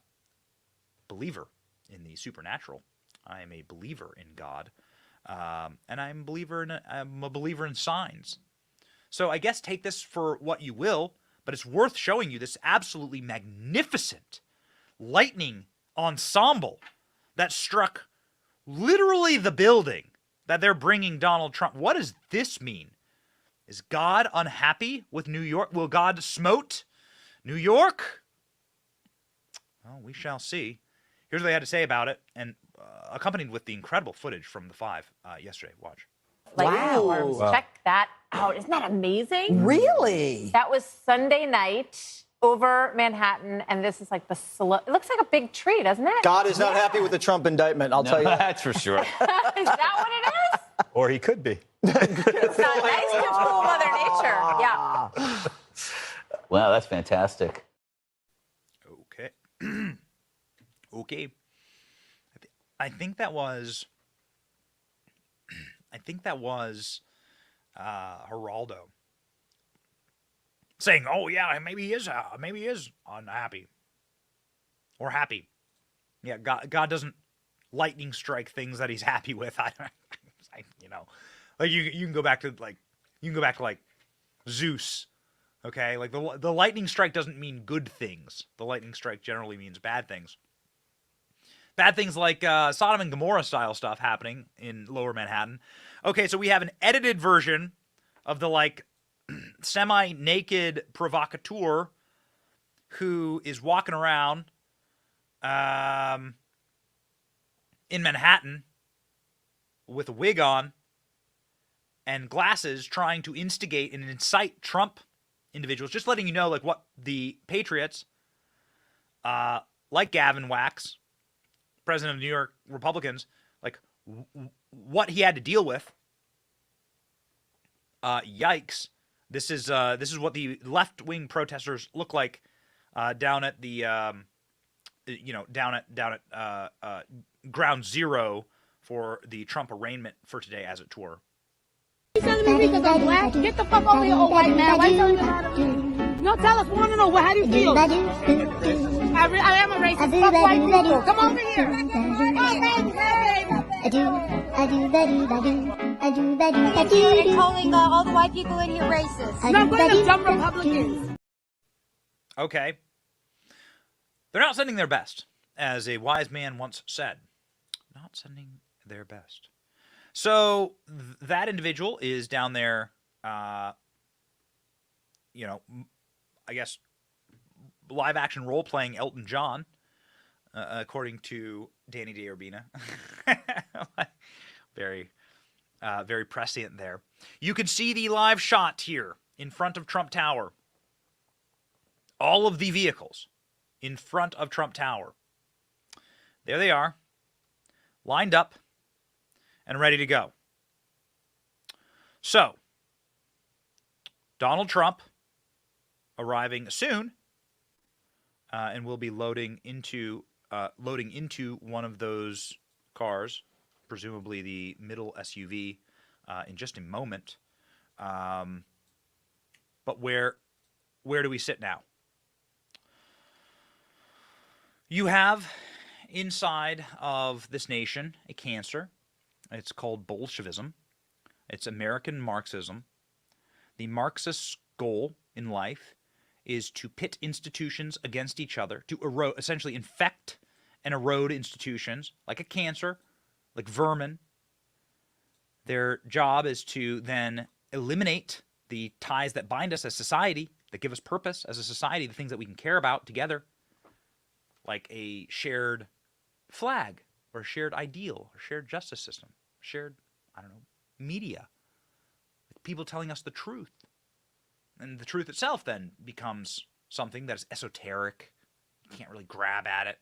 believer in the supernatural. I am a believer in God. And I'm a believer in signs. So I guess take this for what you will, but it's worth showing you this absolutely magnificent lightning ensemble that struck literally the building that they're bringing Donald Trump. What does this mean? Is God unhappy with New York? Will God smote New York? Well, we shall see. Here's what they had to say about it, and accompanied with the incredible footage from the 5 yesterday. Watch. Wow. Check that out. Isn't that amazing? Really? That was Sunday night over Manhattan, and this is like the it looks like a big tree, doesn't it? God is not happy with the Trump indictment, I'll tell you. That's for sure. Is that what it is? Or he could be. It's not nice to fool Mother Nature. Yeah. Wow, that's fantastic. Okay. Okay. I think that was Geraldo saying, "Oh yeah, maybe he is unhappy or happy." Yeah, God doesn't lightning strike things that he's happy with. Like you can go back to like Zeus. Okay, like the lightning strike doesn't mean good things. The lightning strike generally means bad things. Bad things like Sodom and Gomorrah style stuff happening in Lower Manhattan. Okay, so we have an edited version of the like semi-naked provocateur who is walking around in Manhattan with a wig on and glasses trying to instigate and incite Trump individuals, just letting you know like what the patriots, like Gavin Wax, president of New York Republicans, like what he had to deal with. Yikes! This is what the left-wing protesters look like down at the down at ground zero for the Trump arraignment for today, as it were. You telling me because I'm black? Get the fuck over here, old white man. Why you telling me about it? No, tell us. We want to know. How do you feel? I am a racist. Fuck white people. Come over here. They're calling all the white people in here racist. No, we're the dumb Republicans. Okay. They're not sending their best, as a wise man once said. Not sending their best. So that individual is down there, I guess, live action role playing Elton John, according to Danny DeUrbina. Very prescient there. You can see the live shot here in front of Trump Tower. All of the vehicles in front of Trump Tower. There they are, lined up and ready to go. So, Donald Trump arriving soon, and will be loading into one of those cars, presumably the middle SUV, in just a moment. But where do we sit now? You have inside of this nation a cancer. It's called Bolshevism. It's American Marxism. The Marxist goal in life is to pit institutions against each other, to erode, essentially infect and erode institutions like a cancer, like vermin. Their job is to then eliminate the ties that bind us as society, that give us purpose as a society, the things that we can care about together, like a shared flag or a shared ideal or shared justice system, shared, media, people telling us the truth. And the truth itself then becomes something that is esoteric. You can't really grab at it.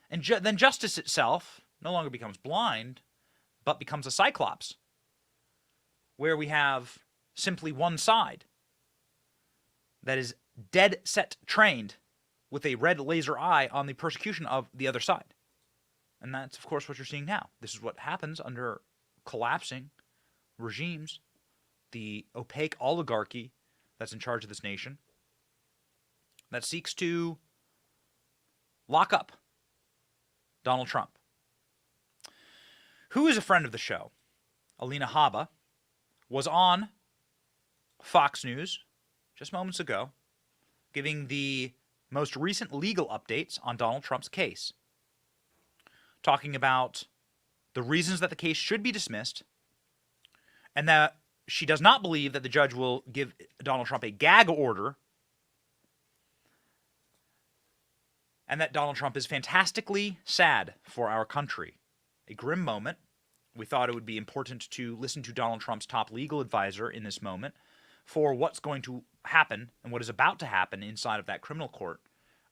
And then justice itself no longer becomes blind, but becomes a cyclops, where we have simply one side that is dead set trained with a red laser eye on the persecution of the other side. And that's, of course, what you're seeing now. This is what happens under collapsing regimes, the opaque oligarchy that's in charge of this nation, that seeks to lock up Donald Trump. Who is a friend of the show? Alina Habba was on Fox News just moments ago, giving the most recent legal updates on Donald Trump's case, talking about the reasons that the case should be dismissed, and that she does not believe that the judge will give Donald Trump a gag order, and that Donald Trump is fantastically sad for our country. A grim moment. We thought it would be important to listen to Donald Trump's top legal advisor in this moment for what's going to happen and what is about to happen inside of that criminal court.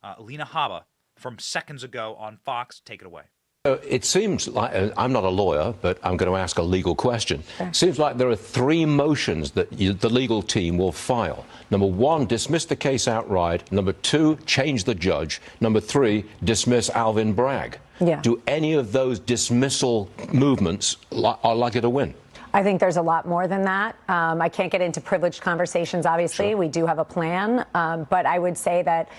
Alina Habba from seconds ago on Fox. Take it away. It seems like, I'm not a lawyer, but I'm going to ask a legal question. It seems like there are three motions that the legal team will file. Number one, dismiss the case outright. Number two, change the judge. Number three, dismiss Alvin Bragg. Yeah. Do any of those dismissal movements are likely to win? I think there's a lot more than that. I can't get into privileged conversations, obviously. Sure. We do have a plan. But I would say that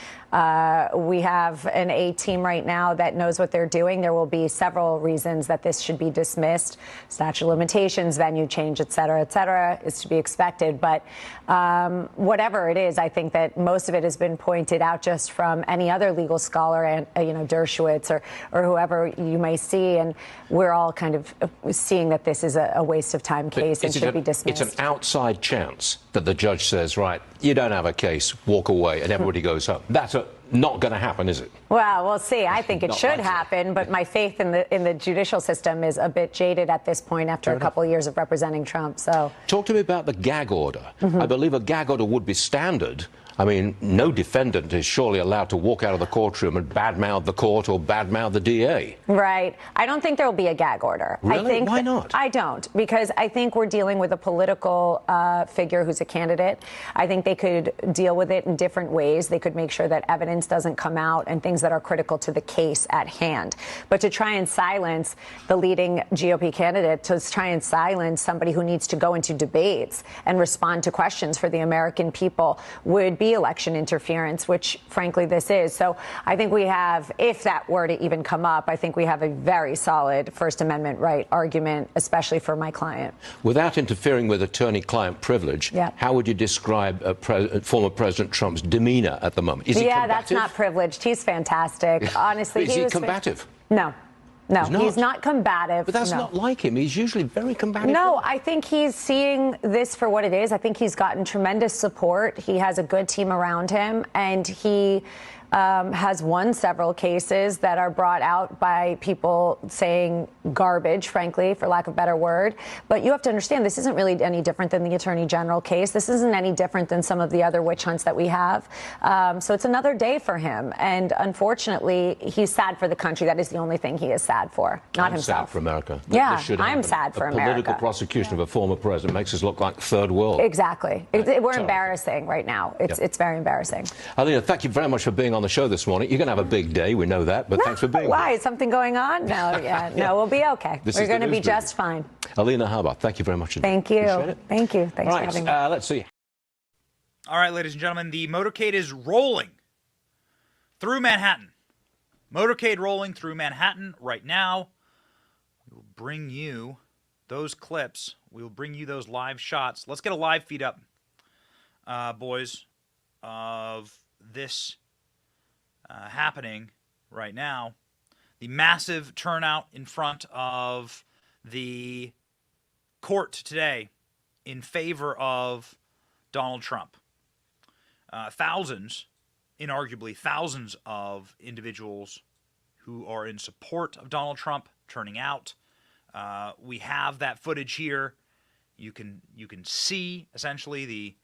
we have an A team right now that knows what they're doing. There will be several reasons that this should be dismissed. Statute of limitations, venue change, et cetera, is to be expected. But whatever it is, I think that most of it has been pointed out just from any other legal scholar, and Dershowitz or whoever you may see. And we're all kind of seeing that this is a waste of of time case and should be dismissed. It's an outside chance that the judge says, right, you don't have a case, walk away, and everybody goes home. That's not going to happen, is it? Well, we'll see. I think it Not should likely. happen, but my faith in the judicial system is a bit jaded at this point after a couple of years of representing Trump. So, talk to me about the gag order. I believe a gag order would be standard. I mean, no defendant is surely allowed to walk out of the courtroom and badmouth the court or badmouth the DA. right. I don't think there will be a gag order. Really? I think Why not? I don't, because I think we're dealing with a political figure who's a candidate. I think they could deal with it in different ways. They could make sure that evidence doesn't come out and things that are critical to the case at hand. But to try and silence the leading GOP candidate, to try and silence somebody who needs to go into debates and respond to questions for the American people would be election interference, which frankly this is. So I think we have, if that were to even come up, I think we have a very solid First Amendment right argument, especially for my client. Without interfering with attorney-client privilege, how would you describe former President Trump's demeanor at the moment? Is he combative? That's not privileged. He's fantastic. Honestly, Is he combative? No, he's not combative. But that's not like him. He's usually very combative. No, I think he's seeing this for what it is. I think he's gotten tremendous support. He has a good team around him, and he has won several cases that are brought out by people saying garbage, frankly, for lack of a better word. But you have to understand, this isn't really any different than the Attorney General case. This isn't any different than some of the other witch hunts that we have. So it's another day for him. And unfortunately, he's sad for the country. That is the only thing he is sad for, not I'm himself. sad for America. Yeah, This should I'm happen. sad for a America. Political prosecution of a former president makes us look like third world. Exactly. We're embarrassing right now. It's very embarrassing. Alina, thank you very much for being on the show this morning. You're going to have a big day, we know that, but thanks for being Why? Is something going on? No, no, we'll be okay. We're going to be just fine. Alina Habba, thank you very much indeed. Thank you. Appreciate it. Thank you. Thanks for having me. Let's see. All right, ladies and gentlemen, the motorcade is rolling through Manhattan. Motorcade rolling through Manhattan right now. We will bring you those clips. We will bring you those live shots. Let's get a live feed up, boys, of this happening right now. The massive turnout in front of the court today in favor of Donald Trump. Thousands, inarguably thousands of individuals who are in support of Donald Trump turning out. We have that footage here. You can see essentially the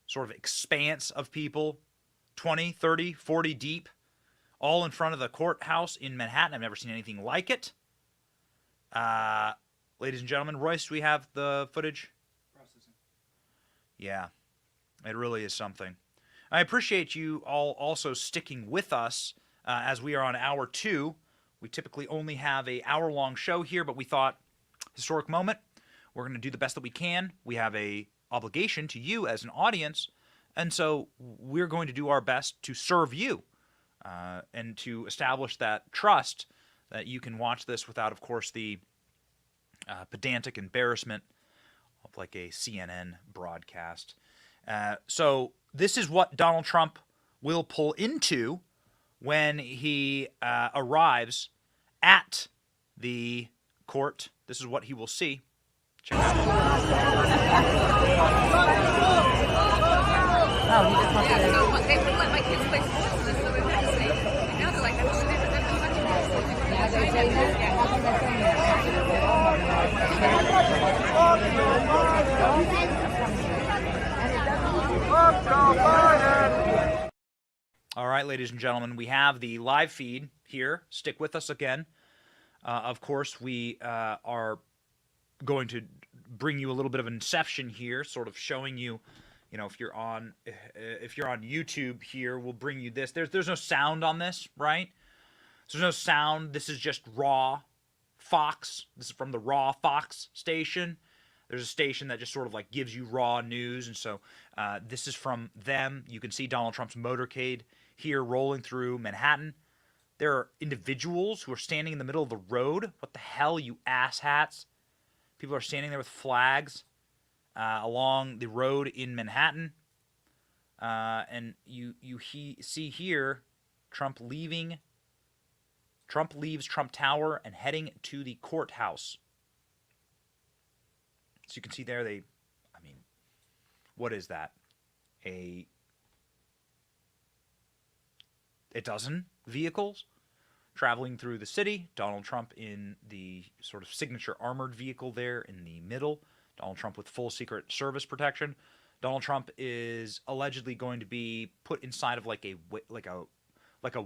sort of expanse of people, 20, 30, 40 deep, all in front of the courthouse in Manhattan. I've never seen anything like it. Ladies and gentlemen, Royce, do we have the footage? Processing. Yeah, it really is something. I appreciate you all also sticking with us as we are on hour 2. We typically only have an hour-long show here, but we thought, historic moment, we're going to do the best that we can. We have a obligation to you as an audience, and so we're going to do our best to serve you and to establish that trust that you can watch this without, of course, the pedantic embarrassment of like a CNN broadcast. So this is what Donald Trump will pull into when he arrives at the court. This is what he will see. Check it out. Oh, he just wants to. They wouldn't let my kids play sports in this, so they're not safe. And now they're like, I'm just All right, ladies and gentlemen, we have the live feed here. Stick with us again. Of course, we are going to bring you a little bit of inception here, sort of showing you, you know, if you're on YouTube here, we'll bring you this. There's no sound on this, right? So there's no sound. This is just raw Fox. This is from the raw Fox station. There's a station that just sort of like gives you raw news, and so this is from them. You can see Donald Trump's motorcade here rolling through Manhattan. There are individuals who are standing in the middle of the road. What the hell, you asshats? People are standing there with flags along the road in Manhattan. And you see here Trump leaving. Trump leaves Trump Tower and heading to the courthouse. So you can see there, what is that? A dozen vehicles traveling through the city. Donald Trump in the sort of signature armored vehicle there in the middle. Donald Trump with full Secret Service protection. Donald Trump is allegedly going to be put inside of like a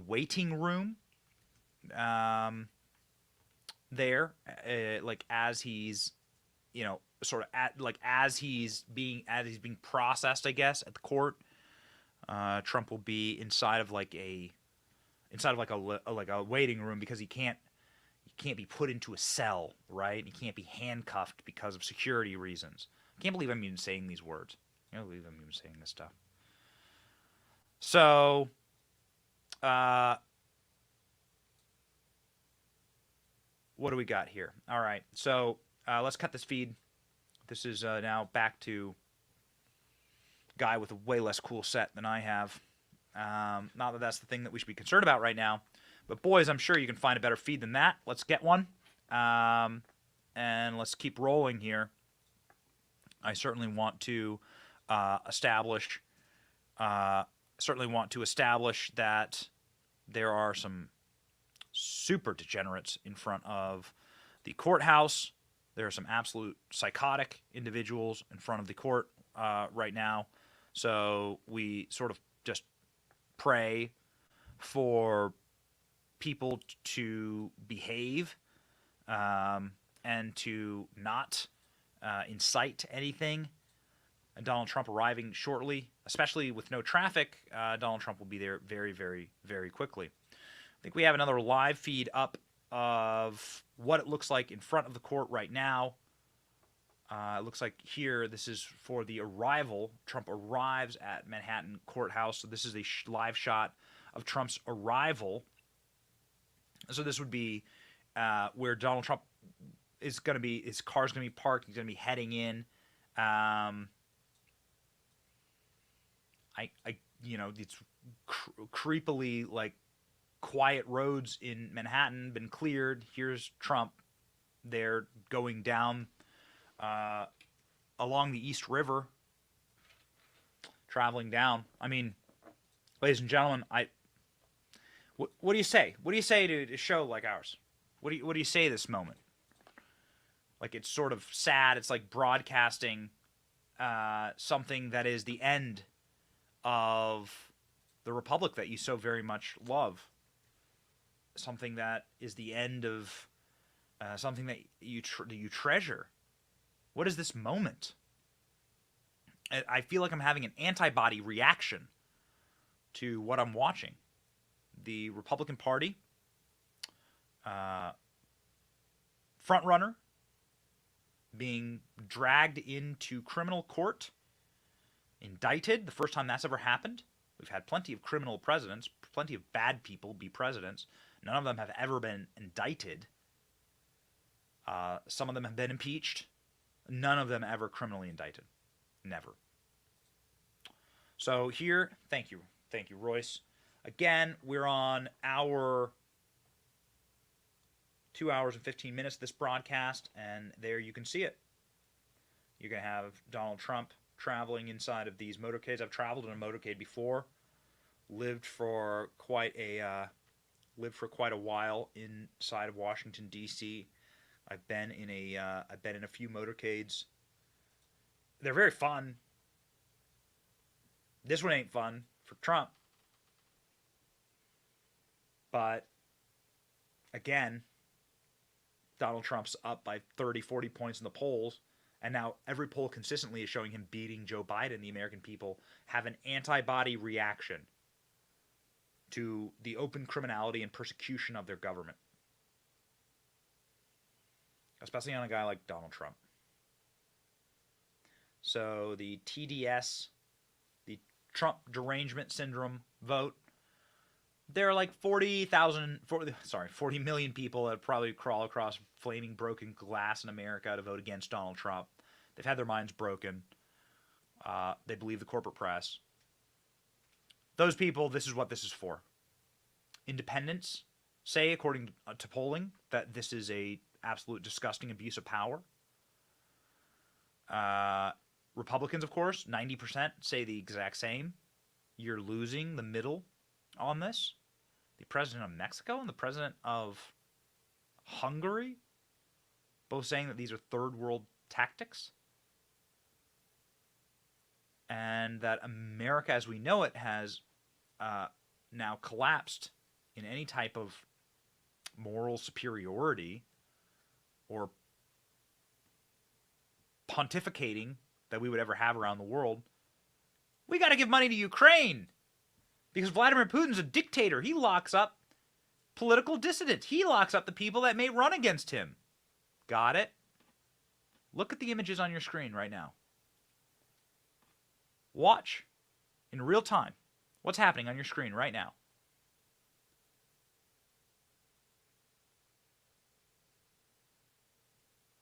waiting room there, like as he's, sort of as he's being processed, I guess, at the court. Trump will be inside of like a waiting room because he can't be put into a cell, right? He can't be handcuffed because of security reasons. I can't believe I'm even saying these words. I can't believe I'm even saying this stuff. So, what do we got here? All right, so let's cut this feed. This is now back to a guy with a way less cool set than I have. Not that that's the thing that we should be concerned about right now. But boys, I'm sure you can find a better feed than that. Let's get one. And let's keep rolling here. I certainly want to establish that there are some super degenerates in front of the courthouse. There are some absolute psychotic individuals in front of the court right now. So we sort of just pray for people to behave and to not incite anything. And Donald Trump arriving shortly, especially with no traffic, Donald Trump will be there very, very, very quickly. I think we have another live feed up of what it looks like in front of the court right now. It looks like here, this is for the arrival. Trump arrives at Manhattan Courthouse. So this is a live shot of Trump's arrival. So this would be where Donald Trump is going to be, his car's going to be parked. He's going to be heading in. It's creepily like quiet roads in Manhattan been cleared. Here's Trump there going down along the East River, traveling down. I mean, ladies and gentlemen, what do you say? What do you say to a show like ours? What do you say this moment? Like, it's sort of sad. It's like broadcasting something that is the end of the republic that you so very much love. Something that is the end of something that you treasure. What is this moment? I feel like I'm having an antibody reaction to what I'm watching. The Republican Party, frontrunner, being dragged into criminal court, indicted, the first time that's ever happened. We've had plenty of criminal presidents, plenty of bad people be presidents. None of them have ever been indicted. Some of them have been impeached. None of them ever criminally indicted. Never. So here, thank you, Royce. Again, we're on our 2 hours and 15 minutes of this broadcast, and there you can see it. You're going to have Donald Trump traveling inside of these motorcades. I've traveled in a motorcade before, lived for quite a while inside of Washington D.C. I've been in a few motorcades. They're very fun. This one ain't fun for Trump. But again, Donald Trump's up by 30, 40 points in the polls. And now every poll consistently is showing him beating Joe Biden. The American people have an antibody reaction to the open criminality and persecution of their government. Especially on a guy like Donald Trump. So the TDS, the Trump derangement syndrome vote, there are like 40 million people that probably crawl across flaming broken glass in America to vote against Donald Trump. They've had their minds broken. They believe the corporate press. Those people, this is what this is for. Independents say, according to polling, that this is a absolute disgusting abuse of power. Republicans, of course, 90% say the exact same. You're losing the middle on this. The president of Mexico and the president of Hungary, both saying that these are third world tactics. And that America, as we know it, has now collapsed in any type of moral superiority or pontificating that we would ever have around the world. We got to give money to Ukraine because Vladimir Putin's a dictator. He locks up political dissidents. He locks up the people that may run against him. Got it? Look at the images on your screen right now. Watch in real time what's happening on your screen right now.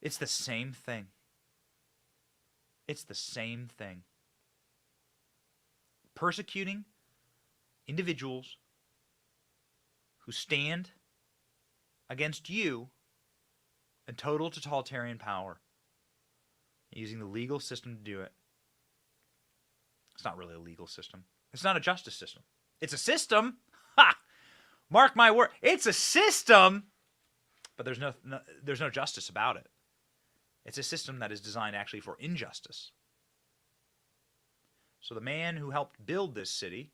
It's the same thing. It's the same thing. Persecuting individuals who stand against you in total totalitarian power, using the legal system to do it. It's not really a legal system. It's not a justice system. It's a system. Ha! Mark my word. It's a system, but there's no justice about it. It's a system that is designed actually for injustice. So the man who helped build this city,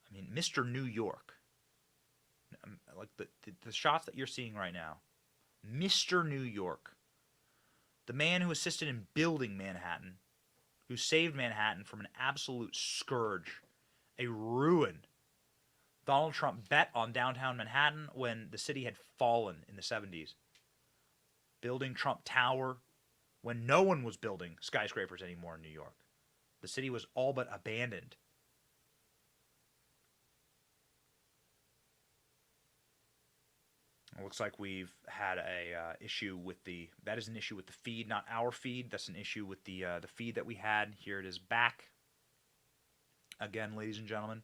I mean, Mr. New York, like the shots that you're seeing right now, Mr. New York, the man who assisted in building Manhattan, who saved Manhattan from an absolute scourge, a ruin. Donald Trump bet on downtown Manhattan when the city had fallen in the 70s. Building Trump Tower when no one was building skyscrapers anymore in New York. The city was all but abandoned. It looks like we've had a issue with that is an issue with the feed, not our feed. That's an issue with the feed that we had. Here it is back. Again, ladies and gentlemen.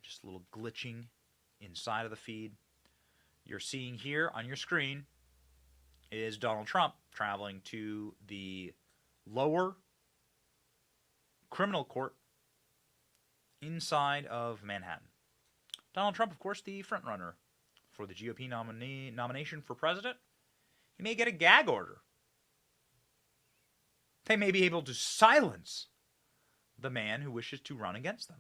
Just a little glitching inside of the feed. You're seeing here on your screen is Donald Trump traveling to the lower criminal court inside of Manhattan. Donald Trump, of course, the frontrunner for the GOP nomination for president. He may get a gag order. They may be able to silence the man who wishes to run against them.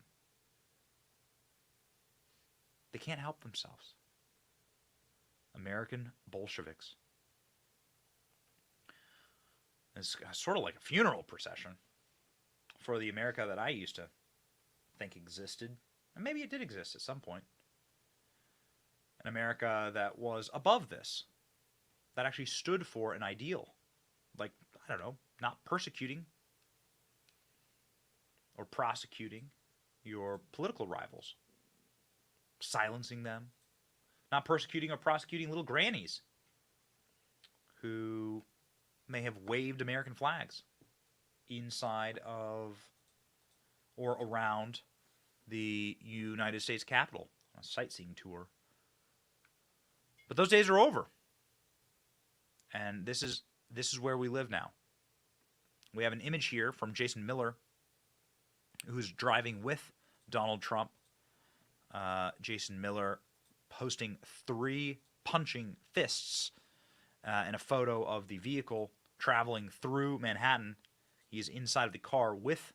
They can't help themselves. American Bolsheviks. It's sort of like a funeral procession for the America that I used to think existed. And maybe it did exist at some point. An America that was above this. That actually stood for an ideal. Like, I don't know, not persecuting or prosecuting your political rivals. Silencing them. Not persecuting or prosecuting little grannies who may have waved American flags inside of or around the United States Capitol on a sightseeing tour. But those days are over. And this is where we live now. We have an image here from Jason Miller, who's driving with Donald Trump. Jason Miller posting 3 punching fists in a photo of the vehicle traveling through Manhattan. He's inside of the car with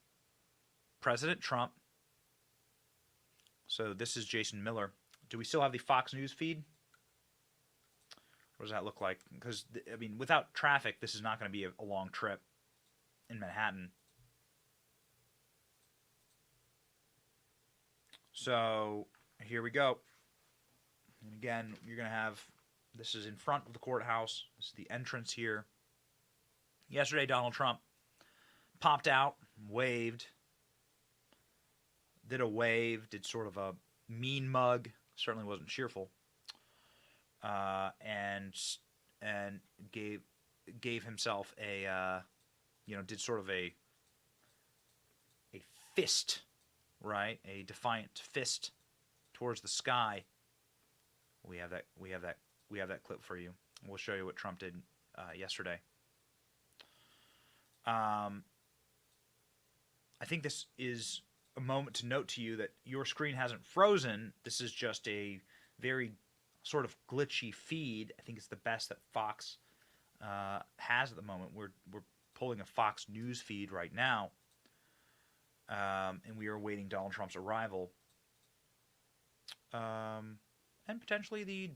President Trump. So this is Jason Miller. Do we still have the Fox News feed? What does that look like? Because, I mean, without traffic, this is not going to be a long trip in Manhattan. So here we go. And again, you're going to have, this is in front of the courthouse. This is the entrance here. Yesterday, Donald Trump popped out, waved, did a wave, did sort of a mean mug. Certainly wasn't cheerful. And gave himself a, did sort of a fist, right? A defiant fist towards the sky. We have that clip for you. We'll show you what Trump did yesterday. I think this is a moment to note to you that your screen hasn't frozen. This is just a very sort of glitchy feed. I think it's the best that Fox has at the moment. We're pulling a Fox News feed right now, and we are awaiting Donald Trump's arrival, and potentially the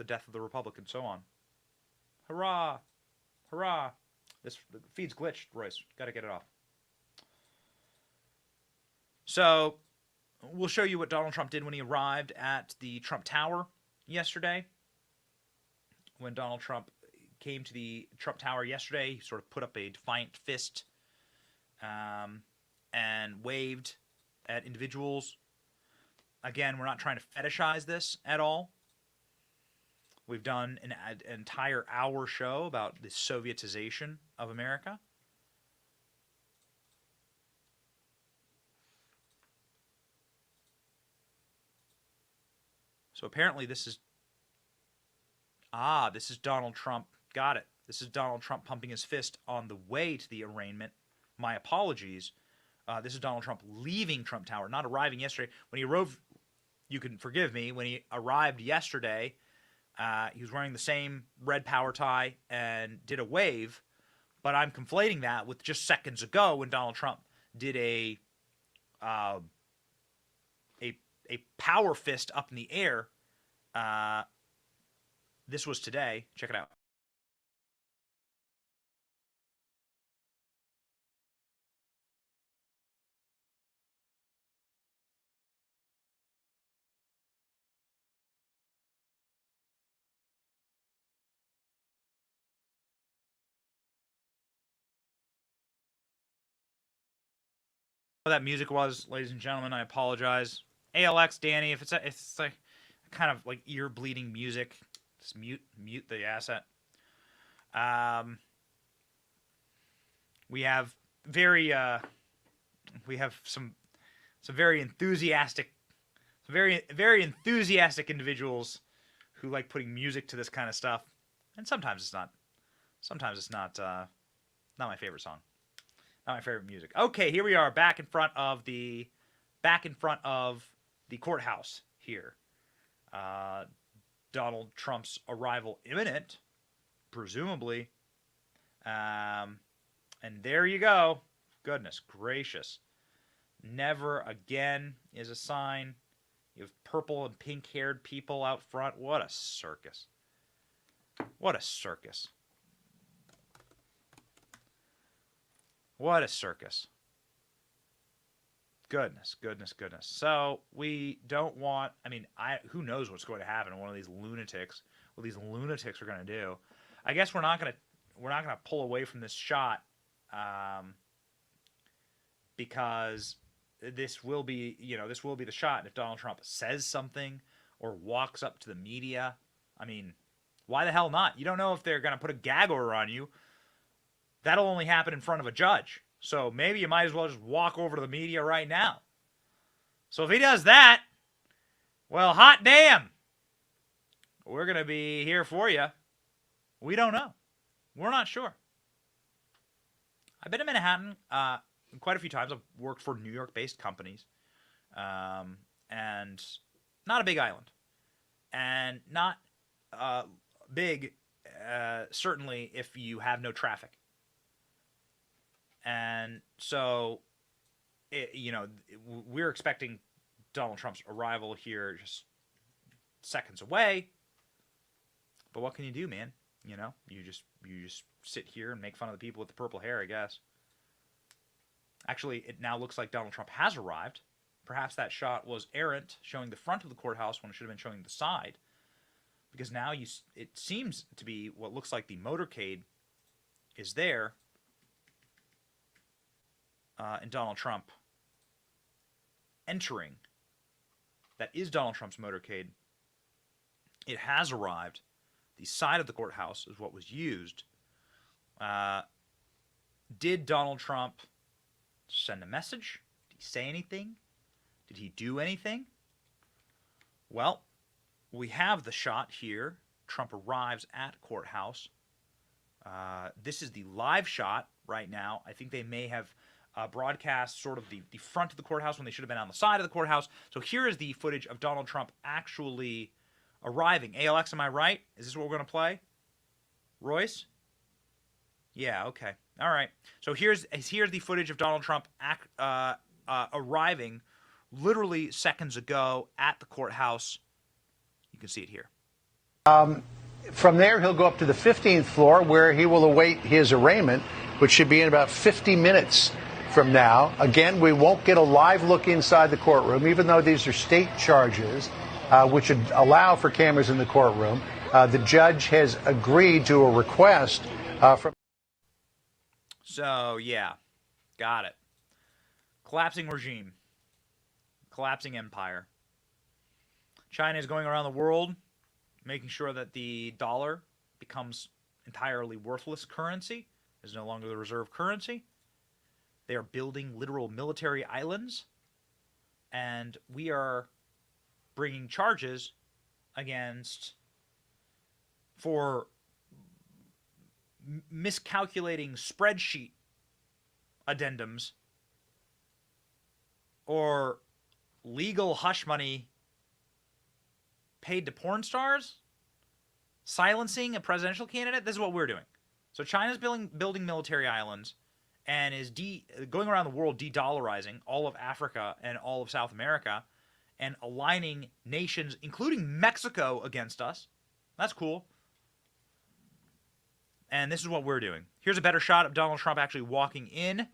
death of the Republic and so on. Hurrah! Hurrah! The feed's glitched, Royce. Got to get it off. So, we'll show you what Donald Trump did when he arrived at the Trump Tower yesterday. When Donald Trump came to the Trump Tower yesterday, he sort of put up a defiant fist and waved at individuals. Again, we're not trying to fetishize this at all. We've done an entire hour show about the Sovietization of America. So apparently this is Donald Trump. Got it. This is Donald Trump pumping his fist on the way to the arraignment. My apologies. This is Donald Trump leaving Trump Tower, not arriving yesterday. When he arrived, you can forgive me, when he arrived yesterday, he was wearing the same red power tie and did a wave, but I'm conflating that with just seconds ago when Donald Trump did a power fist up in the air. This was today. Check it out. What that music was, ladies and gentlemen, I apologize. ALX, Danny, if it's like kind of like ear bleeding music, just mute the asset. We have some very enthusiastic individuals who like putting music to this kind of stuff, and sometimes it's not my favorite song. Not my favorite music. Okay, here we are back in front of the courthouse here. Donald Trump's arrival imminent, presumably. And there you go. Goodness gracious. Never again is a sign. You have purple and pink-haired people out front. What a circus. What a circus. What a circus. Goodness, goodness, goodness. So we don't want, who knows what's going to happen to one of these lunatics, what these lunatics are going to do. I guess we're not going to pull away from this shot because this will be the shot. And if Donald Trump says something or walks up to the media, why the hell not? You don't know if they're going to put a gag order on you. That'll only happen in front of a judge. So maybe you might as well just walk over to the media right now. So if he does that, well, hot damn. We're going to be here for you. We don't know. We're not sure. I've been to Manhattan quite a few times. I've worked for New York-based companies. And not a big island. And not big, certainly, if you have no traffic. And so, we're expecting Donald Trump's arrival here just seconds away. But what can you do, man? You just sit here and make fun of the people with the purple hair, I guess. Actually, it now looks like Donald Trump has arrived. Perhaps that shot was errant, showing the front of the courthouse when it should have been showing the side. Because now it seems to be what looks like the motorcade is there. And Donald Trump entering. That is Donald Trump's motorcade. It has arrived. The side of the courthouse is what was used. Did Donald Trump send a message? Did he say anything? Did he do anything? Well, we have the shot here Trump arrives at Courthouse. This is the live shot right now. I think they may have broadcast sort of the front of the courthouse when they should have been on the side of the courthouse. So here is the footage of Donald Trump actually arriving. ALX, am I right? Is this what we're going to play? Royce? Yeah, okay. All right. So here's the footage of Donald Trump arriving literally seconds ago at the courthouse. You can see it here. From there, he'll go up to the 15th floor where he will await his arraignment, which should be in about 50 minutes from now. Again, we won't get a live look inside the courtroom, even though these are state charges, which would allow for cameras in the courtroom. The judge has agreed to a request from... So, yeah, got it. Collapsing regime. Collapsing empire. China is going around the world making sure that the dollar becomes entirely worthless currency, is no longer the reserve currency. They are building literal military islands, and we are bringing charges against for miscalculating spreadsheet addendums or legal hush money paid to porn stars, silencing a presidential candidate. This is what we're doing. So China's building military islands and is going around the world de-dollarizing all of Africa and all of South America and aligning nations, including Mexico, against us. That's cool. And this is what we're doing. Here's a better shot of Donald Trump actually walking in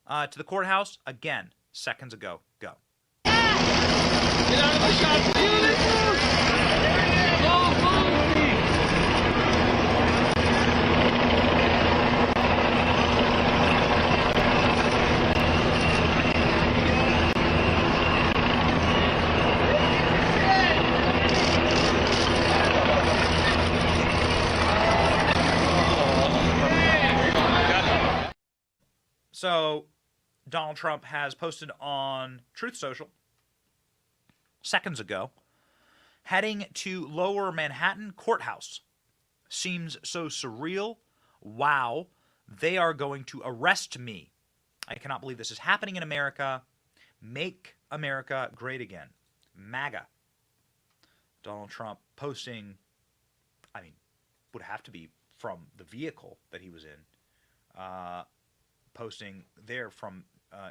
to the courthouse. Again, seconds ago. Go. Get out of the shot. So Donald Trump has posted on Truth Social seconds ago, heading to Lower Manhattan Courthouse. Seems so surreal. Wow. They are going to arrest me. I cannot believe this is happening in America. Make America great again. MAGA. Donald Trump posting, I mean, would have to be from the vehicle that he was in. Posting there from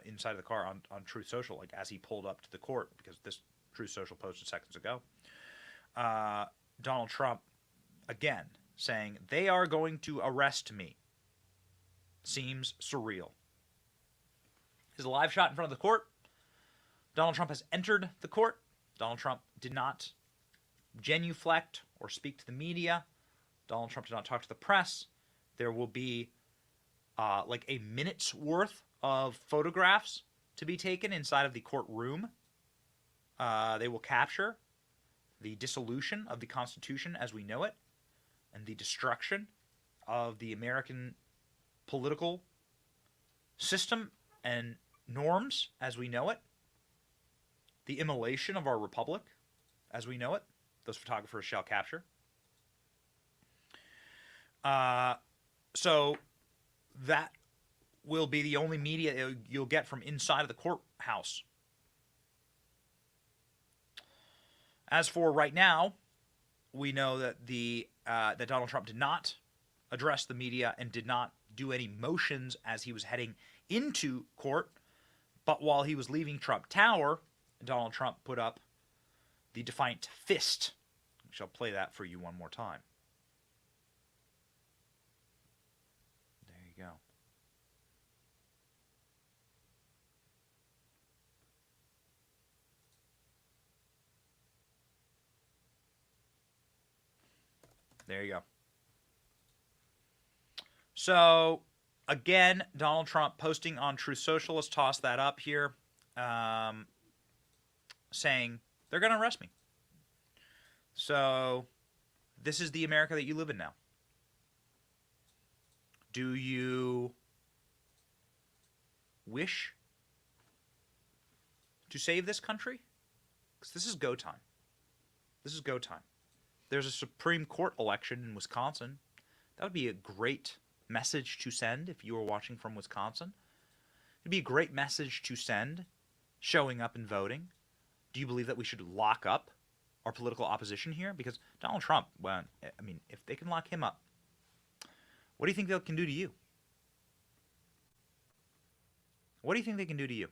inside of the car on Truth Social, like as he pulled up to the court, because this Truth Social posted seconds ago. Donald Trump, again, saying, they are going to arrest me. Seems surreal. His live shot in front of the court. Donald Trump has entered the court. Donald Trump did not genuflect or speak to the media. Donald Trump did not talk to the press. There will be like a minute's worth of photographs to be taken inside of the courtroom. They will capture the dissolution of the Constitution as we know it and the destruction of the American political system and norms as we know it, the immolation of our republic as we know it. Those photographers shall capture. So that will be the only media you'll get from inside of the courthouse. As for right now, we know that that Donald Trump did not address the media and did not do any motions as he was heading into court. But while he was leaving Trump Tower, Donald Trump put up the defiant fist. I shall play that for you one more time. There you go. There you go. So, again, Donald Trump posting on Truth Social. Let's toss that up here. Saying, they're going to arrest me. So, this is the America that you live in now. Do you wish to save this country? Because this is go time. This is go time. there's a Supreme Court election in Wisconsin. That would be a great message to send if you were watching from Wisconsin. It'd be a great message to send, showing up and voting. Do you believe that we should lock up our political opposition here? Because Donald Trump, well, I mean, if they can lock him up, what do you think they can do to you? What do you think they can do to you?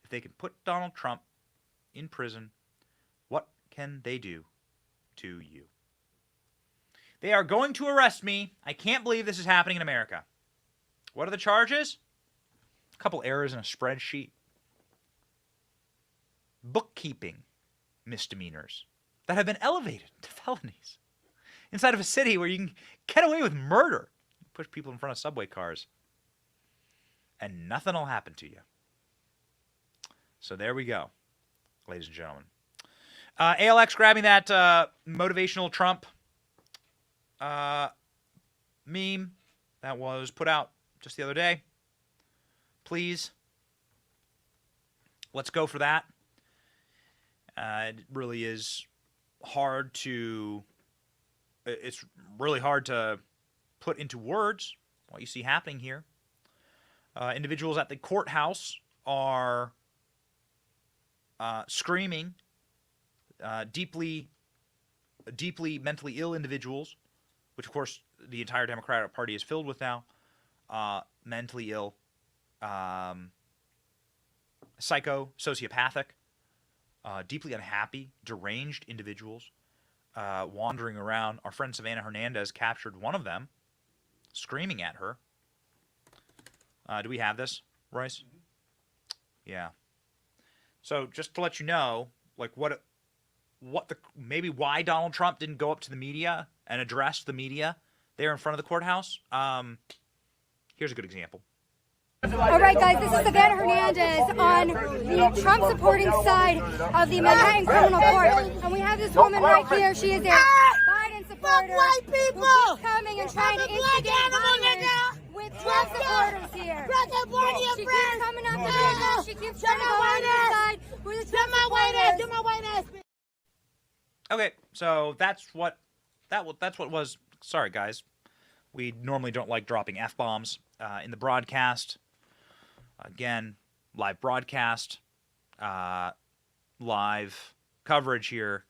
If they can put Donald Trump in prison, what can they do to you? They are going to arrest me. I can't believe this is happening in America. What are the charges? A couple errors in a spreadsheet. Bookkeeping misdemeanors that have been elevated to felonies inside of a city where you can get away with murder. Push people in front of subway cars and nothing will happen to you. So there we go, ladies and gentlemen. ALX grabbing that motivational Trump meme that was put out just the other day. Please, let's go for that. It really is hard to, it's really hard to put into words what you see happening here. Individuals at the courthouse are screaming, deeply mentally ill individuals, which of course the entire Democratic Party is filled with now, mentally ill, sociopathic, deeply unhappy, deranged individuals wandering around. Our friend Savannah Hernandez captured one of them, screaming at her. Do we have this, Royce? Yeah. So just to let you know, like maybe why Donald Trump didn't go up to the media and address the media there in front of the courthouse. Here's a good example. All right, guys, this is Savannah Hernandez on the Trump-supporting side of the Manhattan Criminal Court. And we have this woman right here. She is a Biden supporter white people who keeps coming and trying to instigate violence with Trump supporters here. She keeps coming up to this. She keeps trying to go on this side. We're the Trump supporters. Okay, so that's what was. Sorry, guys. We normally don't like dropping F-bombs in the broadcast. Again, live broadcast, live coverage here.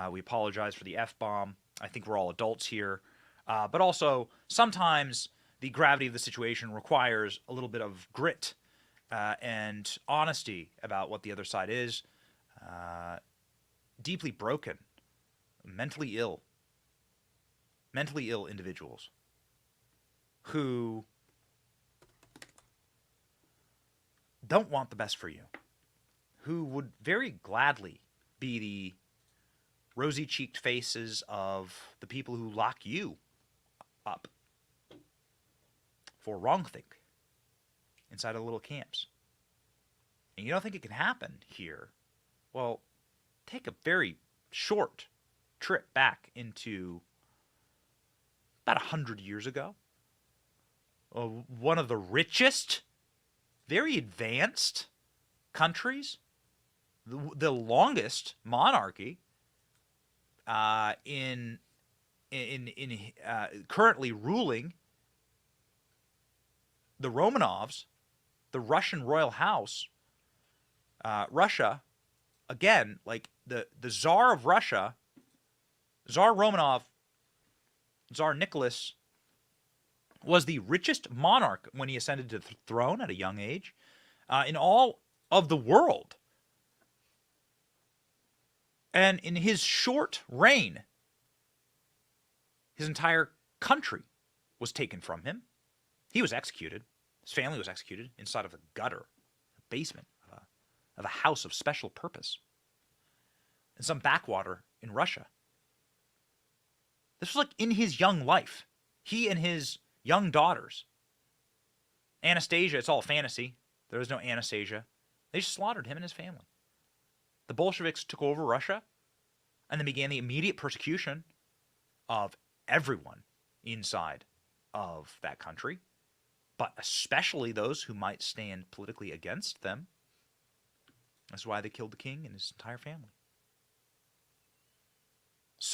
We apologize for the F-bomb. I think we're all adults here. But also, sometimes the gravity of the situation requires a little bit of grit and honesty about what the other side is. Deeply broken, mentally ill individuals who don't want the best for you, who would very gladly be the rosy-cheeked faces of the people who lock you up for wrongthink inside of little camps. And you don't think it can happen here? Well, take a very short trip back into about 100 years ago. One of the richest, very advanced countries, the longest monarchy in currently ruling, the Romanovs, the Russian royal house, Russia, again, like the Tsar of Russia, Tsar Romanov, Tsar Nicholas, was the richest monarch when he ascended to the throne at a young age in all of the world. And in his short reign, his entire country was taken from him. He was executed. His family was executed inside of a gutter, a basement of a house of special purpose in some backwater in Russia. This was like in his young life. He and his young daughters. Anastasia, it's all fantasy. There was no Anastasia. They just slaughtered him and his family. The Bolsheviks took over Russia and then began the immediate persecution of everyone inside of that country, but especially those who might stand politically against them. That's why they killed the king and his entire family.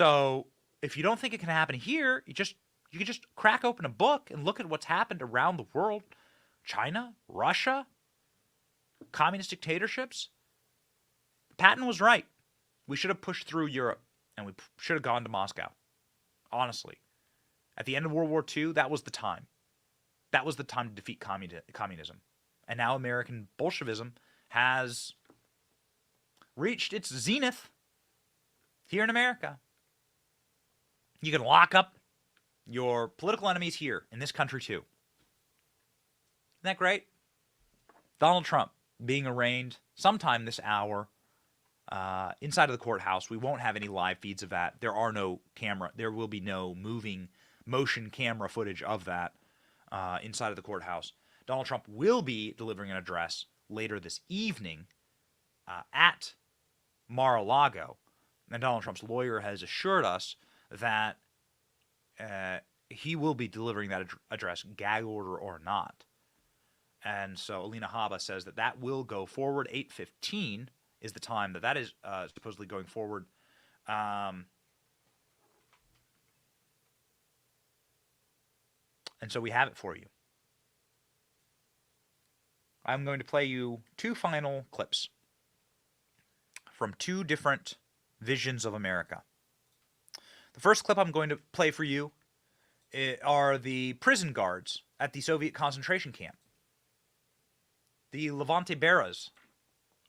So if you don't think it can happen here, you can just crack open a book and look at what's happened around the world. China, Russia, communist dictatorships. Patton was right. We should have pushed through Europe, and we should have gone to Moscow. Honestly. At the end of World War II, that was the time. That was the time to defeat communism. And now American Bolshevism has reached its zenith here in America. You can lock up your political enemies here in this country too. Isn't that great? Donald Trump being arraigned sometime this hour inside of the courthouse. We won't have any live feeds of that. There will be no motion camera footage of that inside of the courthouse. Donald Trump will be delivering an address later this evening at Mar-a-Lago. And Donald Trump's lawyer has assured us that he will be delivering that address, gag order or not. And so Alina Habba says that will go forward. 8:15 is the time that is supposedly going forward. And so we have it for you. I'm going to play you two final clips from two different visions of America. The first clip I'm going to play for you are the prison guards at the Soviet concentration camp. The Levante Beras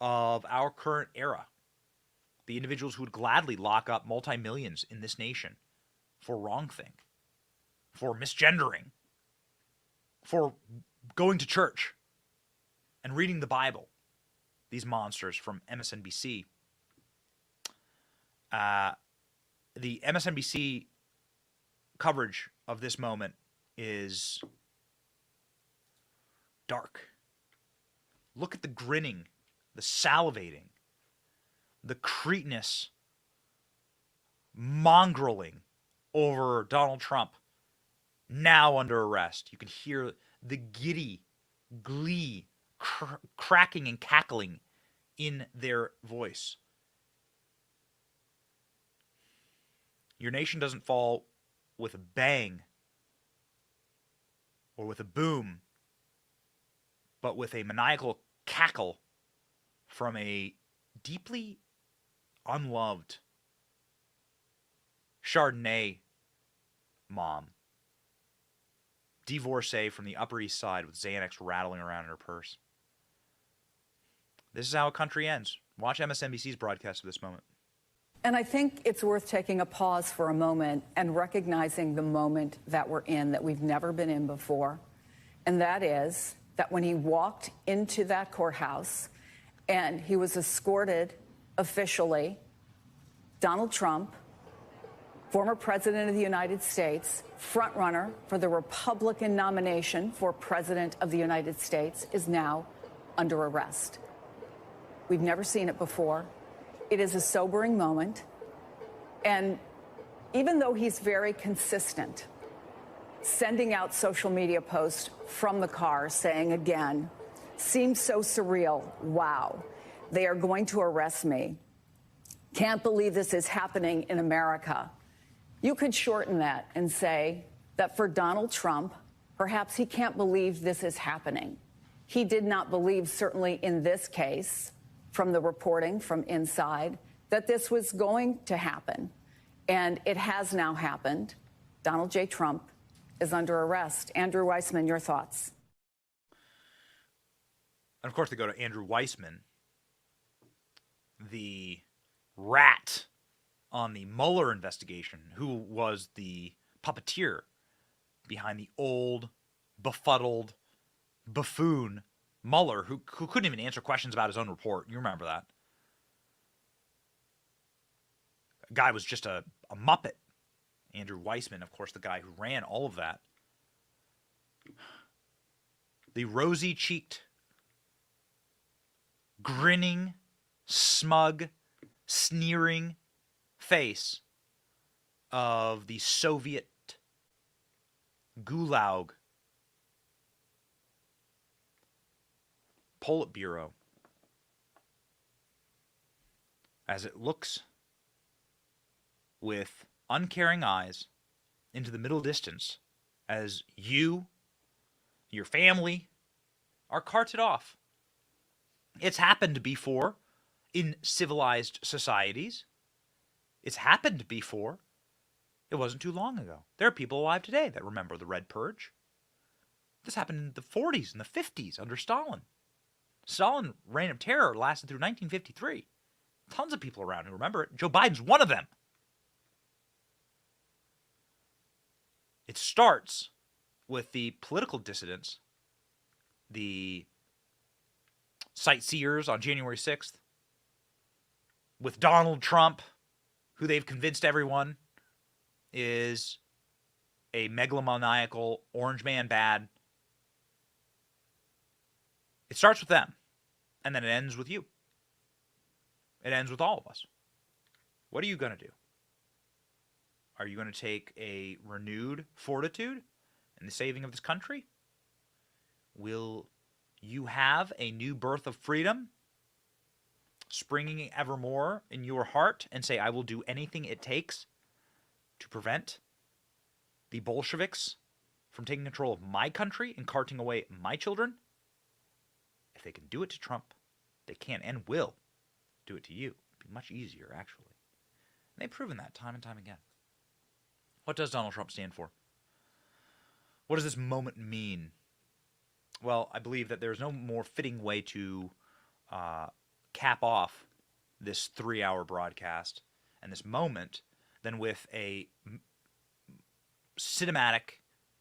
of our current era. The individuals who would gladly lock up multi-millions in this nation for wrongthink, for misgendering, for going to church and reading the Bible. These monsters from MSNBC. The MSNBC coverage of this moment is dark. Look at the grinning, the salivating, the cretinous mongraling over Donald Trump, now under arrest. You can hear the giddy glee cracking and cackling in their voice. Your nation doesn't fall with a bang or with a boom, but with a maniacal cackle from a deeply unloved Chardonnay mom. Divorcee from the Upper East Side with Xanax rattling around in her purse. This is how a country ends. Watch MSNBC's broadcast of this moment. And I think it's worth taking a pause for a moment and recognizing the moment that we're in that we've never been in before. And that is that when he walked into that courthouse and he was escorted officially, Donald Trump, former president of the United States, frontrunner for the Republican nomination for president of the United States, is now under arrest. We've never seen it before. It is a sobering moment. And even though he's very consistent, sending out social media posts from the car saying again, seems so surreal. Wow, they are going to arrest me. Can't believe this is happening in America. You could shorten that and say that for Donald Trump, perhaps he can't believe this is happening. He did not believe, certainly in this case, from the reporting from inside, that this was going to happen. And it has now happened. Donald J. Trump is under arrest. Andrew Weissman, your thoughts? And of course, they go to Andrew Weissman, the rat on the Mueller investigation, who was the puppeteer behind the old, befuddled buffoon Mueller, who couldn't even answer questions about his own report. You remember that. The guy was just a muppet. Andrew Weissman, of course, the guy who ran all of that. The rosy-cheeked, grinning, smug, sneering face of the Soviet gulag Politburo, as it looks with uncaring eyes into the middle distance as you, your family, are carted off. It's happened before in civilized societies. It's happened before. It wasn't too long ago. There are people alive today that remember the Red Purge. This happened in the 40s and the 50s under Stalin. Stalin's reign of terror lasted through 1953. Tons of people around who remember it. Joe Biden's one of them. It starts with the political dissidents, the sightseers on January 6th, with Donald Trump, who they've convinced everyone is a megalomaniacal orange man bad. It starts with them, and then it ends with you. It ends with all of us. What are you going to do? Are you going to take a renewed fortitude in the saving of this country? Will you have a new birth of freedom springing evermore in your heart and say, I will do anything it takes to prevent the Bolsheviks from taking control of my country and carting away my children? If they can do it to Trump, they can and will do it to you. It'd be much easier, actually. And they've proven that time and time again. What does Donald Trump stand for? What does this moment mean? Well, I believe that there's no more fitting way to cap off this 3-hour broadcast and this moment than with a cinematic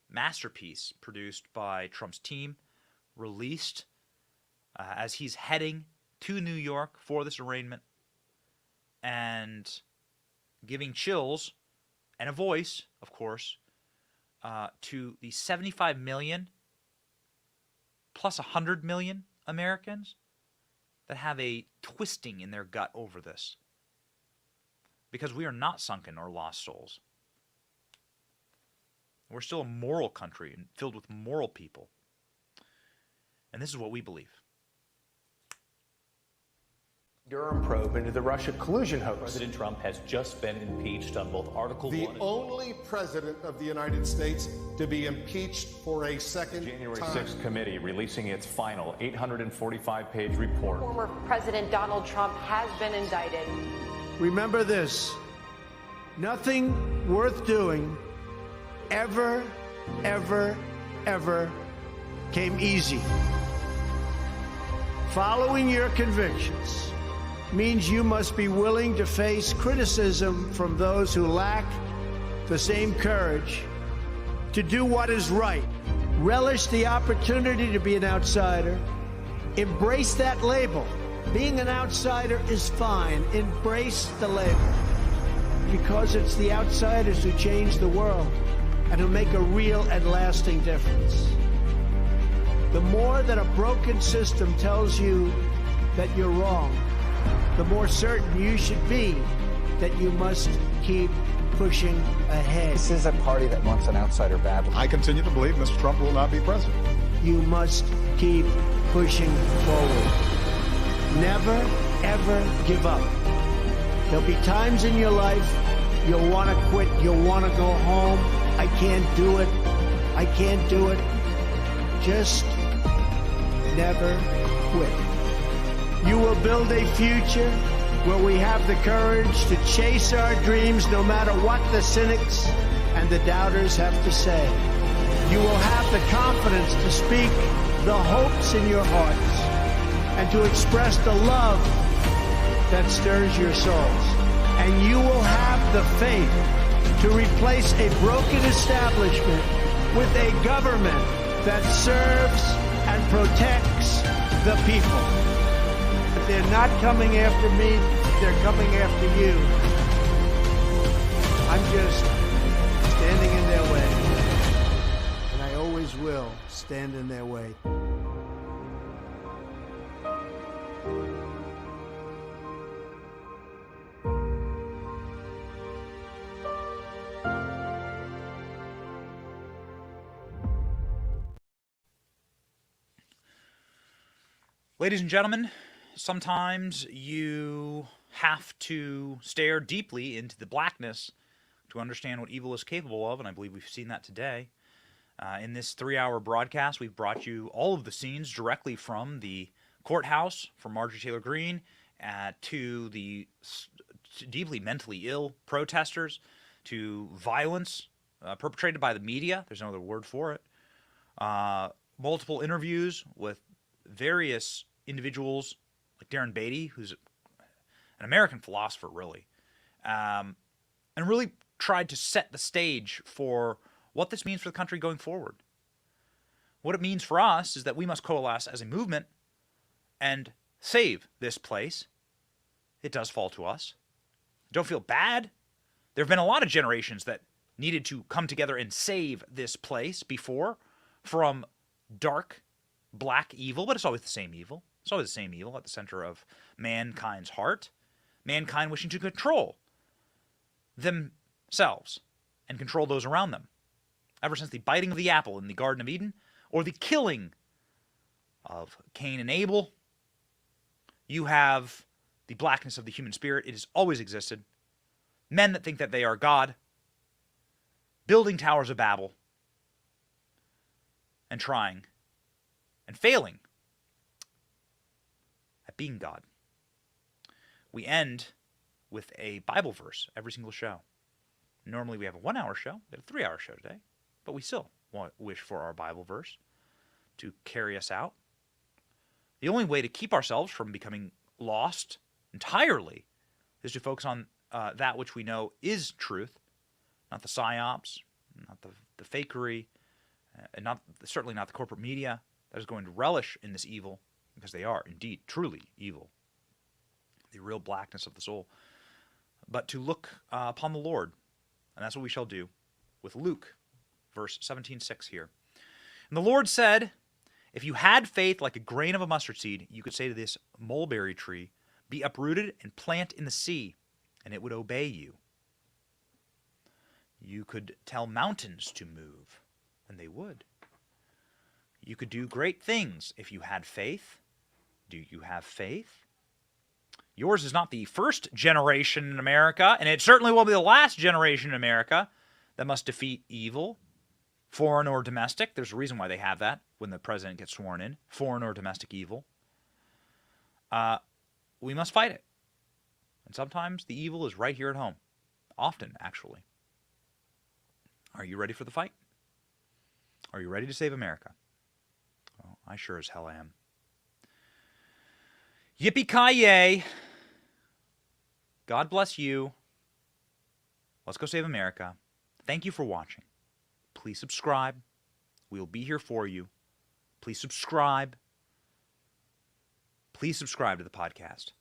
masterpiece produced by Trump's team, released as he's heading to New York for this arraignment, and giving chills and a voice, of course, to the 75 million plus 100 million Americans that have a twisting in their gut over this. Because we are not sunken or lost souls. We're still a moral country and filled with moral people. And this is what we believe. Durham probe into the Russia collusion hoax. President Trump has just been impeached on both Article 1 and... The only president of the United States to be impeached for a second January time. 6th committee releasing its final 845-page report. Former President Donald Trump has been indicted. Remember this: nothing worth doing ever came easy. Following your convictions means you must be willing to face criticism from those who lack the same courage to do what is right. Relish the opportunity to be an outsider. Embrace that label. Being an outsider is fine. Embrace the label. Because it's the outsiders who change the world and who make a real and lasting difference. The more that a broken system tells you that you're wrong, the more certain you should be that you must keep pushing ahead. This is a party that wants an outsider badly. I continue to believe Mr. Trump will not be president. You must keep pushing forward. Never, ever give up. There'll be times in your life you'll want to quit, you'll want to go home. I can't do it. I can't do it. Just never quit. You will build a future where we have the courage to chase our dreams no matter what the cynics and the doubters have to say. You will have the confidence to speak the hopes in your hearts and to express the love that stirs your souls. And you will have the faith to replace a broken establishment with a government that serves and protects the people. If they're not coming after me, they're coming after you. I'm just standing in their way. And I always will stand in their way. Ladies and gentlemen, sometimes you have to stare deeply into the blackness to understand what evil is capable of, and I believe we've seen that today. In this 3-hour broadcast, we've brought you all of the scenes directly from the courthouse, from Marjorie Taylor Greene, to the deeply mentally ill protesters, to violence perpetrated by the media. There's no other word for it. Multiple interviews with various individuals, like Darren Beattie, who's an American philosopher, really, and really tried to set the stage for what this means for the country going forward. What it means for us is that we must coalesce as a movement and save this place. It does fall to us. Don't feel bad. There have been a lot of generations that needed to come together and save this place before from dark, black evil, but it's always the same evil. It's always the same evil at the center of mankind's heart. Mankind wishing to control themselves and control those around them. Ever since the biting of the apple in the Garden of Eden, or the killing of Cain and Abel, you have the blackness of the human spirit. It has always existed. Men that think that they are God, building towers of Babel, and trying, and failing at being God. We end with a Bible verse every single show. Normally we have a 1-hour show. We have a 3-hour show today. But we still wish for our Bible verse to carry us out. The only way to keep ourselves from becoming lost entirely is to focus on that which we know is truth, not the psyops, not the fakery, and certainly not the corporate media that is going to relish in this evil, because they are indeed truly evil, the real blackness of the soul, but to look upon the Lord. And that's what we shall do with Luke, verse 17:6 here. And the Lord said, if you had faith like a grain of a mustard seed, you could say to this mulberry tree, be uprooted and plant in the sea, and it would obey you. You could tell mountains to move, and they would. You could do great things if you had faith. Do you have faith? Yours is not the first generation in America, and it certainly will be the last generation in America that must defeat evil, foreign or domestic. There's a reason why they have that when the president gets sworn in, foreign or domestic evil. We must fight it. And sometimes the evil is right here at home. Often, actually. Are you ready for the fight? Are you ready to save America? Well, I sure as hell am. Yippee-ki-yay. God bless you. Let's go save America. Thank you for watching. Please subscribe. We'll be here for you. Please subscribe. Please subscribe to the podcast.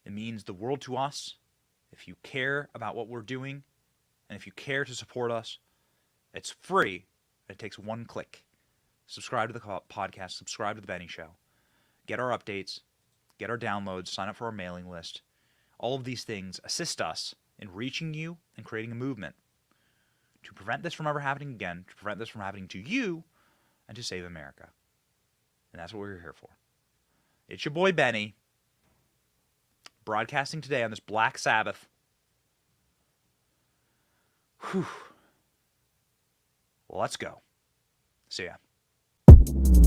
It means the world to us. If you care about what we're doing, and if you care to support us, it's free. It takes one click. Subscribe to the podcast. Subscribe to The Benny Show. Get our updates. Get our downloads. Sign up for our mailing list. All of these things assist us in reaching you and creating a movement to prevent this from ever happening again, to prevent this from happening to you, and to save America. And that's what we're here for. It's your boy Benny, broadcasting today on this Black Sabbath. Whew. Well, let's go. See ya.